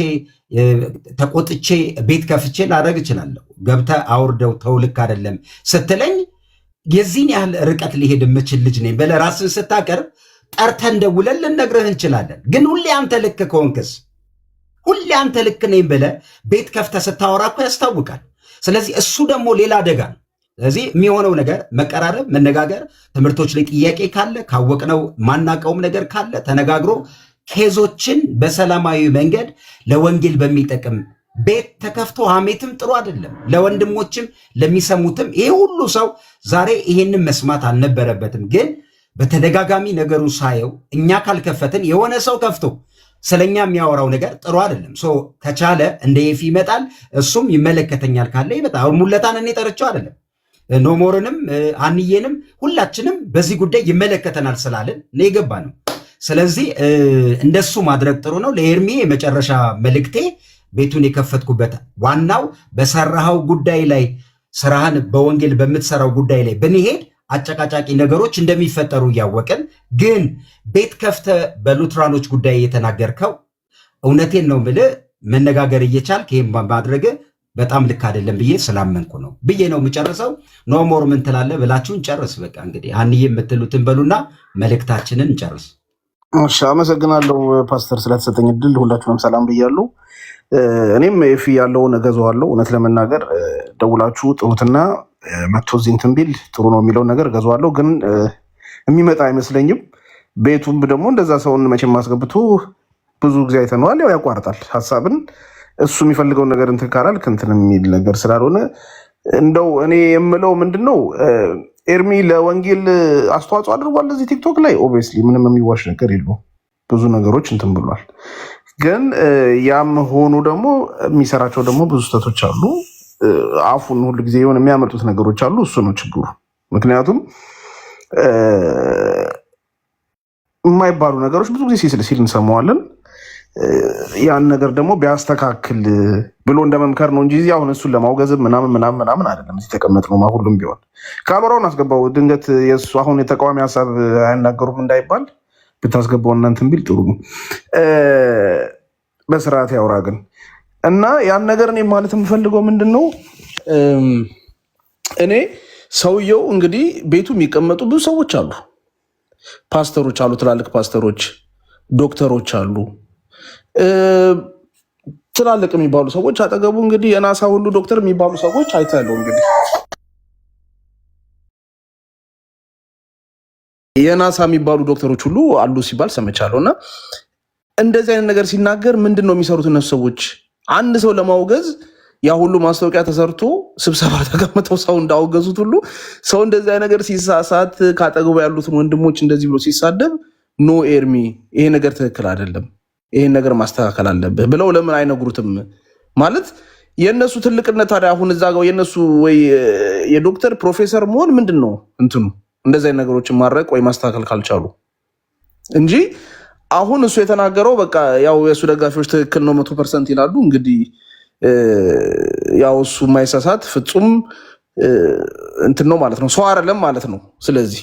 ተቆጥቼ ቤት ከፍቼ ላደርግ እችላለሁ። ገብተህ አውርደው ተው ልክ አይደለም ስትለኝ የዚህን ያህል ርቀት ሊሄድ የምችል ልጅ ነኝ ብለህ ራስን ስታቀርብ ጠርተን ደውለን ልነግርህ እንችላለን። ግን ሁሌ አንተ ልክ ከሆንክስ ሁሌ አንተ ልክ ነኝ ብለህ ቤት ከፍተህ ስታወራ እኮ ያስታውቃል። ስለዚህ እሱ ደግሞ ሌላ አደጋ ነው። ስለዚህ የሚሆነው ነገር መቀራረብ፣ መነጋገር፣ ትምህርቶች ላይ ጥያቄ ካለ ካወቅነው ማናቀውም ነገር ካለ ተነጋግሮ ኬዞችን በሰላማዊ መንገድ ለወንጌል በሚጠቅም ቤት ተከፍቶ ሐሜትም ጥሩ አይደለም። ለወንድሞችም ለሚሰሙትም ይሄ ሁሉ ሰው ዛሬ ይሄንን መስማት አልነበረበትም። ግን በተደጋጋሚ ነገሩን ሳየው እኛ ካልከፈትን የሆነ ሰው ከፍቶ ስለኛ የሚያወራው ነገር ጥሩ አይደለም። ከቻለ እንደ ኤፊ ይመጣል፣ እሱም ይመለከተኛል ካለ ይመጣል። አሁን ሙለታን እኔ ጠርቼው አይደለም ኖሞርንም አንዬንም ሁላችንም በዚህ ጉዳይ ይመለከተናል ስላለን ነው የገባ ነው። ስለዚህ እንደሱ ማድረግ ጥሩ ነው። ለኤርሚ የመጨረሻ መልእክቴ ቤቱን የከፈትኩበት ዋናው በሰራሃው ጉዳይ ላይ ስራህን በወንጌል በምትሰራው ጉዳይ ላይ ብንሄድ አጨቃጫቂ ነገሮች እንደሚፈጠሩ እያወቅን ግን ቤት ከፍተ በሉትራኖች ጉዳይ የተናገርከው እውነቴን ነው የምልህ መነጋገር እየቻልክ ይህም ማድረግ በጣም ልክ አይደለም ብዬ ስላመንኩ ነው ብዬ ነው የምጨርሰው። ኖሞር ምን ትላለህ ብላችሁን ጨርስ። በቃ እንግዲህ አንዬ የምትሉትን በሉና መልእክታችንን እንጨርስ። እሺ፣ አመሰግናለሁ ፓስተር ስለተሰጠኝ እድል። ሁላችሁንም ሰላም ብያለሁ። እኔም ኤፊ ያለውን እገዛዋለሁ። እውነት ለመናገር ደውላችሁ ጥሩትና መጥቶ እዚህ እንትን ቢል ጥሩ ነው የሚለውን ነገር እገዛዋለሁ። ግን የሚመጣ አይመስለኝም። ቤቱም ደግሞ እንደዛ ሰውን መቼም ማስገብቶ ብዙ ጊዜ አይተነዋል። ያው ያቋርጣል ሀሳብን እሱ የሚፈልገውን ነገር እንትን ካላል እንትን የሚል ነገር ስላልሆነ እንደው እኔ የምለው ምንድን ነው ኤርሚ ለወንጌል አስተዋጽኦ አድርጓል እዚህ ቲክቶክ ላይ። ኦብቪየስሊ ምንም የሚዋሽ ነገር የለውም። ብዙ ነገሮች እንትን ብሏል። ግን ያም ሆኑ ደግሞ የሚሰራቸው ደግሞ ብዙ ስህተቶች አሉ። አፉን ሁሉ ጊዜ የሆነ የሚያመጡት ነገሮች አሉ። እሱ ነው ችግሩ። ምክንያቱም የማይባሉ ነገሮች ብዙ ጊዜ ሲል እንሰማዋለን። ያን ነገር ደግሞ ቢያስተካክል ብሎ እንደመምከር ነው እንጂ እዚህ አሁን እሱን ለማውገዝም ምናምን አይደለም። እዚህ ተቀመጥ ነው ሁሉም ቢሆን ካልወራውን አስገባው። ድንገት የእሱ አሁን የተቃዋሚ ሀሳብ አይናገሩም እንዳይባል ብታስገባው እናንትን ቢል ጥሩ ነው። በስርዓት ያውራ ግን እና ያን ነገር እኔ ማለት የምፈልገው ምንድን ነው እኔ ሰውየው እንግዲህ ቤቱ የሚቀመጡ ብዙ ሰዎች አሉ። ፓስተሮች አሉ፣ ትላልቅ ፓስተሮች፣ ዶክተሮች አሉ፣ ትላልቅ የሚባሉ ሰዎች አጠገቡ እንግዲህ የናሳ ሁሉ ዶክተር የሚባሉ ሰዎች አይታሉ። እንግዲህ የናሳ የሚባሉ ዶክተሮች ሁሉ አሉ ሲባል ሰምቻለሁ። እና እንደዚህ አይነት ነገር ሲናገር ምንድን ነው የሚሰሩት እነሱ ሰዎች? አንድ ሰው ለማውገዝ ያ ሁሉ ማስታወቂያ ተሰርቶ ስብሰባ ተቀምጠው ሰው እንዳወገዙት ሁሉ ሰው እንደዚህ አይነት ነገር ሲሳሳት ካጠገቡ ያሉትን ወንድሞች እንደዚህ ብሎ ሲሳደብ ኖ ኤርሚ ይሄ ነገር ትክክል አይደለም፣ ይሄን ነገር ማስተካከል አለብህ ብለው ለምን አይነግሩትም? ማለት የነሱ ትልቅነት ታዲያ አሁን እዛ ጋር የነሱ ወይ የዶክተር ፕሮፌሰር መሆን ምንድን ነው እንትኑ እንደዚህ አይነት ነገሮችን ማድረግ ወይ ማስተካከል ካልቻሉ እንጂ አሁን እሱ የተናገረው በቃ ያው የእሱ ደጋፊዎች ትክክል ነው 100% ይላሉ። እንግዲህ ያው እሱ የማይሳሳት ፍጹም እንትን ነው ማለት ነው፣ ሰው አይደለም ማለት ነው። ስለዚህ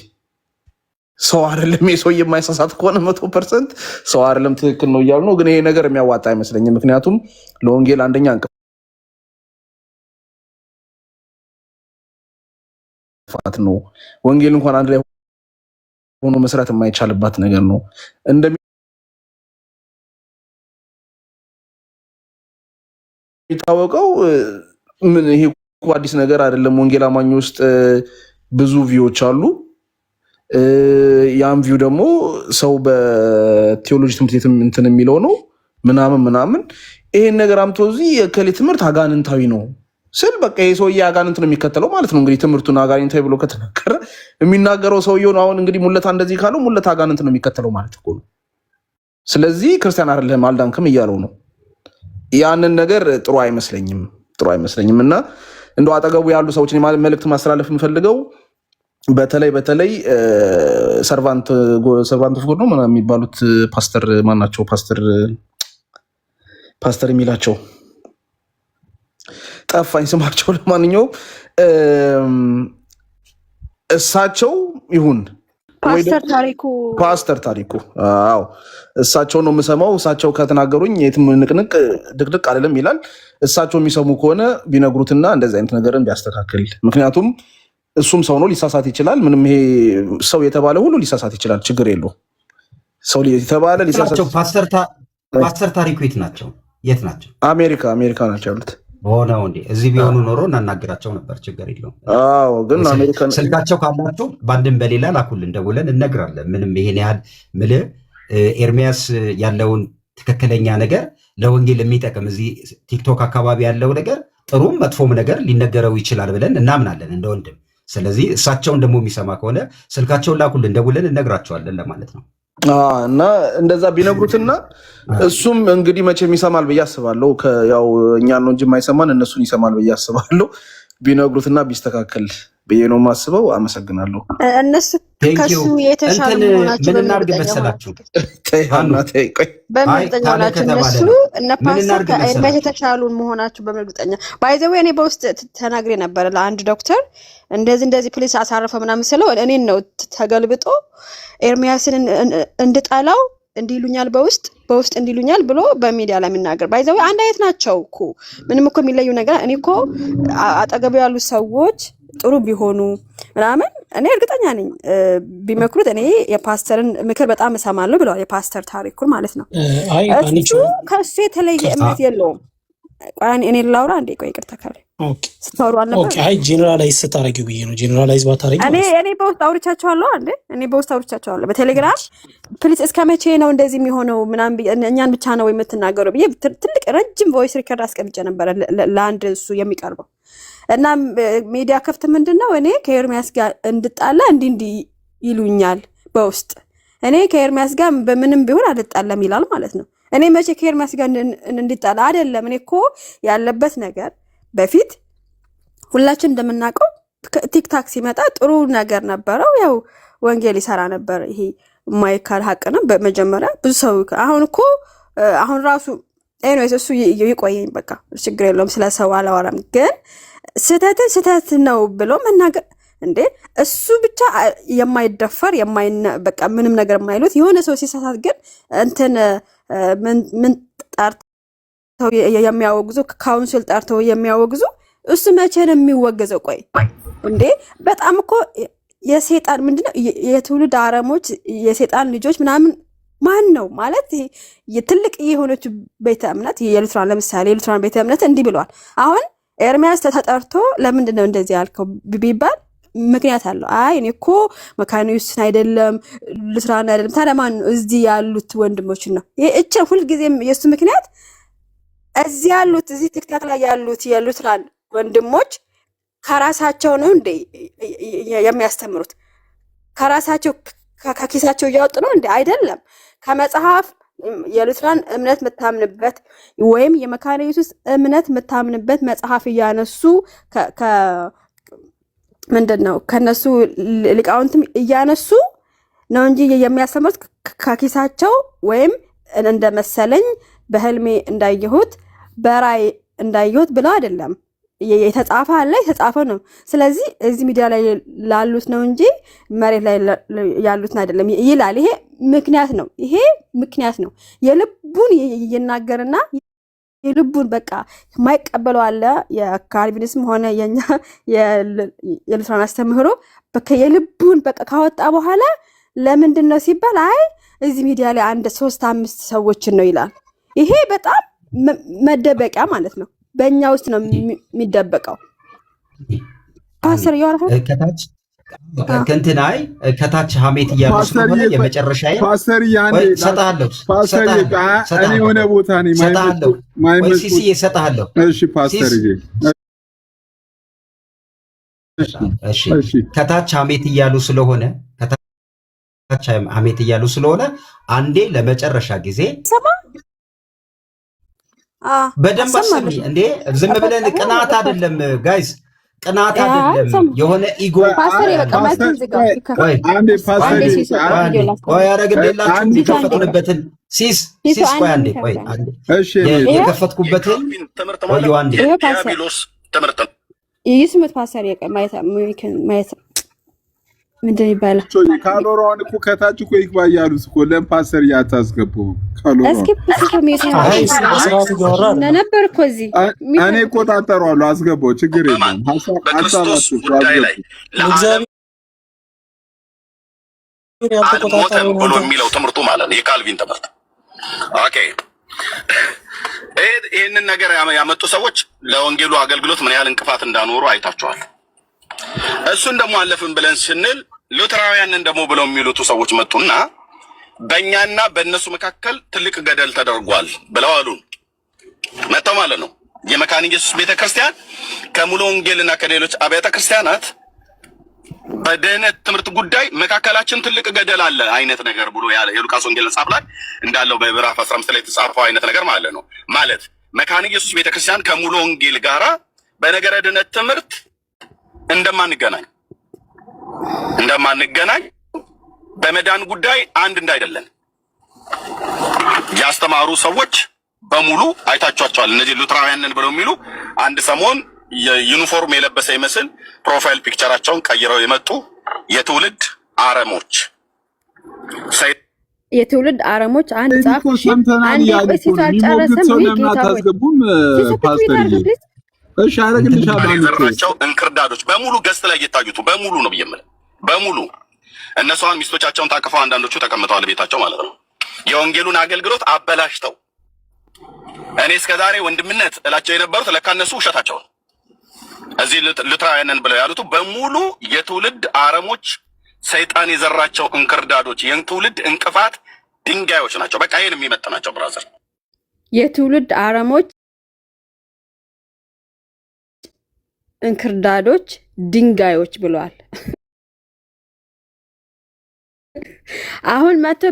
ሰው አይደለም የሰው የማይሳሳት ከሆነ 100% ሰው አይደለም ትክክል ነው እያሉ ነው። ግን ይሄ ነገር የሚያዋጣ አይመስለኝም። ምክንያቱም ለወንጌል አንደኛ እንቅፋት ነው። ወንጌል እንኳን አንድ ላይ ሆኖ መስራት የማይቻልባት ነገር ነው። እንደሚታወቀው ምን ይሄ አዲስ ነገር አይደለም። ወንጌል አማኝ ውስጥ ብዙ ቪዎች አሉ። ያም ቪው ደግሞ ሰው በቴዎሎጂ ትምህርት ቤት እንትን የሚለው ነው ምናምን ይሄን ነገር አምቶ እዚህ የከሌ ትምህርት አጋንንታዊ ነው ስል በቃ ይሄ ሰውዬ አጋንንት ነው የሚከተለው ማለት ነው። እንግዲህ ትምህርቱን አጋንንታዊ ብሎ ከተናገረ የሚናገረው ሰውዬው ነው። አሁን እንግዲህ ሙለታ እንደዚህ ካለው ሙለታ አጋንንት ነው የሚከተለው ማለት እኮ ነው። ስለዚህ ክርስቲያን አይደለም አልዳንክም እያለው ነው። ያንን ነገር ጥሩ አይመስለኝም እና እንደው አጠገቡ ያሉ ሰዎችን መልእክት ማስተላለፍ የምፈልገው በተለይ ሰርቫንት ኦፍ ጎድ ነው ምናምን የሚባሉት ፓስተር ማናቸው? ፓስተር የሚላቸው ጠፋኝ ስማቸው። ለማንኛውም እሳቸው ይሁን ፓስተር ታሪኩ አዎ እሳቸው ነው የምሰማው። እሳቸው ከተናገሩኝ የትም ንቅንቅ ድቅድቅ አይደለም ይላል። እሳቸው የሚሰሙ ከሆነ ቢነግሩትና እንደዚህ አይነት ነገርን ቢያስተካክል። ምክንያቱም እሱም ሰው ነው፣ ሊሳሳት ይችላል። ምንም ይሄ ሰው የተባለ ሁሉ ሊሳሳት ይችላል፣ ችግር የለው። ሰው የተባለ ሊሳሳት። ፓስተር ታሪኩ የት ናቸው? አሜሪካ ናቸው ያሉት። ሆነው እንዴ እዚህ ቢሆኑ ኖሮ እናናግራቸው ነበር፣ ችግር የለውም። አዎ ግን አሜሪካ ስልካቸው ካላችሁ በአንድም በሌላ ላኩልን፣ ደውለን እነግራለን። ምንም ይሄን ያህል ምልህ ኤርሚያስ ያለውን ትክክለኛ ነገር ለወንጌል የሚጠቅም እዚህ ቲክቶክ አካባቢ ያለው ነገር ጥሩም መጥፎም ነገር ሊነገረው ይችላል ብለን እናምናለን እንደ ወንድም። ስለዚህ እሳቸውን ደግሞ የሚሰማ ከሆነ ስልካቸውን ላኩልን፣ ደውለን እነግራቸዋለን ለማለት ነው። እና እንደዛ ቢነግሩትና እሱም እንግዲህ መቼም ይሰማል ብዬ አስባለሁ። ያው እኛ ነው እንጂ የማይሰማን እነሱን ይሰማል ብዬ አስባለሁ። ቢነግሩትና ቢስተካከል ብዬ ነው የማስበው። አመሰግናለሁ። እነሱ ከሱ የተሻሉ መሆናቸው በእርግጠኛ ናቸው። እነሱ እነ ፓስተር ከኤርሚያስ የተሻሉ መሆናቸው በእርግጠኛ ባይዘዌ እኔ በውስጥ ተናግሬ ነበረ ለአንድ ዶክተር እንደዚህ ፕሊስ አሳረፈ ምናምን ስለው እኔን ነው ተገልብጦ ኤርሚያስን እንድጠላው እንዲሉኛል በውስጥ እንዲሉኛል ብሎ በሚዲያ ላይ የሚናገር ባይዘዌ አንድ አይነት ናቸው እኮ ምንም እኮ የሚለዩ ነገር እኔ እኮ አጠገቡ ያሉ ሰዎች ጥሩ ቢሆኑ ምናምን እኔ እርግጠኛ ነኝ ቢመክሩት። እኔ የፓስተርን ምክር በጣም እሰማለሁ ብለዋል። የፓስተር ታሪኩን ማለት ነው። እሱ ከሱ የተለየ እምነት የለውም። እኔ ላውራ እንዴ? ቆይ ይቅርታ ካለ ስትወሩ አልነበር? አይ ጄኔራላይዝ ስታረጊው ብዬ ነው። ጄኔራላይዝ ባታረጊ እኔ በውስጥ አውርቻቸዋለሁ አንዴ። በቴሌግራም ፕሊስ እስከ መቼ ነው እንደዚህ የሚሆነው ምናምን እኛን ብቻ ነው የምትናገረው ብዬ ትልቅ ረጅም ቮይስ ሪከርድ አስቀምጬ ነበረ ለአንድ እሱ የሚቀርበው እና ሚዲያ ከፍት ምንድነው እኔ ከኤርሚያስ ጋር እንድጣላ እንዲህ ይሉኛል በውስጥ እኔ ከኤርሚያስ ጋር በምንም ቢሆን አልጣላም ይላል ማለት ነው። እኔ መቼ ከኤርሚያስ ጋር እንድጣላ አይደለም። እኔ እኮ ያለበት ነገር በፊት ሁላችን እንደምናውቀው ቲክታክ ሲመጣ ጥሩ ነገር ነበረው። ያው ወንጌል ይሰራ ነበር። ይሄ ማይካል ሀቅ ነው። በመጀመሪያ ብዙ ሰው አሁን እኮ አሁን ራሱ ኤኒዌይስ እሱ ይቆየኝ በቃ ችግር የለውም። ስለ ሰው አላወራም። ግን ስህተት ነው ብሎ መናገር እንዴ እሱ ብቻ የማይደፈር በቃ ምንም ነገር የማይሉት የሆነ ሰው ሲሳሳት ግን እንትን ምን ጠርተው የሚያወግዙ ካውንስል ጠርተው የሚያወግዙ እሱ መቼ ነው የሚወገዘው? ቆይ እንዴ በጣም እኮ የሰይጣን ምንድነው የትውልድ አረሞች የሰይጣን ልጆች ምናምን ማን ነው ማለት ትልቅ የሆነች ቤተ እምነት የሉትራን ለምሳሌ የሉትራን ቤተ እምነት እንዲህ ብለዋል። አሁን ኤርሚያስ ተጠርቶ ለምንድን ነው እንደዚህ ያልከው ቢባል ምክንያት አለው። አይ እኔ እኮ መካኒውስን አይደለም ሉትራን አይደለም። ታዲያ ማን ነው? እዚህ ያሉት ወንድሞች ነው። እቺ ሁልጊዜም የሱ ምክንያት እዚህ ያሉት እዚህ ቲክታክ ላይ ያሉት የሉትራን ወንድሞች ከራሳቸው ነው እንዴ የሚያስተምሩት? ከራሳቸው ከኪሳቸው እያወጡ ነው እንዴ? አይደለም። ከመጽሐፍ የሉትራን እምነት የምታምንበት ወይም የመካነ ኢየሱስ እምነት የምታምንበት መጽሐፍ እያነሱ ምንድነው ከነሱ ሊቃውንትም እያነሱ ነው እንጂ የሚያስተምሩት ከኪሳቸው ወይም እንደመሰለኝ በህልሜ እንዳየሁት በራይ እንዳየሁት ብለው አይደለም። የተጻፈ አለ የተጻፈ ነው። ስለዚህ እዚህ ሚዲያ ላይ ላሉት ነው እንጂ መሬት ላይ ያሉት አይደለም ይላል። ይሄ ምክንያት ነው። የልቡን ይናገርና የልቡን በቃ የማይቀበለው አለ። የካልቪኒስም ሆነ የኛ የሉትራን አስተምህሮ በቃ የልቡን በቃ ካወጣ በኋላ ለምንድን ነው ሲባል አይ እዚህ ሚዲያ ላይ 3-5 ሰዎችን ነው ይላል። ይሄ በጣም መደበቂያ ማለት ነው። በእኛ ውስጥ ነው የሚደበቀው። ፓስተር ያወራው ከታች ከንትናይ ከታች ሀሜት እያሉ ስለሆነ የመጨረሻ ፓስተር ያኔ ሰጣለሁ እኔ የሆነ ቦታ ነኝ ሲሲ ሰጣለሁ። እሺ ፓስተር እሺ ከታች ሀሜት እያሉ ስለሆነ አንዴ ለመጨረሻ ጊዜ በደንብ አሰሚ እንዴ ዝም ብለን ቅናት አይደለም ጋይስ ቅናት አይደለም የሆነ ኢጎ ቆይ ያረግልላችሁ የከፈትኩበትን ሲስ ቆይ አንዴ ቆይ እሺ የከፈትኩበትን ቆይ አንዴ ዲያብሎስ ትምህርት ይስሙት ፓስተር ማየት ምንድን ይባላል? ካሎራውን እኮ ከታች እኮ ይግባ እያሉት እኮ ለምን ፓስተር እያታስገባው ካሎራ እስኪ ነበር እኮ እዚህ እኔ እቆጣጠረዋለሁ። አስገባው ችግር የለም። በክርስቶስ ጉዳይ ላይ አልሞተም ብሎ የሚለው ትምህርቱ ማለት ነው የካልቪን ትምህርት። ኦኬ ይህንን ነገር ያመጡ ሰዎች ለወንጌሉ አገልግሎት ምን ያህል እንቅፋት እንዳኖሩ አይታችኋል። እሱን ደግሞ አለፍን ብለን ስንል ሉትራውያንን ደግሞ ብለው የሚሉት ሰዎች መጡና በእኛና በእነሱ መካከል ትልቅ ገደል ተደርጓል ብለው አሉን። መጣው ማለት ነው። የመካነ ኢየሱስ ቤተክርስቲያን ከሙሉ ወንጌልና ከሌሎች አብያተ ክርስቲያናት በደህነት ትምህርት ጉዳይ መካከላችን ትልቅ ገደል አለ አይነት ነገር ብሎ ያለ የሉቃስ ወንጌል መጽሐፍ ላይ እንዳለው በምዕራፍ 15 ላይ የተጻፈው አይነት ነገር ማለት ነው። ማለት መካነ ኢየሱስ ቤተክርስቲያን ከሙሉ ወንጌል ጋራ በነገረ ድነት ትምህርት እንደማንገናኝ በመዳን ጉዳይ አንድ እንዳይደለን ያስተማሩ ሰዎች በሙሉ አይታችኋቸዋል። እነዚህ ሉትራውያንን ብለው የሚሉ አንድ ሰሞን የዩኒፎርም የለበሰ ይመስል ፕሮፋይል ፒክቸራቸውን ቀይረው የመጡ የትውልድ አረሞች አንድ ጻፍ አንድ ቆይቶ አልጨረሰም። ታስገቡም ፓስተር እሺ አረግልሻለሁ። የዘራቸው እንክርዳዶች በሙሉ ገስት ላይ እየታዩት በሙሉ ነው ብዬ የምልህ በሙሉ እነሷን ሚስቶቻቸውን ታቅፈው አንዳንዶቹ ተቀምጠዋል ቤታቸው ማለት ነው። የወንጌሉን አገልግሎት አበላሽተው እኔ እስከዛሬ ወንድምነት እላቸው የነበሩት ለካ እነሱ ውሸታቸውን እዚህ ሉትራውያንን ብለው ያሉት በሙሉ የትውልድ አረሞች ሰይጣን የዘራቸው እንክርዳዶች የትውልድ እንቅፋት ድንጋዮች ናቸው። በቃ ይሄን የሚመጥናቸው ብራዘር የትውልድ አረሞች እንክርዳዶች ድንጋዮች ብለዋል። አሁን መቶ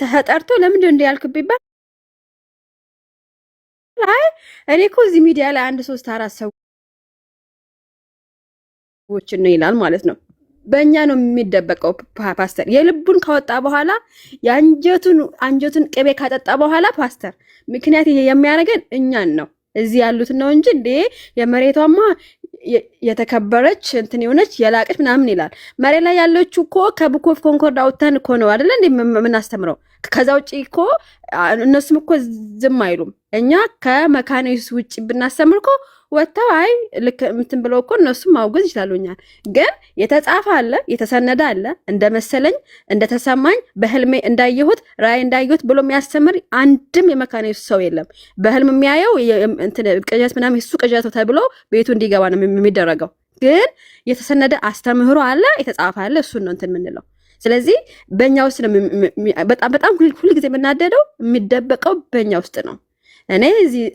ተጠርቶ ለምንድን ነው ያልኩት ቢባል አይ እኔ እኮ እዚህ ሚዲያ ላይ 1 3 4 ሰዎችን ነው ይላል ማለት ነው። በእኛ ነው የሚደበቀው። ፓስተር የልቡን ካወጣ በኋላ አንጀቱን ቅቤ ካጠጣ በኋላ ፓስተር ምክንያት የሚያደርገን እኛን ነው እዚህ ያሉት ነው እንጂ እንዴ የመሬቷማ የተከበረች እንትን የሆነች የላቀች ምናምን ይላል። መሬት ላይ ያለችው እኮ ከቡክ ኦፍ ኮንኮርድ አውጥተን እኮ ነው አይደለ እንዴ የምናስተምረው። ከዛ ውጪ እኮ እነሱም እኮ ዝም አይሉም። እኛ ከመካነ ኢየሱስ ውጪ ብናስተምር እኮ ወጥተው አይ ልክ እንትን ብለው እኮ እነሱም ማውገዝ ይችላሉ። እኛን ግን የተጻፈ አለ የተሰነደ አለ እንደመሰለኝ እንደተሰማኝ በህልሜ እንዳየሁት ራእይ እንዳየሁት ብሎ የሚያስተምር አንድም የመካነ ኢየሱስ ሰው የለም። በህልም የሚያየው እንትን ቅዠት ምናምን እሱ ቅዠት ተብሎ ቤቱ እንዲገባ ነው የሚደረገው። ግን የተሰነደ አስተምህሮ አለ የተጻፈ አለ እሱን ነው እንትን የምንለው። ስለዚህ በእኛ ውስጥ ነው በጣም ሁል ጊዜ የምናደደው የሚደበቀው በእኛ ውስጥ ነው። እኔ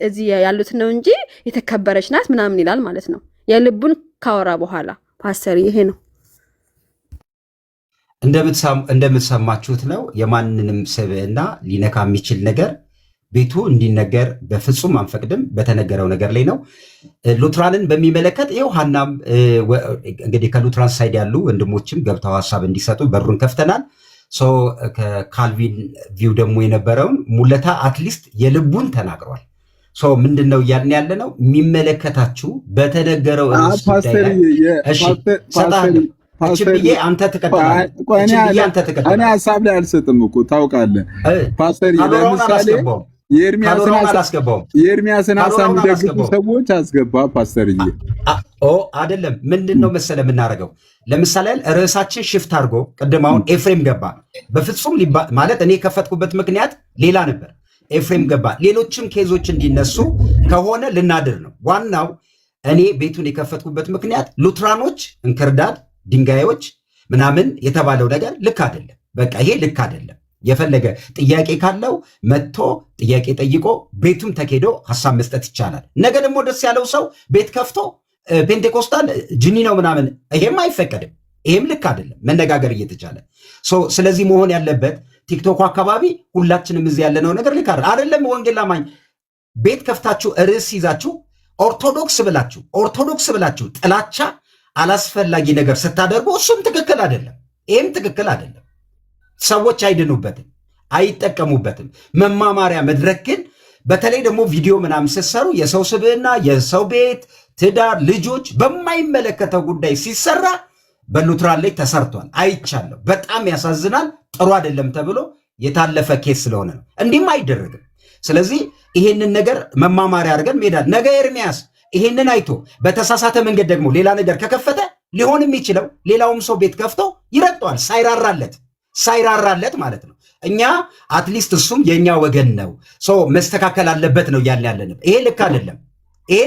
እዚህ ያሉት ነው እንጂ የተከበረች ናት ምናምን ይላል ማለት ነው የልቡን ካወራ በኋላ። ፓስተር ይሄ ነው እንደምትሰማችሁት ነው። የማንንም ስብዕና ሊነካ የሚችል ነገር ቤቱ እንዲነገር በፍጹም አንፈቅድም። በተነገረው ነገር ላይ ነው። ሉትራንን በሚመለከት ይኸው ሀናም እንግዲህ ከሉትራን ሳይድ ያሉ ወንድሞችም ገብተው ሀሳብ እንዲሰጡ በሩን ከፍተናል። ከካልቪን ቪው ደግሞ የነበረውን ሙለታ አትሊስት የልቡን ተናግሯል። ምንድን ነው እያልን ያለ ነው? የሚመለከታችሁ በተነገረው ርዕስ ጉዳይ ላይ ብዬ አንተ ትቀጥላለህ። እኔ ሀሳብ ላይ አልሰጥም እኮ ታውቃለህ ፓስተር። ለምሳሌ የኤርሚያስን ሀሳብ የሚደግፉ ሰዎች አስገባ ፓስተርዬ። አይደለም ምንድን ነው መሰለ የምናደርገው? ለምሳሌ ርዕሳችን ሽፍት አድርጎ ቅድም አሁን ኤፍሬም ገባ። በፍጹም ማለት እኔ የከፈትኩበት ምክንያት ሌላ ነበር። ኤፍሬም ገባ። ሌሎችም ኬዞች እንዲነሱ ከሆነ ልናድር ነው። ዋናው እኔ ቤቱን የከፈትኩበት ምክንያት ሉትራኖች እንክርዳድ ድንጋዮች ምናምን የተባለው ነገር ልክ አይደለም። በቃ ይሄ ልክ አይደለም። የፈለገ ጥያቄ ካለው መጥቶ ጥያቄ ጠይቆ ቤቱም ተኬዶ ሀሳብ መስጠት ይቻላል። ነገ ደግሞ ደስ ያለው ሰው ቤት ከፍቶ ፔንቴኮስታል ጅኒ ነው ምናምን፣ ይሄም አይፈቀድም። ይሄም ልክ አይደለም መነጋገር እየተቻለ። ስለዚህ መሆን ያለበት ቲክቶክ አካባቢ ሁላችንም እዚህ ያለነው ነገር ልክ አይደለም። ወንጌል አማኝ ቤት ከፍታችሁ ርዕስ ይዛችሁ ኦርቶዶክስ ብላችሁ ጥላቻ አላስፈላጊ ነገር ስታደርጉ እሱም ትክክል አይደለም። ይሄም ትክክል አይደለም። ሰዎች አይድኑበትም፣ አይጠቀሙበትም። መማማሪያ መድረክ ግን በተለይ ደግሞ ቪዲዮ ምናምን ስትሰሩ የሰው ስብዕና፣ የሰው ቤት፣ ትዳር፣ ልጆች በማይመለከተው ጉዳይ ሲሰራ በሉትራን ላይ ተሰርቷል፣ አይቻለሁ። በጣም ያሳዝናል። ጥሩ አይደለም ተብሎ የታለፈ ኬስ ስለሆነ ነው። እንዲህም አይደረግም። ስለዚህ ይሄንን ነገር መማማሪያ አድርገን ሜዳል ነገ ኤርሚያስ ይሄንን አይቶ በተሳሳተ መንገድ ደግሞ ሌላ ነገር ከከፈተ ሊሆን የሚችለው ሌላውም ሰው ቤት ከፍቶ ይረግጠዋል፣ ሳይራራለት ማለት ነው። እኛ አትሊስት እሱም የእኛ ወገን ነው፣ ሰው መስተካከል አለበት ነው እያልን ያለንም። ይሄ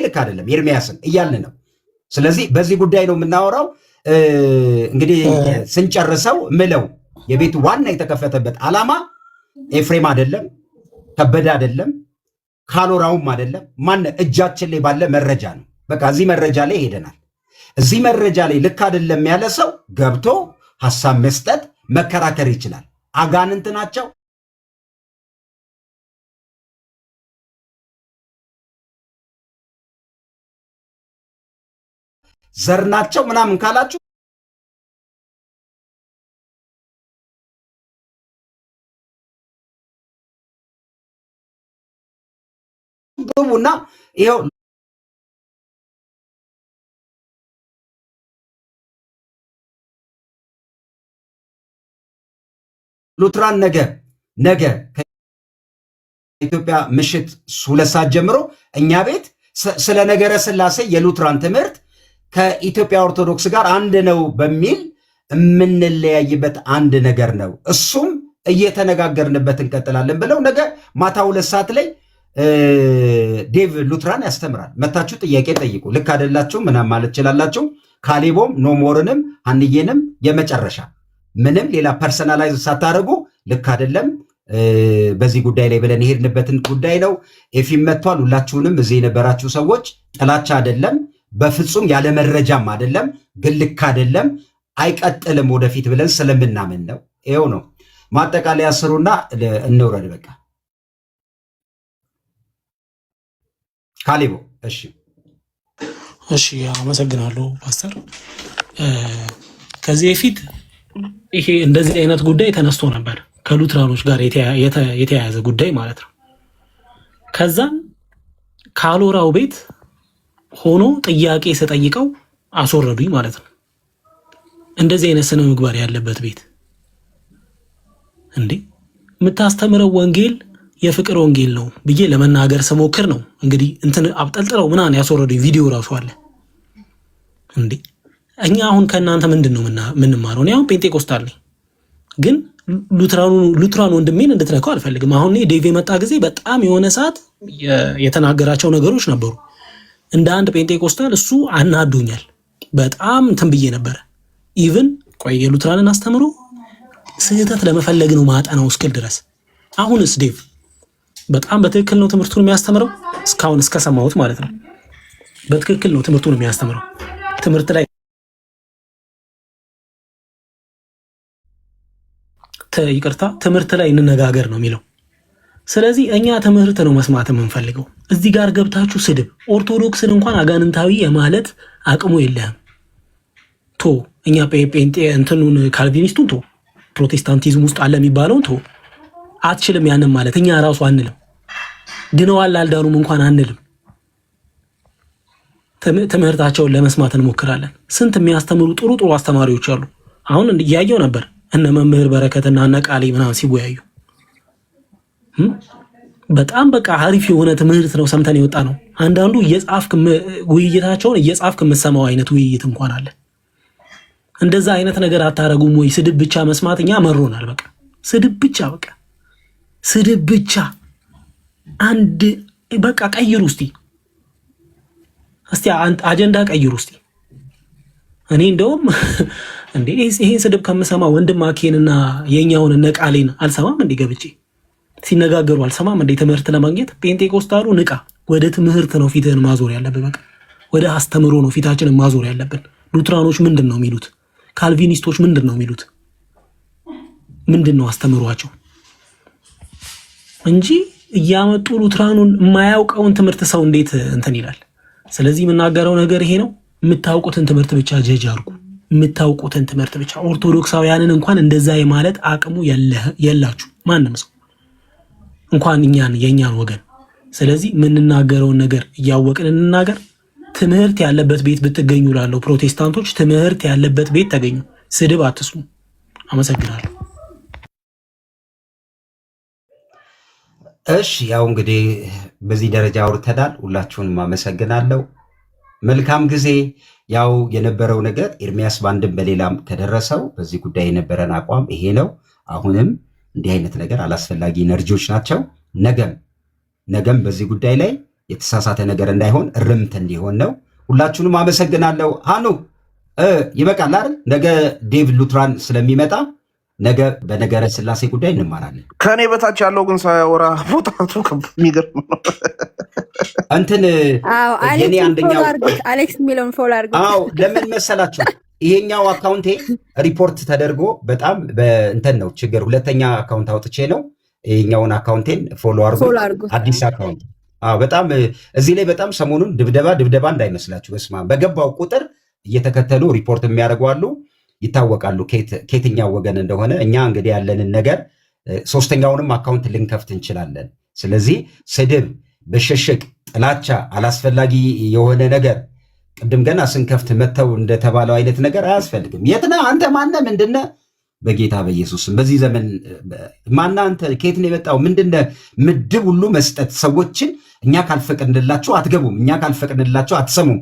ልክ አይደለም ኤርሚያስን እያልን ነው። ስለዚህ በዚህ ጉዳይ ነው የምናወራው። እንግዲህ ስንጨርሰው ምለው የቤቱ ዋና የተከፈተበት ዓላማ ኤፍሬም አይደለም፣ ከበደ አይደለም፣ ካሎራውም አይደለም። ማን እጃችን ላይ ባለ መረጃ ነው። በቃ እዚህ መረጃ ላይ ሄደናል። እዚህ መረጃ ላይ ልክ አይደለም ያለ ሰው ገብቶ ሐሳብ መስጠት መከራከር ይችላል። አጋንንት ናቸው፣ ዘር ናቸው ምናምን ካላችሁ ግቡና ይኸው ሉትራን ነገ ከኢትዮጵያ ምሽት 2 ሰዓት ጀምሮ እኛ ቤት ስለ ነገረ ስላሴ የሉትራን ትምህርት ከኢትዮጵያ ኦርቶዶክስ ጋር አንድ ነው በሚል የምንለያይበት አንድ ነገር ነው። እሱም እየተነጋገርንበት እንቀጥላለን ብለው ነገ ማታ 2 ሰዓት ላይ ዴቭ ሉትራን ያስተምራል። መታችሁ ጥያቄ ጠይቁ። ልክ አይደላችሁ ምናምን ማለት ትችላላችሁ። ካሌቦም ኖሞርንም አንዬንም የመጨረሻ ምንም ሌላ ፐርሰናላይዝ ሳታደርጉ ልክ አይደለም በዚህ ጉዳይ ላይ ብለን የሄድንበትን ጉዳይ ነው። ኤፊም መጥቷል። ሁላችሁንም እዚህ የነበራችሁ ሰዎች ጥላቻ አይደለም፣ በፍጹም ያለ መረጃም አይደለም፣ ግን ልክ አይደለም፣ አይቀጥልም ወደፊት ብለን ስለምናምን ነው። ይኸው ነው ማጠቃለያ ስሩና እንውረድ በቃ። ካሌቦ እሺ፣ አመሰግናለሁ ፓስተር። ከዚህ በፊት ይሄ እንደዚህ አይነት ጉዳይ ተነስቶ ነበር ከሉትራኖች ጋር የተያያዘ ጉዳይ ማለት ነው። ከዛም ካሎራው ቤት ሆኖ ጥያቄ ስጠይቀው አስወረዱኝ ማለት ነው። እንደዚህ አይነት ስነ ምግባር ያለበት ቤት እንዴ የምታስተምረው ወንጌል የፍቅር ወንጌል ነው ብዬ ለመናገር ስሞክር ነው እንግዲህ እንትን አብጠልጥለው ምናምን ያስወረዱኝ። ቪዲዮ ራሱ አለ እንዴ። እኛ አሁን ከእናንተ ምንድን ነው የምንማረው? እኔ አሁን ጴንጤቆስታል ነኝ፣ ግን ሉትራን ወንድሜን እንድትነካው አልፈልግም። አሁን ዴቭ የመጣ ጊዜ በጣም የሆነ ሰዓት የተናገራቸው ነገሮች ነበሩ። እንደ አንድ ጴንጤቆስታል እሱ አናዶኛል። በጣም እንትን ብዬ ነበረ። ኢቭን ቆይ የሉትራንን አስተምሮ ስህተት ለመፈለግ ነው ማጠናው እስክል ድረስ። አሁንስ ዴቭ በጣም በትክክል ነው ትምህርቱን የሚያስተምረው፣ እስካሁን እስከሰማሁት ማለት ነው። በትክክል ነው ትምህርቱን የሚያስተምረው። ትምህርት ላይ ይቅርታ፣ ትምህርት ላይ እንነጋገር ነው የሚለው። ስለዚህ እኛ ትምህርት ነው መስማት የምንፈልገው። እዚህ ጋር ገብታችሁ ስድብ፣ ኦርቶዶክስን እንኳን አጋንንታዊ የማለት አቅሙ የለህም። ቶ እኛ ጴንጤ እንትኑን ካልቪኒስቱን ቶ ፕሮቴስታንቲዝም ውስጥ አለ የሚባለውን ቶ አትችልም ያንን ማለት እኛ ራሱ አንልም። ድነዋል አልዳኑም እንኳን አንልም። ትምህርታቸውን ለመስማት እንሞክራለን። ስንት የሚያስተምሩ ጥሩ ጥሩ አስተማሪዎች አሉ። አሁን እያየው ነበር እነ መምህር በረከትና እነ ቃሌ ምናምን ሲወያዩ በጣም በቃ አሪፍ የሆነ ትምህርት ነው ሰምተን የወጣ ነው። አንዳንዱ ውይይታቸውን እየጻፍክ የምትሰማው አይነት ውይይት እንኳን አለ። እንደዛ አይነት ነገር አታረጉም ወይ? ስድብ ብቻ መስማት እኛ መሮናል። በቃ ስድብ ብቻ፣ በቃ ስድብ ብቻ። አንድ በቃ ቀይሩ እስቲ አጀንዳ ቀይሩ እስቲ። እኔ እንደውም እንዴ ይሄን ስድብ ከምሰማ ወንድም አኬንና የኛውን እነ ቃሌን አልሰማም እንዴ? ገብቼ ሲነጋገሩ አልሰማም እንዴ? ትምህርት ለማግኘት ጴንጤቆስታሉ ንቃ። ወደ ትምህርት ነው ፊትህን ማዞር ያለብን። በቃ ወደ አስተምሮ ነው ፊታችንን ማዞር ያለብን። ሉትራኖች ምንድን ነው የሚሉት? ካልቪኒስቶች ምንድን ነው የሚሉት? ምንድን ነው አስተምሯቸው እንጂ እያመጡ ሉትራኑን የማያውቀውን ትምህርት ሰው እንዴት እንትን ይላል? ስለዚህ የምናገረው ነገር ይሄ ነው። የምታውቁትን ትምህርት ብቻ ጀጅ አድርጉ። የምታውቁትን ትምህርት ብቻ። ኦርቶዶክሳውያንን እንኳን እንደዛ የማለት አቅሙ የላችሁ ማንም ሰው እንኳን የእኛን ወገን። ስለዚህ የምንናገረውን ነገር እያወቅን እንናገር። ትምህርት ያለበት ቤት ብትገኙ ላለው ፕሮቴስታንቶች ትምህርት ያለበት ቤት ተገኙ። ስድብ አትስሙ። አመሰግናለሁ። እሺ ያው እንግዲህ በዚህ ደረጃ አውርተናል። ሁላችሁንም አመሰግናለሁ። መልካም ጊዜ። ያው የነበረው ነገር ኤርሚያስ በአንድም በሌላም ከደረሰው በዚህ ጉዳይ የነበረን አቋም ይሄ ነው። አሁንም እንዲህ አይነት ነገር አላስፈላጊ ኢነርጂዎች ናቸው። ነገም በዚህ ጉዳይ ላይ የተሳሳተ ነገር እንዳይሆን እርምት እንዲሆን ነው። ሁላችሁንም አመሰግናለሁ። ሃኑ ይበቃል አይደል? ነገ ዴቭ ሉትራን ስለሚመጣ ነገ በነገረ ስላሴ ጉዳይ እንማራለን። ከእኔ በታች ያለው ግን ሳያወራ ቦታቱ የሚገርም ነው። እንትን የኔ አንደኛው አሌክስ የሚለውን ፎሎ አድርጉ። አዎ ለምን መሰላችሁ? ይሄኛው አካውንቴ ሪፖርት ተደርጎ በጣም በእንትን ነው ችግር። ሁለተኛ አካውንት አውጥቼ ነው። ይሄኛውን አካውንቴን ፎሎ አድርጉ። አዲስ አካውንት በጣም እዚህ ላይ በጣም ሰሞኑን ድብደባ እንዳይመስላችሁ። በስመ አብ በገባው ቁጥር እየተከተሉ ሪፖርት የሚያደርጉ አሉ። ይታወቃሉ ከየትኛው ወገን እንደሆነ። እኛ እንግዲህ ያለንን ነገር ሶስተኛውንም አካውንት ልንከፍት እንችላለን። ስለዚህ ስድብ፣ በሽሽቅ፣ ጥላቻ፣ አላስፈላጊ የሆነ ነገር ቅድም ገና ስንከፍት መተው እንደተባለው አይነት ነገር አያስፈልግም። የትና አንተ ማነ ምንድነ? በጌታ በኢየሱስም በዚህ ዘመን ማና አንተ ከየት ነው የመጣው? ምንድነ? ምድብ ሁሉ መስጠት ሰዎችን እኛ ካልፈቅድንላችሁ አትገቡም፣ እኛ ካልፈቅድንላችሁ አትሰሙም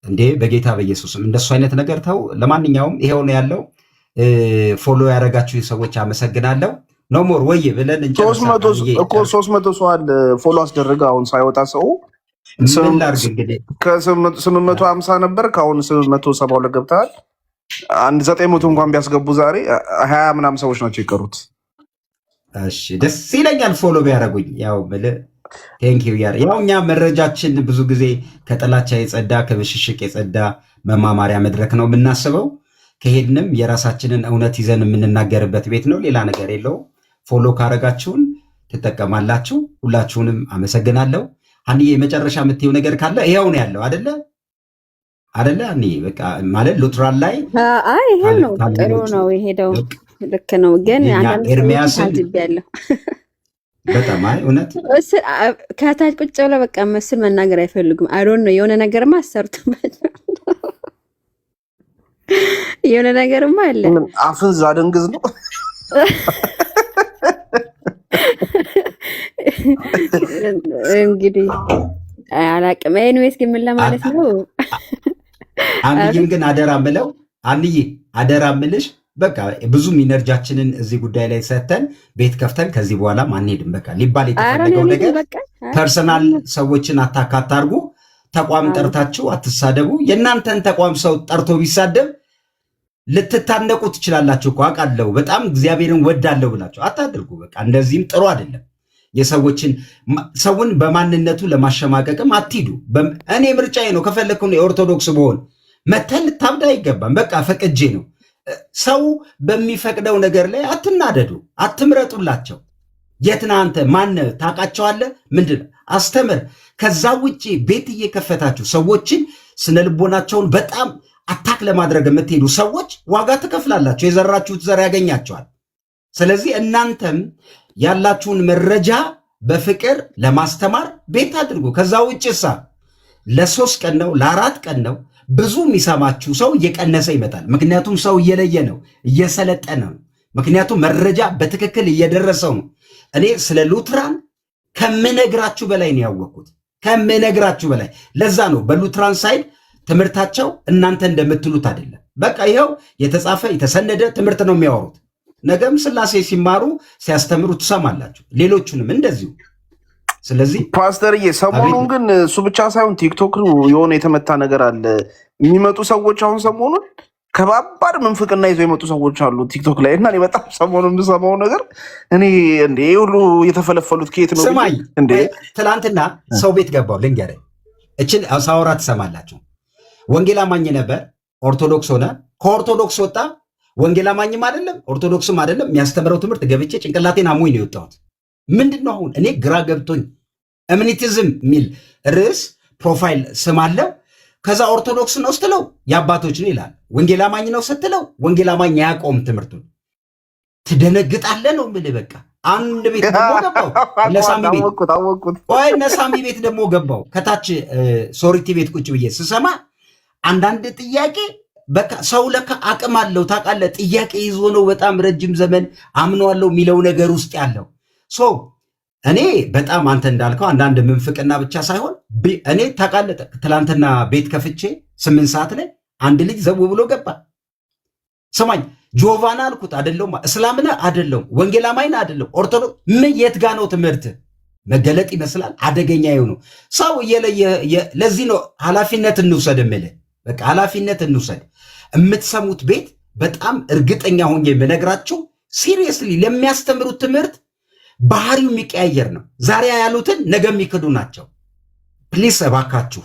እንዴ! በጌታ በኢየሱስም እንደሱ አይነት ነገር ተው። ለማንኛውም ይሄው ነው ያለው። ፎሎ ያደረጋችሁ ሰዎች አመሰግናለሁ። ኖሞር ወይ ብለን እንጨርሳለን እኮ 300 ሰው አለ ፎሎ አስደረገ። አሁን ሳይወጣ ሰው ምን ላድርግ እንግዲህ ከ850 ነበር ከአሁን 772 ገብተሃል። 900 እንኳን ቢያስገቡ ዛሬ 20 ምናምን ሰዎች ናቸው የቀሩት። እሺ ደስ ይለኛል ፎሎ ቢያደርጉኝ። ያው ቴንኪው ያው እኛ መረጃችን ብዙ ጊዜ ከጥላቻ የጸዳ ከብሽሽቅ የጸዳ መማማሪያ መድረክ ነው የምናስበው። ከሄድንም የራሳችንን እውነት ይዘን የምንናገርበት ቤት ነው። ሌላ ነገር የለው። ፎሎ ካረጋችሁን ትጠቀማላችሁ። ሁላችሁንም አመሰግናለሁ። አንዬ የመጨረሻ የምትይው ነገር ካለ ይኸው ነው ያለው አይደለ? አይደለ? እኔ በቃ ማለት ሉትራን ላይ አይ ይሄ ነው ጥሩ ነው የሄደው ልክ ነው። ግን አንዳንድ ኤርሚያስን ታዝቤያለሁ በጣም አይ እውነት ከታች ቁጭ ብለው በቃ መስል መናገር አይፈልጉም። አይ ዶንት ኖ የሆነ ነገርማ አሰርተባቸው የሆነ ነገርማ አለ። አፍን ዛደንግዝ ነው እንግዲህ አላቅም። ኤኒዌይስ ግን ምን ለማለት ነው አንዬን ግን አደራ ምልሽ በቃ ብዙም ኢነርጂያችንን እዚህ ጉዳይ ላይ ሰተን ቤት ከፍተን ከዚህ በኋላ አንሄድም። በቃ ሊባል የተፈለገው ነገር ፐርሰናል ሰዎችን አታርጉ። ተቋም ጠርታችሁ አትሳደቡ። የእናንተን ተቋም ሰው ጠርቶ ቢሳደብ ልትታነቁ ትችላላችሁ እኮ አውቃለሁ። በጣም እግዚአብሔርን ወዳለሁ ብላችሁ አታድርጉ። በቃ እንደዚህም ጥሩ አይደለም። ሰውን በማንነቱ ለማሸማቀቅም አትሂዱ። እኔ ምርጫዬ ነው። ከፈለግኩ የኦርቶዶክስ ብሆን መተን ልታብዳ አይገባም። በቃ ፈቅጄ ነው። ሰው በሚፈቅደው ነገር ላይ አትናደዱ፣ አትምረጡላቸው። የት ነህ አንተ ማነህ ታውቃቸዋለህ? ምንድን አስተምር። ከዛ ውጭ ቤት እየከፈታችሁ ሰዎችን ስነልቦናቸውን በጣም አታክ ለማድረግ የምትሄዱ ሰዎች ዋጋ ትከፍላላችሁ። የዘራችሁት ዘር ያገኛቸዋል። ስለዚህ እናንተም ያላችሁን መረጃ በፍቅር ለማስተማር ቤት አድርጉ። ከዛ ውጭ ለ3 ቀን ነው ለ4 ቀን ነው ብዙ የሚሰማችሁ ሰው እየቀነሰ ይመጣል። ምክንያቱም ሰው እየለየ ነው፣ እየሰለጠነ ነው። ምክንያቱም መረጃ በትክክል እየደረሰው ነው። እኔ ስለ ሉትራን ከምነግራችሁ በላይ ነው ያወቅኩት፣ ከምነግራችሁ በላይ። ለዛ ነው በሉትራን ሳይድ ትምህርታቸው እናንተ እንደምትሉት አይደለም። በቃ ይኸው የተጻፈ የተሰነደ ትምህርት ነው የሚያወሩት። ነገም ስላሴ ሲማሩ ሲያስተምሩ ትሰማላችሁ፣ ሌሎቹንም እንደዚሁ። ስለዚህ ፓስተርዬ ሰሞኑን ግን እሱ ብቻ ሳይሆን ቲክቶክ የሆነ የተመታ ነገር አለ። የሚመጡ ሰዎች አሁን ሰሞኑን ከባባድ ምንፍቅና ይዘው የመጡ ሰዎች አሉ ቲክቶክ ላይ እና በጣም ሰሞኑን የምሰማው ነገር እኔ እንዴ ሁሉ የተፈለፈሉት ከየት ነው? ስማኝ እንዴ ትናንትና ሰው ቤት ገባው ልንገርህ፣ እችን ሳወራ ትሰማላችሁ። ወንጌል አማኝ ነበር፣ ኦርቶዶክስ ሆነ፣ ከኦርቶዶክስ ወጣ። ወንጌል አማኝም አይደለም ኦርቶዶክስም አይደለም። የሚያስተምረው ትምህርት ገብቼ ጭንቅላቴን አሞኝ ነው የወጣሁት። ምንድን ነው አሁን እኔ ግራ ገብቶኝ እምኒቲዝም የሚል ርዕስ ፕሮፋይል ስም አለው። ከዛ ኦርቶዶክስ ነው ስትለው የአባቶች ነው ይላል። ወንጌል አማኝ ነው ስትለው ወንጌል አማኝ ያቆም ትምህርቱን ትደነግጣለህ ነው የምልህ። በቃ አንድ ቤት ደግሞ ገባው ነሳሚ ቤት ደግሞ ገባው። ከታች ሶሪቲ ቤት ቁጭ ብዬ ስሰማ አንዳንድ ጥያቄ በቃ ሰው ለካ አቅም አለው ታውቃለህ። ጥያቄ ይዞ ነው በጣም ረጅም ዘመን አምነዋለሁ የሚለው ነገር ውስጥ ያለው እኔ በጣም አንተ እንዳልከው አንዳንድ ምንፍቅና ብቻ ሳይሆን እኔ ታውቃለህ፣ ትላንትና ቤት ከፍቼ 8 ሰዓት ላይ አንድ ልጅ ዘው ብሎ ገባ። ስማኝ ጆቫና አልኩት አይደለም፣ እስላምና አይደለም፣ ወንጌል አማኝና አይደለም፣ ኦርቶዶክስ ምን የት ጋ ነው ትምህርት? መገለጥ ይመስላል አደገኛ የሆነው ሰው እየለየ። ለዚህ ነው ኃላፊነት እንውሰድ የምልህ። በቃ ኃላፊነት እንውሰድ። የምትሰሙት ቤት በጣም እርግጠኛ ሆኜ የምነግራችሁ ሲሪየስሊ ለሚያስተምሩት ትምህርት ባህሪው የሚቀያየር ነው። ዛሬ ያሉትን ነገ የሚክዱ ናቸው። ፕሊስ እባካችሁ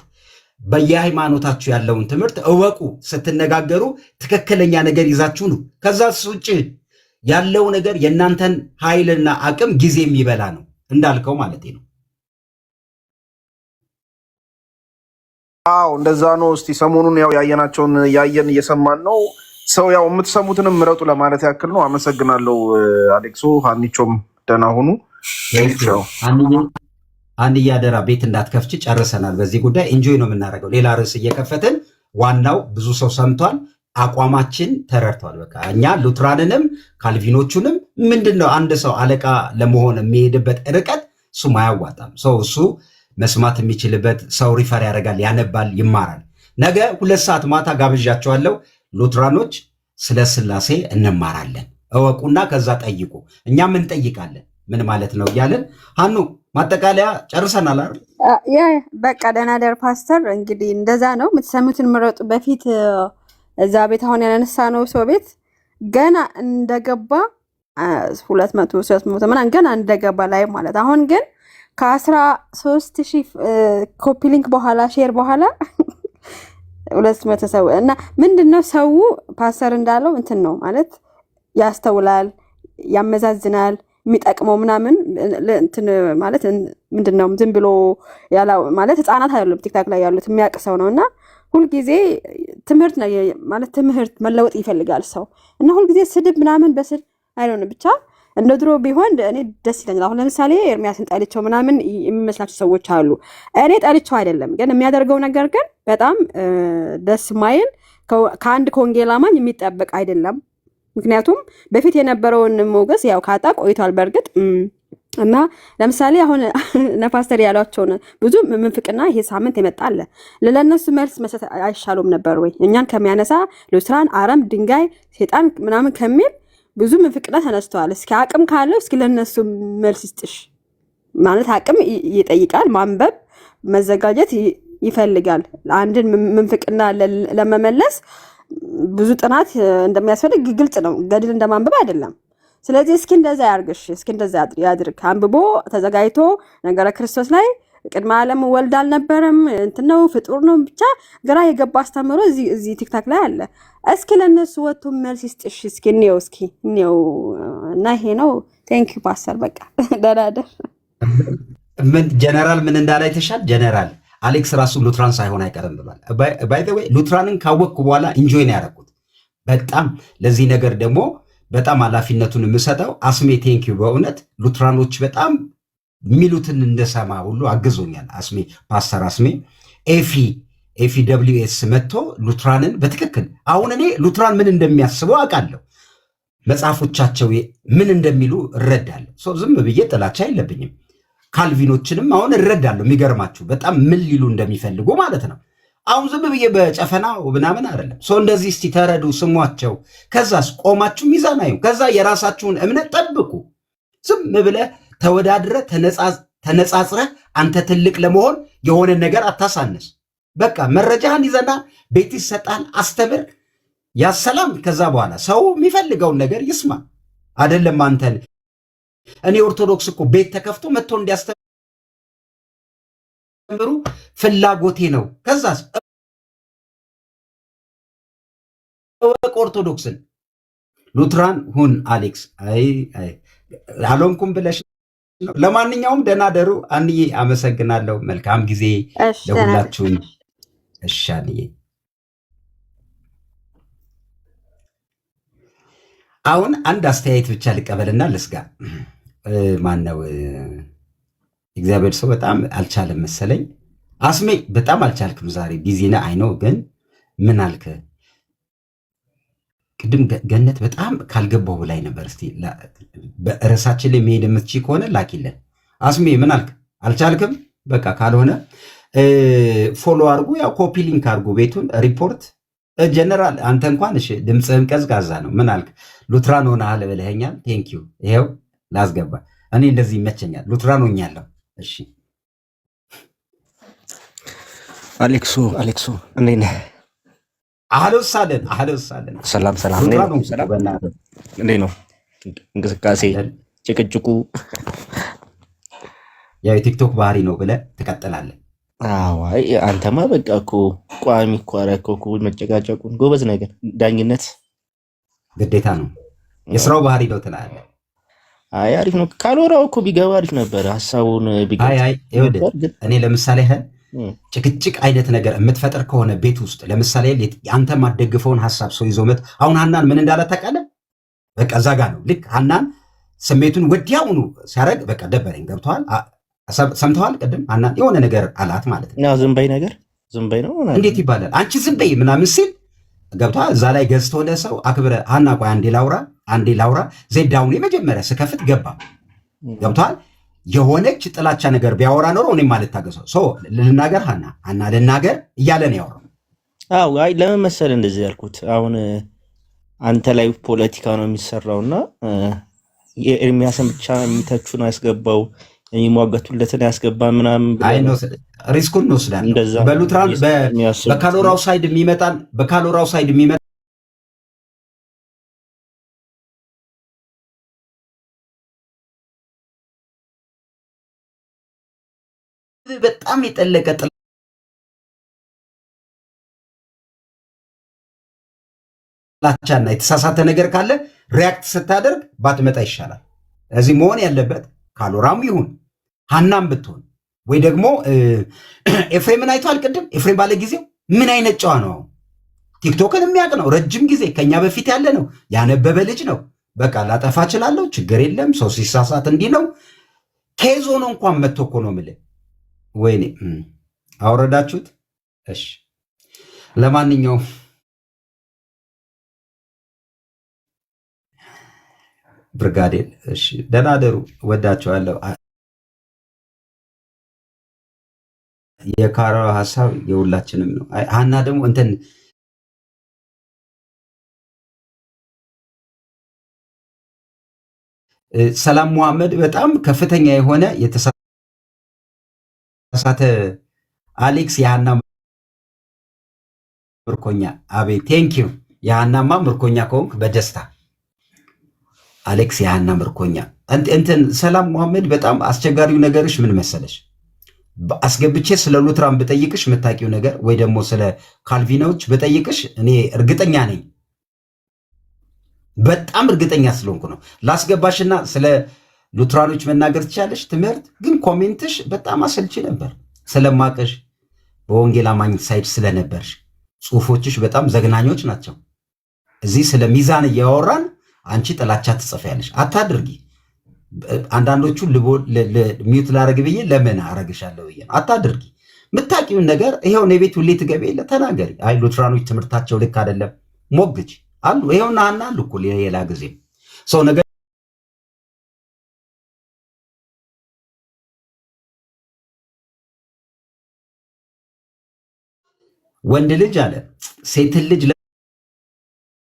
በየሃይማኖታችሁ ያለውን ትምህርት እወቁ። ስትነጋገሩ ትክክለኛ ነገር ይዛችሁ ነው። ከዛ ውጭ ያለው ነገር የእናንተን ኃይልና አቅም ጊዜ የሚበላ ነው እንዳልከው ማለት ነው። አዎ እንደዛ ነው። እስቲ ሰሞኑን ያው ያየናቸውን ያየን እየሰማን ነው። ሰው ያው የምትሰሙትንም ምረጡ ለማለት ያክል ነው። አመሰግናለሁ አሌክሶ፣ ሀኒቾም ደህና ሁኑ። አንድ ያደራ ቤት እንዳትከፍች ጨርሰናል። በዚህ ጉዳይ ኢንጆይ ነው የምናደርገው። ሌላ ርዕስ እየከፈትን ዋናው ብዙ ሰው ሰምቷል፣ አቋማችን ተረድቷል። በቃ እኛ ሉትራንንም ካልቪኖቹንም ምንድነው አንድ ሰው አለቃ ለመሆን የሚሄድበት ርቀት እሱም አያዋጣም። ሰው እሱ መስማት የሚችልበት ሰው ሪፈር ያደርጋል፣ ያነባል፣ ይማራል። ነገ 2 ሰዓት ማታ ጋብዣቸዋለሁ። ሉትራኖች ስለ ስላሴ እንማራለን፣ እወቁና ከዛ ጠይቁ። እኛም እንጠይቃለን ምን ማለት ነው እያለን። ሀኑ ማጠቃለያ ጨርሰናል አይደል? ያ በቃ ደህና ደር ፓስተር። እንግዲህ እንደዛ ነው የምትሰሙትን ምረጡ። በፊት እዛ ቤት አሁን ያነሳ ነው ሰው ቤት ገና እንደገባ 200 300 ምናምን ገና እንደገባ ላይ ማለት አሁን ግን ከ13,000 ኮፒ ሊንክ በኋላ ሼር በኋላ 200 ሰው እና ምንድነው ሰው ፓስተር እንዳለው እንትን ነው ማለት ያስተውላል፣ ያመዛዝናል፣ የሚጠቅመው ምናምን እንትን ማለት ምንድነው ዝም ብሎ ያላ ማለት ህፃናት አይደሉም ቲክታክ ላይ ያሉት የሚያውቅ ሰው ነውና ሁልጊዜ ትምህርት ነው ማለት ትምህርት መለወጥ ይፈልጋል ሰው እና ሁልጊዜ ስድብ ምናምን በስድ አይሆንም። ብቻ እንደ ድሮ ቢሆን እኔ ደስ ይለኛል። አሁን ለምሳሌ ኤርሚያስን ጠልቼው ምናምን የሚመስላቸው ሰዎች አሉ። እኔ ጠልቼው አይደለም፣ ግን የሚያደርገው ነገር ግን በጣም ደስ ማይል ከአንድ ከወንጌል አማኝ የሚጠበቅ አይደለም። ምክንያቱም በፊት የነበረውን ሞገስ ያው ካጣ ቆይቷል በእርግጥ እና ለምሳሌ አሁን ነፓስተር ያሏቸውን ብዙ ምንፍቅና ይሄ ሳምንት ይመጣል ለነሱ መልስ መስጠት አይሻሉም ነበር ወይ? እኛን ከሚያነሳ ሉትራን አረም ድንጋይ ሴጣን ምናምን ከሚል ብዙ ምንፍቅና ተነስተዋል። እስኪ አቅም ካለው እስኪ ለነሱ መልስ ይስጥሽ ማለት አቅም ይጠይቃል። ማንበብ መዘጋጀት ይፈልጋል። አንድን ምንፍቅና ለመመለስ ብዙ ጥናት እንደሚያስፈልግ ግልጽ ነው። ገድል እንደማንበብ አይደለም። ስለዚህ እስኪ እንደዛ ያርግሽ፣ እስኪ እንደዛ ያድርግ። አንብቦ ተዘጋጅቶ ነገረ ክርስቶስ ላይ ቅድመ ዓለም ወልድ አልነበረም እንትን ነው ፍጡር ነው ብቻ ግራ የገባ አስተምሮ እዚህ ቲክታክ ላይ አለ። እስኪ ለነሱ ወጥቶ መልስ ይስጥሽ። እስኪ እኔው እና ይሄ ነው። ቴንክ ዩ ፓስተር። በቃ ደራደር ምን ጀነራል ምን እንዳለ አይተሻል? ጀነራል አሌክስ ራሱ ሉትራን ሳይሆን አይቀርም ብሏል። ባይ ዘ ዌይ ሉትራንን ካወቅኩ በኋላ ኢንጆይ ነው ያደረኩት በጣም። ለዚህ ነገር ደግሞ በጣም ኃላፊነቱን የምሰጠው አስሜ ቴንኪዩ። በእውነት ሉትራኖች በጣም የሚሉትን እንደሰማ ሁሉ አግዞኛል። አስሜ ፓስተር አስሜ ኤፊ ደብሊው ኤስ መጥቶ ሉትራንን በትክክል አሁን እኔ ሉትራን ምን እንደሚያስበው አውቃለሁ። መጽሐፎቻቸው ምን እንደሚሉ እረዳለሁ። ዝም ብዬ ጥላቻ የለብኝም። ካልቪኖችንም አሁን እረዳለሁ። የሚገርማችሁ በጣም ምን ሊሉ እንደሚፈልጉ ማለት ነው። አሁን ዝም ብዬ በጨፈና ምናምን አይደለም። እንደዚህ እስቲ ተረዱ፣ ስሟቸው። ከዛስ ቆማችሁ ሚዛናዩ። ከዛ የራሳችሁን እምነት ጠብቁ። ዝም ብለህ ተወዳድረ ተነጻጽረ አንተ ትልቅ ለመሆን የሆነ ነገር አታሳንስ። በቃ መረጃህን ይዘና ቤት ይሰጣል፣ አስተምር፣ ያሰላም። ከዛ በኋላ ሰው የሚፈልገውን ነገር ይስማ። አይደለም አንተን እኔ ኦርቶዶክስ እኮ ቤት ተከፍቶ መጥቶ እንዲያስተምሩ ፍላጎቴ ነው። ከዛስ እወቅ ኦርቶዶክስን። ሉትራን ሁን አሌክስ። አይ አልሆንኩም ብለሽ ነው። ለማንኛውም ደህና ደሩ። አንዬ አመሰግናለሁ። መልካም ጊዜ ለሁላችሁም። እሺ አንዬ። አሁን አንድ አስተያየት ብቻ ልቀበልና ልስጋ። ማን ነው እግዚአብሔር ሰው በጣም አልቻለም መሰለኝ። አስሜ በጣም አልቻልክም ዛሬ ቢዚ ነህ። አይነው ግን ምን አልክ ቅድም? ገነት በጣም ካልገባው በላይ ነበር። እስቲ በርዕሳችን ላይ መሄድ የምትችይ ከሆነ ላኪልን። አስሜ ምን አልክ? አልቻልክም? በቃ ካልሆነ ፎሎ አድርጉ፣ ያው ኮፒ ሊንክ አድርጉ ቤቱን ሪፖርት። ጀነራል አንተ እንኳን እሺ ድምፅህም ቀዝቃዛ ነው። ምን አልክ? ሉትራን ሆነሃል ብለኸኛል። ቴንኪዩ። ይሄው ላስገባ። እኔ እንደዚህ ይመቸኛል። ሉትራን ሆኛለሁ። እሺ አሌክሱ እንዴት ነህ? አህሎሳለን ሰላም እንዴት ነው እንቅስቃሴ ጭቅጭቁ? ያው የቲክቶክ ባህሪ ነው ብለህ ትቀጥላለህ። አይ አንተማ በቃ እኮ ቋሚ እኮ አደረከው እኮ መጨቃጨቁን። ጎበዝ ነገር ዳኝነት ግዴታ ነው፣ የስራው ባህሪ ነው ትላለህ። አይ አሪፍ ነው። ካልወራው እኮ ቢገባ አሪፍ ነበር ሀሳቡን እኔ ለምሳሌ ጭቅጭቅ አይነት ነገር የምትፈጥር ከሆነ ቤት ውስጥ ለምሳሌ አንተ የማትደግፈውን ሀሳብ ሰው ይዞ መት አሁን ሀናን ምን እንዳለ ታውቃለህ? በቃ እዛ ጋ ነው ልክ ሀናን ስሜቱን ወዲያውኑ ሲያደርግ በቃ ደበረኝ። ገብተዋል? ሰምተዋል? ቅድም ሀናን የሆነ ነገር አላት ማለት ነው። ዝም በይ ነው እንዴት ይባላል? አንቺ ዝም በይ ምናምን ሲል ገብተዋል? እዛ ላይ ገዝቶ ለሰው አክብረ ሀና ቆይ አንዴ ላውራ ዜዳውን የመጀመሪያ ስከፍት ገባ። ገብተዋል? የሆነች ጥላቻ ነገር ቢያወራ ኖሮ እኔ ማለት ታገሰው ልናገር ሀና ልናገር እያለ ነው ያወራው። አይ ለምን መሰለህ እንደዚህ ያልኩት? አሁን አንተ ላይ ፖለቲካ ነው የሚሰራውና የኤርሚያስን ብቻ የሚተቹን አያስገባው የሚሟገቱለትን ያስገባ ምናምን ሪስኩን እንወስዳለን። በሉትራን በካሎራው ሳይድ የሚመጣን በጣም የጠለቀ ጥላቻና የተሳሳተ ነገር ካለ ሪያክት ስታደርግ ባትመጣ ይሻላል። እዚህ መሆን ያለበት ካሎራም ይሁን ሀናም ብትሆን ወይ ደግሞ ኤፍሬምን አይተዋል። ቅድም ኤፍሬም ባለ ጊዜው ምን አይነት ጨዋ ነው? ቲክቶክን የሚያውቅ ነው። ረጅም ጊዜ ከኛ በፊት ያለ ነው። ያነበበ ልጅ ነው። በቃ ላጠፋ እችላለሁ፣ ችግር የለም። ሰው ሲሳሳት እንዲህ ነው። ኬዞ ነው እንኳን መጥቶ እኮ ነው የምልህ። ወይኔ አወረዳችሁት። እሺ ለማንኛውም ብርጋዴር እሺ፣ ደህና ደሩ። ወዳቸዋለሁ። የካራው ሀሳብ የሁላችንም ነው። ሀና ደግሞ እንትን ሰላም መሐመድ በጣም ከፍተኛ የሆነ የተሳሳተ አሌክስ የሀና ምርኮኛ። አቤት ቴንኪዩ። የሀናማ ምርኮኛ ከሆንክ በደስታ አሌክስ የሀና ምርኮኛ። እንትን ሰላም መሐመድ በጣም አስቸጋሪው ነገርሽ ምን መሰለሽ? አስገብቼ ስለ ሉትራን ብጠይቅሽ የምታውቂው ነገር ወይ ደግሞ ስለ ካልቪኖች ብጠይቅሽ እኔ እርግጠኛ ነኝ፣ በጣም እርግጠኛ ስለሆንኩ ነው ላስገባሽና ስለ ሉትራኖች መናገር ትችላለሽ። ትምህርት ግን ኮሜንትሽ በጣም አሰልቺ ነበር ስለማቀሽ፣ በወንጌል አማኝ ሳይድ ስለነበርሽ ጽሁፎችሽ በጣም ዘግናኞች ናቸው። እዚህ ስለ ሚዛን እያወራን አንቺ ጥላቻ ትጽፊያለሽ። አታድርጊ። አንዳንዶቹ ሚዩት ላረግ ብዬ ለምን አረግሻለሁ ብዬ ነው። አታድርጊ። የምታውቂውን ነገር ይኸው እኔ ቤት ሁሌ ትገቢ የለ ተናገሪ። አይ ሉትራኖች ትምህርታቸው ልክ አይደለም ሞግች አሉ። ይኸውና ሀና አሉ እኮ ሌላ ጊዜ ሰው ነገር ወንድ ልጅ አለ ሴትን ልጅ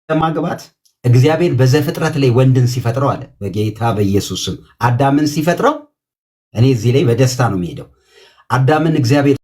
ለማግባት እግዚአብሔር በዘፍጥረት ላይ ወንድን ሲፈጥረው አለ በጌታ በኢየሱስ ስም አዳምን ሲፈጥረው፣ እኔ እዚህ ላይ በደስታ ነው የሚሄደው። አዳምን እግዚአብሔር